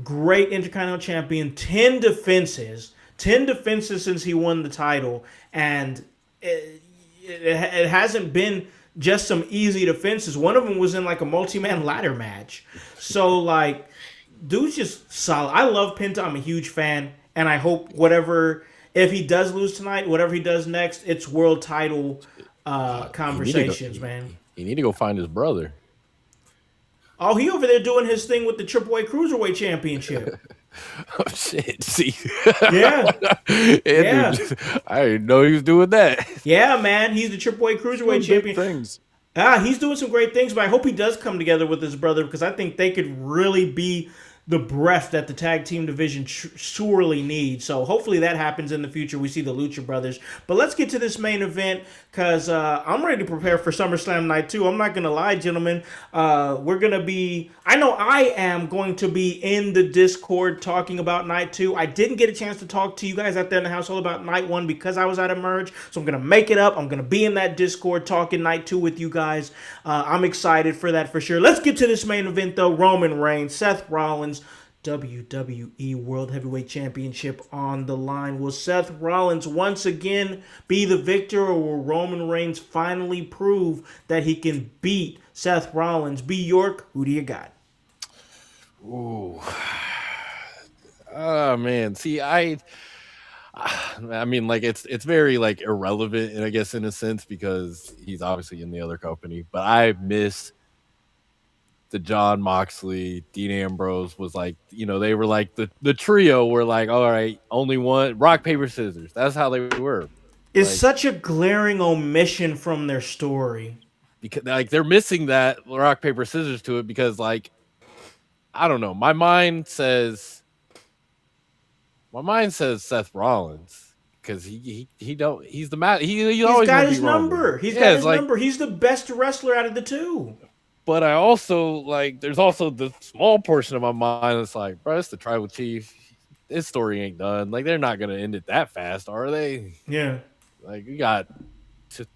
great Intercontinental Champion, 10 defenses since he won the title, and it hasn't been just some easy defenses. One of them was in like a multi-man ladder match. So like, dude's just solid. I love Penta. I'm a huge fan, and I hope if he does lose tonight, whatever he does next, it's world title conversations, man. You need to go find his brother. Oh, he over there doing his thing with the AAA Cruiserweight Championship. Oh shit! See, yeah. Dude, I didn't know he was doing that. Yeah, man, he's the AAA Cruiserweight Champion. Things. He's doing some great things, but I hope he does come together with his brother, because I think they could really be the breath that the tag team division sorely needs. So hopefully that happens in the future. We see the Lucha Brothers. But let's get to this main event, because I'm ready to prepare for SummerSlam Night 2. I'm not going to lie, gentlemen. I am going to be in the Discord talking about Night 2. I didn't get a chance to talk to you guys out there in the household about Night 1 because I was at a merge. So I'm going to make it up. I'm going to be in that Discord talking Night 2 with you guys. I'm excited for that for sure. Let's get to this main event, though. Roman Reigns, Seth Rollins, WWE World Heavyweight Championship on the line. Will Seth Rollins once again be the victor, or will Roman Reigns finally prove that he can beat Seth Rollins? B. York, who do you got? Ooh. Oh man. See, I mean, like it's very like irrelevant, and I guess in a sense, because he's obviously in the other company, but I miss the John Moxley, Dean Ambrose was like, they were like the trio were like, all right, only one, rock, paper, scissors. That's how they were. It's like, such a glaring omission from their story. Because like they're missing that rock, paper, scissors to it, because like, I don't know. My mind says Seth Rollins, because he's the man. He's always got his number. He's got his number. He's the best wrestler out of the two. But I also there's also the small portion of my mind that's like, bro, it's the tribal chief. His story ain't done. Like, they're not gonna end it that fast, are they? Yeah. Like, we got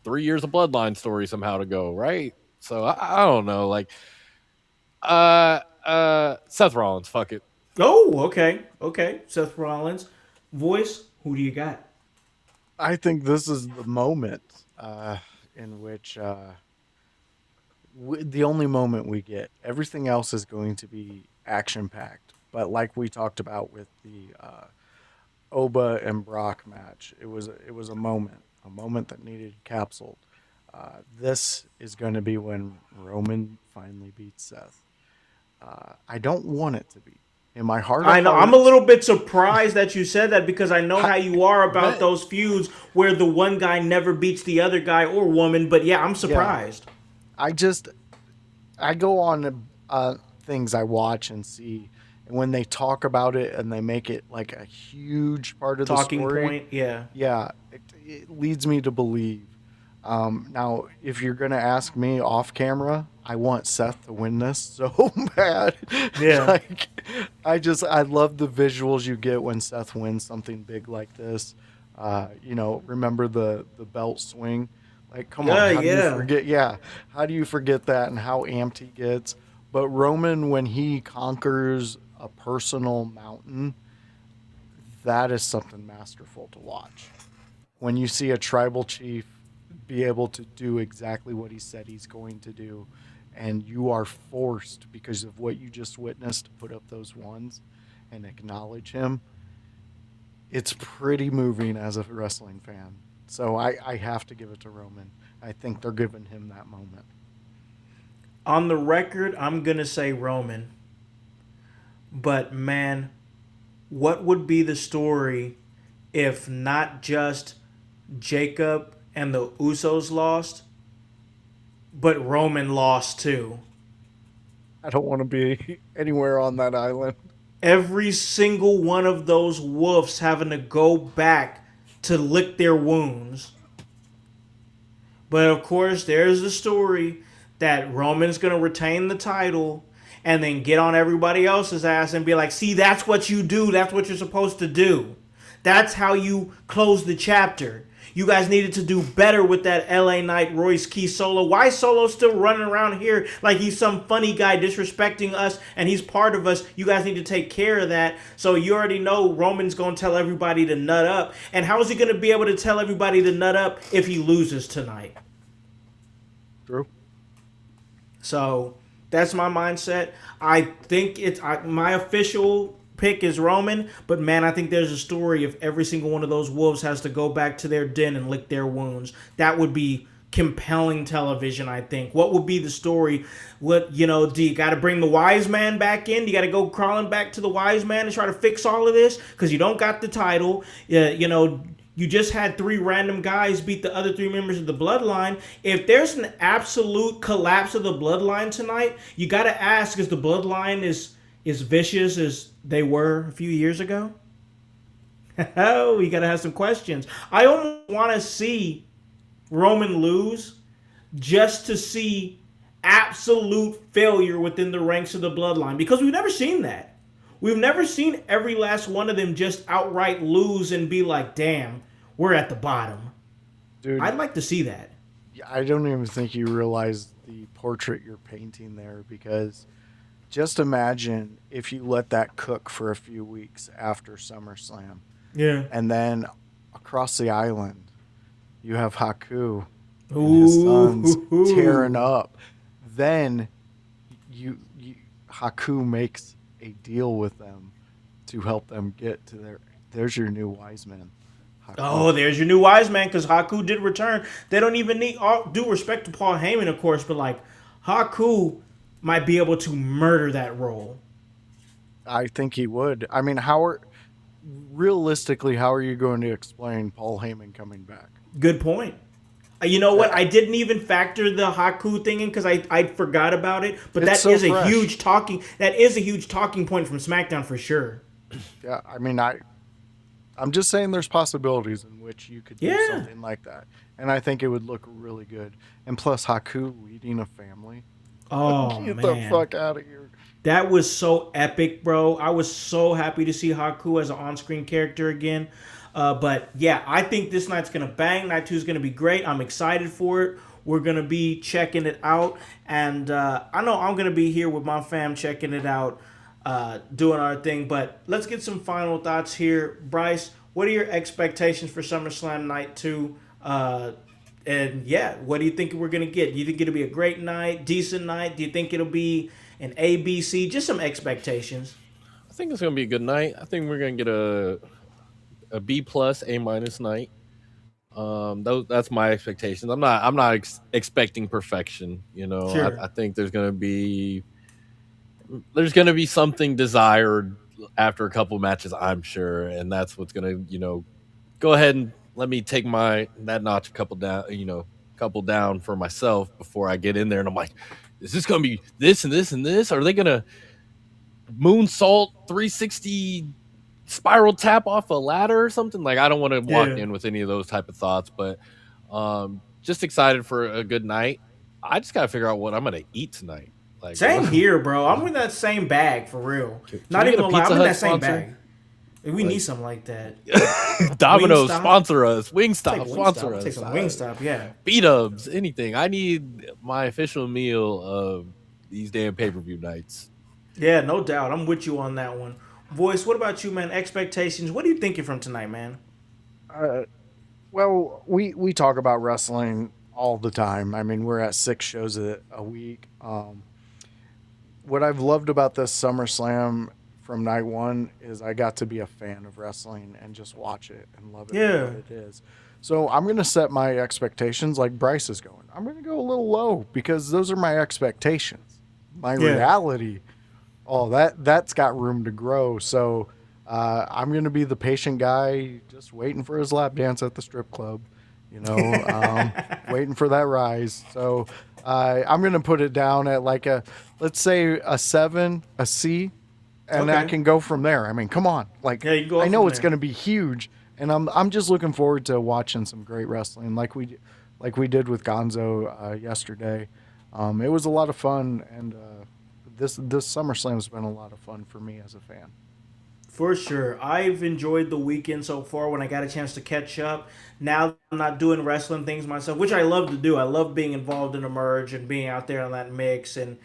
3 years of bloodline story somehow to go, right? So I don't know. Like, Seth Rollins, fuck it. Oh, okay. Seth Rollins. Voice, who do you got? I think this is the moment in which. The only moment we get. Everything else is going to be action-packed. But like we talked about with the Oba and Brock match, it was a moment that needed capsuled. This is going to be when Roman finally beats Seth. I don't want it to be. In my heart, I know. I'm a little bit surprised that you said that, because I know how you are about those feuds where the one guy never beats the other guy or woman. But yeah, I'm surprised. Yeah. I go on things I watch and see, and when they talk about it and they make it like a huge part of the story, talking point, yeah, it leads me to believe. Now, if you're gonna ask me off camera, I want Seth to win this so bad. Yeah. Like, I love the visuals you get when Seth wins something big like this. Remember the belt swing? Like, come on, how do you forget? Yeah, how do you forget that and how amped he gets? But Roman, when he conquers a personal mountain, that is something masterful to watch. When you see a tribal chief be able to do exactly what he said he's going to do, and you are forced because of what you just witnessed to put up those ones and acknowledge him, it's pretty moving as a wrestling fan. So I have to give it to Roman. I think they're giving him that moment. On the record, I'm going to say Roman. But man, what would be the story if not just Jacob and the Usos lost, but Roman lost too? I don't want to be anywhere on that island. Every single one of those wolves having to go back to lick their wounds. But of course, there's the story that Roman's going to retain the title and then get on everybody else's ass and be like, see, that's what you do. That's what you're supposed to do. That's how you close the chapter. You guys needed to do better with that LA Knight Royce Key Solo. Why Solo still running around here like he's some funny guy disrespecting us and he's part of us? You guys need to take care of that. So you already know Roman's going to tell everybody to nut up. And how is he going to be able to tell everybody to nut up if he loses tonight? True. So that's my mindset. I think my official pick is Roman, but man, I think there's a story if every single one of those wolves has to go back to their den and lick their wounds. That would be compelling television, I think. What would be the story? Do you got to bring the wise man back in? Do you got to go crawling back to the wise man and try to fix all of this? Because you don't got the title. You just had 3 random guys beat the other 3 members of the bloodline. If there's an absolute collapse of the bloodline tonight, you got to ask, is the bloodline as vicious as they were a few years ago? Oh, you got to have some questions. I almost want to see Roman lose just to see absolute failure within the ranks of the bloodline, because we've never seen that. We've never seen every last one of them just outright lose and be like, damn, we're at the bottom. Dude, I'd like to see that. I don't even think you realize the portrait you're painting there, because just imagine if you let that cook for a few weeks after SummerSlam. Yeah. And then across the island, you have Haku and his sons tearing up. Then Haku makes a deal with them to help them get to there's your new wise man. Haku. Oh, there's your new wise man, because Haku did return. They don't even need all due respect to Paul Heyman, of course, but like Haku might be able to murder that role. I think he would. I mean, realistically, how are you going to explain Paul Heyman coming back? Good point. You know what? I didn't even factor the Haku thing in because I forgot about it. But that is a huge talking point from SmackDown for sure. Yeah, I mean, I'm just saying there's possibilities in which you could do something like that, and I think it would look really good. And plus, Haku leading a family. Oh, Get man. the fuck out of here. That was so epic, bro. I was so happy to see Haku as an on-screen character again. But yeah, I think this night's going to bang. Night 2 is going to be great. I'm excited for it. We're going to be checking it out. And I know I'm going to be here with my fam checking it out, doing our thing. But let's get some final thoughts here. Bryce, what are your expectations for SummerSlam Night 2? And yeah, what do you think we're going to get? Do you think it'll be a great night, decent night? Do you think it'll be an ABC? Just some expectations. I think it's going to be a good night. I think we're going to get a B+, A- night. That's my expectations. I'm not expecting perfection. Sure. I think there's going to be something desired after a couple matches, I'm sure, and that's what's going to go ahead and let me take that notch a couple down for myself before I get in there. And I'm like, is this going to be this and this and this? Are they going to moonsault 360 spiral tap off a ladder or something? Like, I don't want to walk in with any of those type of thoughts, but just excited for a good night. I just gotta figure out what I'm gonna eat tonight. Like, Same here, bro. I'm in that same bag for real. Can Not we even get a gonna lie, Pizza I'm in Hut that same sponsor? bag. We need something like that. Domino's Wingstop? sponsor us. Wingstop Take sponsor Wingstop. us. Take some Wingstop, yeah. B-dubs, anything. I need my official meal of these damn pay-per-view nights. Yeah, no doubt. I'm with you on that one. Voice, what about you, man? Expectations. What are you thinking from tonight, man? Well, we talk about wrestling all the time. I mean, we're at 6 shows a week. What I've loved about this SummerSlam from night one is I got to be a fan of wrestling and just watch it and love it for what it is. So I'm going to set my expectations like Bryce is going. I'm going to go a little low because those are my expectations. My reality, that's got room to grow. So I'm going to be the patient guy just waiting for his lap dance at the strip club, waiting for that rise. So I'm going to put it down at like let's say a 7, a C, and I can go from there. I mean, come on. Like, you go I know it's there. going to be huge, and I'm just looking forward to watching some great wrestling like we did with Gonzo yesterday. It was a lot of fun, and this SummerSlam has been a lot of fun for me as a fan. For sure. I've enjoyed the weekend so far when I got a chance to catch up. Now I'm not doing wrestling things myself, which I love to do. I love being involved in the merge and being out there on that mix and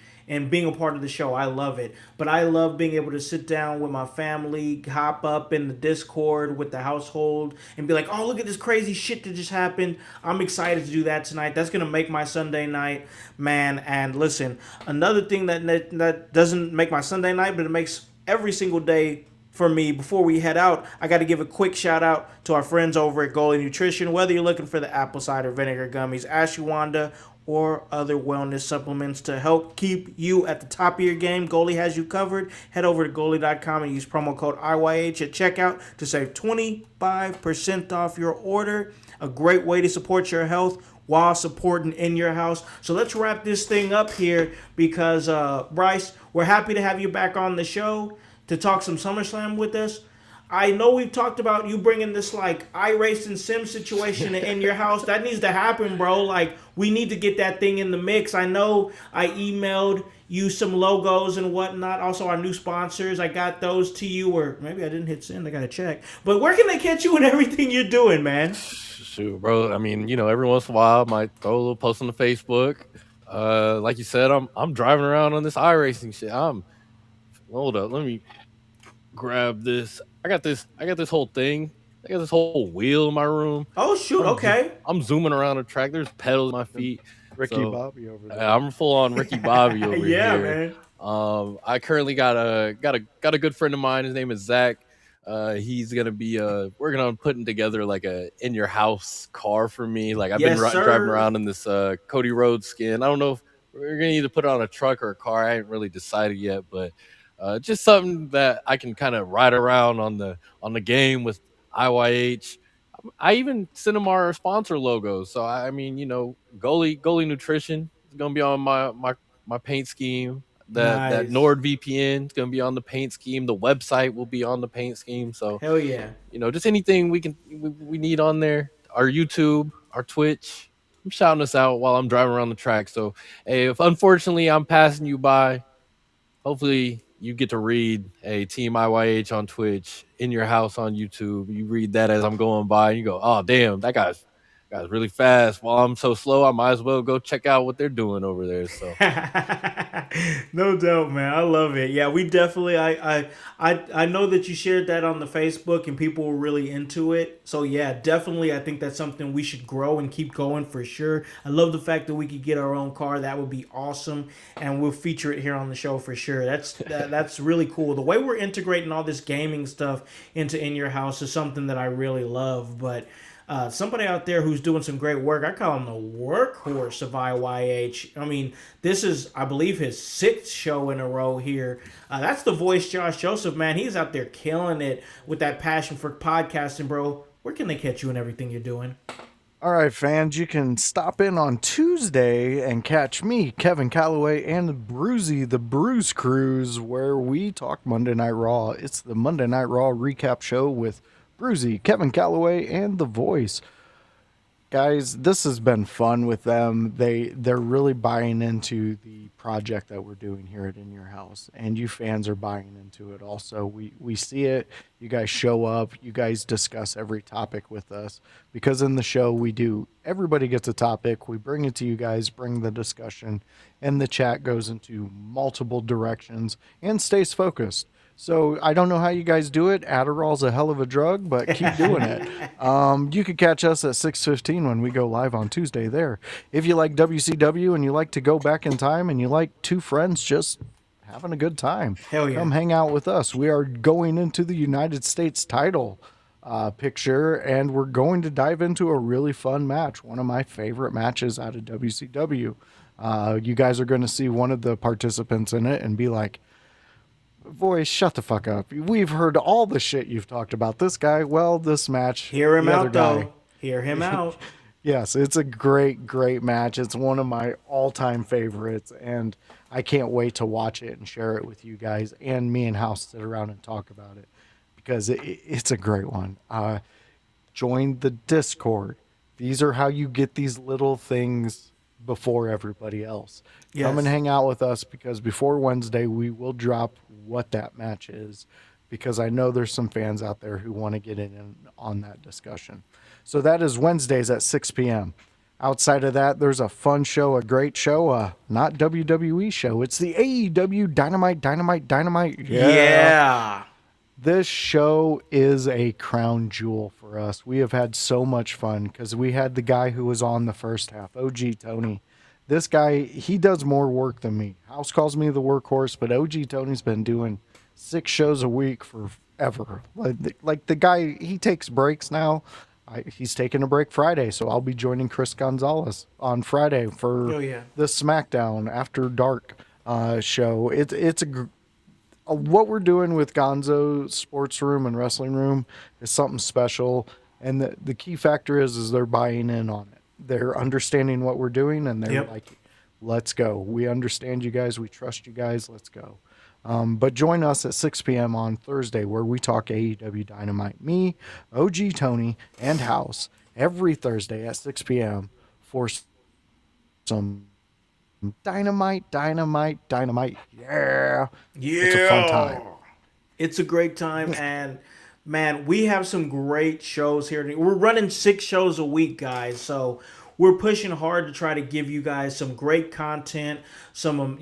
being a part of the show. I love it. But I love being able to sit down with my family, hop up in the Discord with the household and be like, oh, look at this crazy shit that just happened. I'm excited to do that tonight. That's going to make my Sunday night, man. And listen, another thing that doesn't make my Sunday night, but it makes every single day for me, before we head out, I got to give a quick shout out to our friends over at Goalie Nutrition. Whether you're looking for the apple cider vinegar gummies, ashwagandha, or other wellness supplements to help keep you at the top of your game, Goalie has you covered. Head over to goalie.com and use promo code IYH at checkout to save 25% off your order. A great way to support your health while supporting In Your House. So let's wrap this thing up here because, Bryce, we're happy to have you back on the show to talk some SummerSlam with us. I know we've talked about you bringing this like iRacing sim situation in your house. That needs to happen, bro. Like, we need to get that thing in the mix. I know I emailed you some logos and whatnot. Also, our new sponsors. I got those to you, or maybe I didn't hit send. I got to check. But where can they catch you in everything you're doing, man? Shoot, bro. I mean, every once in a while, I might throw a little post on the Facebook. Like you said, I'm driving around on this iRacing shit. Hold up, let me grab this. I got this whole thing. I got this whole wheel in my room. Oh shoot, okay. I'm zooming around the track. There's pedals at my feet. Ricky Bobby over there. I'm full on Ricky Bobby over here. Yeah, man. I currently got a good friend of mine. His name is Zach. He's gonna be we're gonna putting together like a in your house car for me. Like I've been driving around in this Cody Rhodes skin. I don't know if we're gonna either put it on a truck or a car. I ain't really decided yet, but just something that I can kind of ride around on the game with IYH. I even sent him our sponsor logo. So I mean, Goalie Nutrition is gonna be on my paint scheme. That NordVPN is gonna be on the paint scheme. The website will be on the paint scheme. So hell yeah, just anything we need on there. Our YouTube, our Twitch. I'm shouting us out while I'm driving around the track. So hey, if unfortunately I'm passing you by, hopefully you get to read Team IYH on Twitch, In Your House on YouTube. You read that as I'm going by and you go, oh damn, that guy's really fast. While I'm so slow, I might as well go check out what they're doing over there. So no doubt, man. I love it. Yeah, we definitely I know that you shared that on the Facebook and people were really into it. So yeah, definitely I think that's something we should grow and keep going for sure. I love the fact that we could get our own car. That would be awesome. And we'll feature it here on the show for sure. That's really cool. The way we're integrating all this gaming stuff into In Your House is something that I really love. But somebody out there who's doing some great work, I call him the workhorse of IYH. I mean, this is, I believe, his 6th show in a row here. That's the voice, Josh Joseph, man. He's out there killing it with that passion for podcasting, bro. Where can they catch you and everything you're doing? All right, fans, you can stop in on Tuesday and catch me, Kevin Calloway, and Bruzy, the Bruise Cruise, where we talk Monday Night Raw. It's the Monday Night Raw recap show with Bruzy, Kevin Calloway, and The Voice. guys, this has been fun with them. They're really buying into the project that we're doing here at In Your House, and you fans are buying into it also. We see it. You guys show up. You guys discuss every topic with us, because in the show everybody gets a topic. We bring it to you guys, bring the discussion, and the chat goes into multiple directions and stays focused. So I don't know how you guys do it. Adderall's a hell of a drug, but keep doing it. You can catch us at 6:15 when we go live on Tuesday there. If you like WCW and you like to go back in time and you like two friends just having a good time, Hell yeah. come hang out with us. We are going into the United States title picture, and we're going to dive into a really fun match, one of my favorite matches out of WCW. You guys are going to see one of the participants in it and be like, "Boys, shut the fuck up. We've heard all the shit you've talked about this guy." Well, this match. Hear him the other out, guy- though. Hear him out. Yes, it's a great, great match. It's one of my all-time favorites, and I can't wait to watch it and share it with you guys, and me and House sit around and talk about it, because it's a great one. Join the Discord. These are how you get these little things before everybody else. Yes. Come and hang out with us, because before Wednesday we will drop what that match is, because I know there's some fans out there who want to get in on that discussion. So that is Wednesdays at 6 p.m. Outside of that, there's a fun show, a great show, not WWE show. It's the AEW Dynamite. Yeah. This show is a crown jewel for us. We have had so much fun, because we had the guy who was on the first half, OG Tony. This guy, he does more work than me. House calls me the workhorse, but OG Tony's been doing 6 shows a week forever. Like the guy, he takes breaks now. He's taking a break Friday, so I'll be joining Chris Gonzalez on Friday for the SmackDown After Dark show. It's what we're doing with Gonzo Sports Room and Wrestling Room is something special, and the key factor is they're buying in on it. They're understanding what we're doing, and they're like, "Let's go. We understand you guys. We trust you guys. Let's go." But join us at 6 p.m. on Thursday, where we talk AEW Dynamite. Me, OG Tony, and House every Thursday at 6 p.m. for some Dynamite. Yeah. It's a fun time. It's a great time, and man, we have some great shows here. We're running 6 shows a week, guys, so we're pushing hard to try to give you guys some great content, some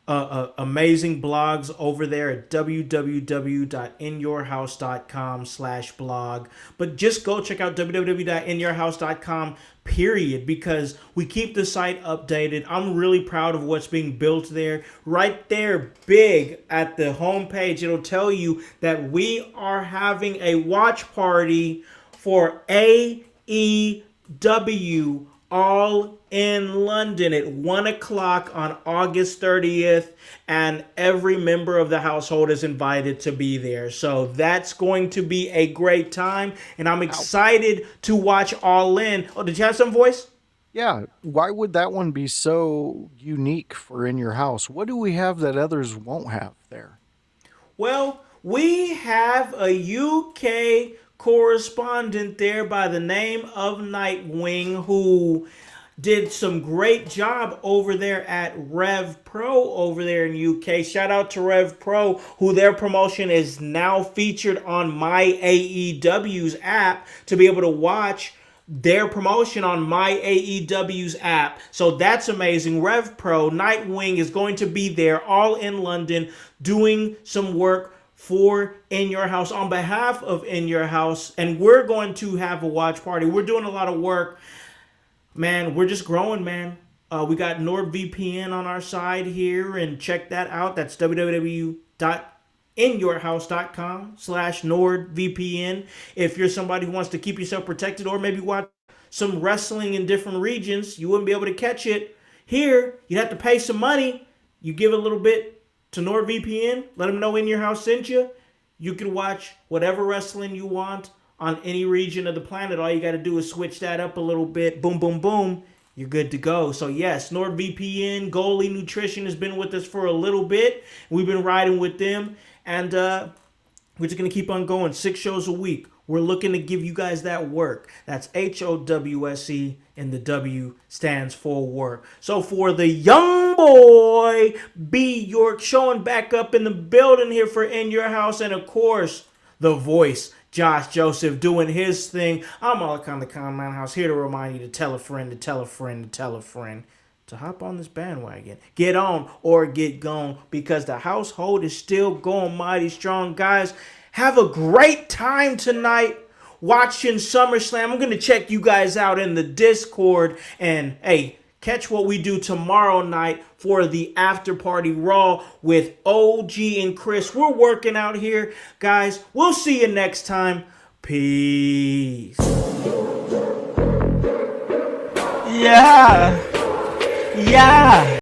amazing blogs over there at www.inyourhouse.com/blog. But just go check out www.inyourhouse.com, period, because we keep the site updated. I'm really proud of what's being built there. Right there, big at the homepage, it'll tell you that we are having a watch party for AEW all in London at 1 o'clock on August 30th, and every member of the household is invited to be there. So that's going to be a great time, and I'm excited to watch All In. Oh, did you have some voice? Yeah. Why would that one be so unique for In Your House? What do we have that others won't have there? Well, we have a UK correspondent there by the name of Nightwing, who did some great job over there at Rev Pro over there in UK. Shout out to Rev Pro, who their promotion is now featured on My AEW's app to be able to watch their promotion on My AEW's app. So that's amazing. Rev Pro, Nightwing is going to be there all in London doing some work for In Your House on behalf of In Your House, and we're going to have a watch party. We're doing a lot of work, man. We're just growing, man. We got NordVPN on our side here, and check that out. That's www.inyourhouse.com/NordVPN. If you're somebody who wants to keep yourself protected, or maybe watch some wrestling in different regions, you wouldn't be able to catch it here. You'd have to pay some money. You give a little bit to NordVPN, let them know In Your House sent you. You can watch whatever wrestling you want on any region of the planet. All you got to do is switch that up a little bit. Boom, boom, boom. You're good to go. So yes, NordVPN, Goalie Nutrition has been with us for a little bit. We've been riding with them, and we're just going to keep on going. 6 shows a week. We're looking to give you guys that work. That's HOWSE, and the W stands for work. So for the young boy, B York, showing back up in the building here for In Your House, and of course, the voice, Josh Joseph, doing his thing. I'm Alakon the Con Man House, here to remind you to tell a friend, to tell a friend, to tell a friend, to hop on this bandwagon. Get on or get gone, because the household is still going mighty strong. Guys, have a great time tonight watching SummerSlam. I'm going to check you guys out in the Discord. And hey, catch what we do tomorrow night for the after party Raw with OG and Chris. We're working out here, guys. We'll see you next time. Peace. Yeah.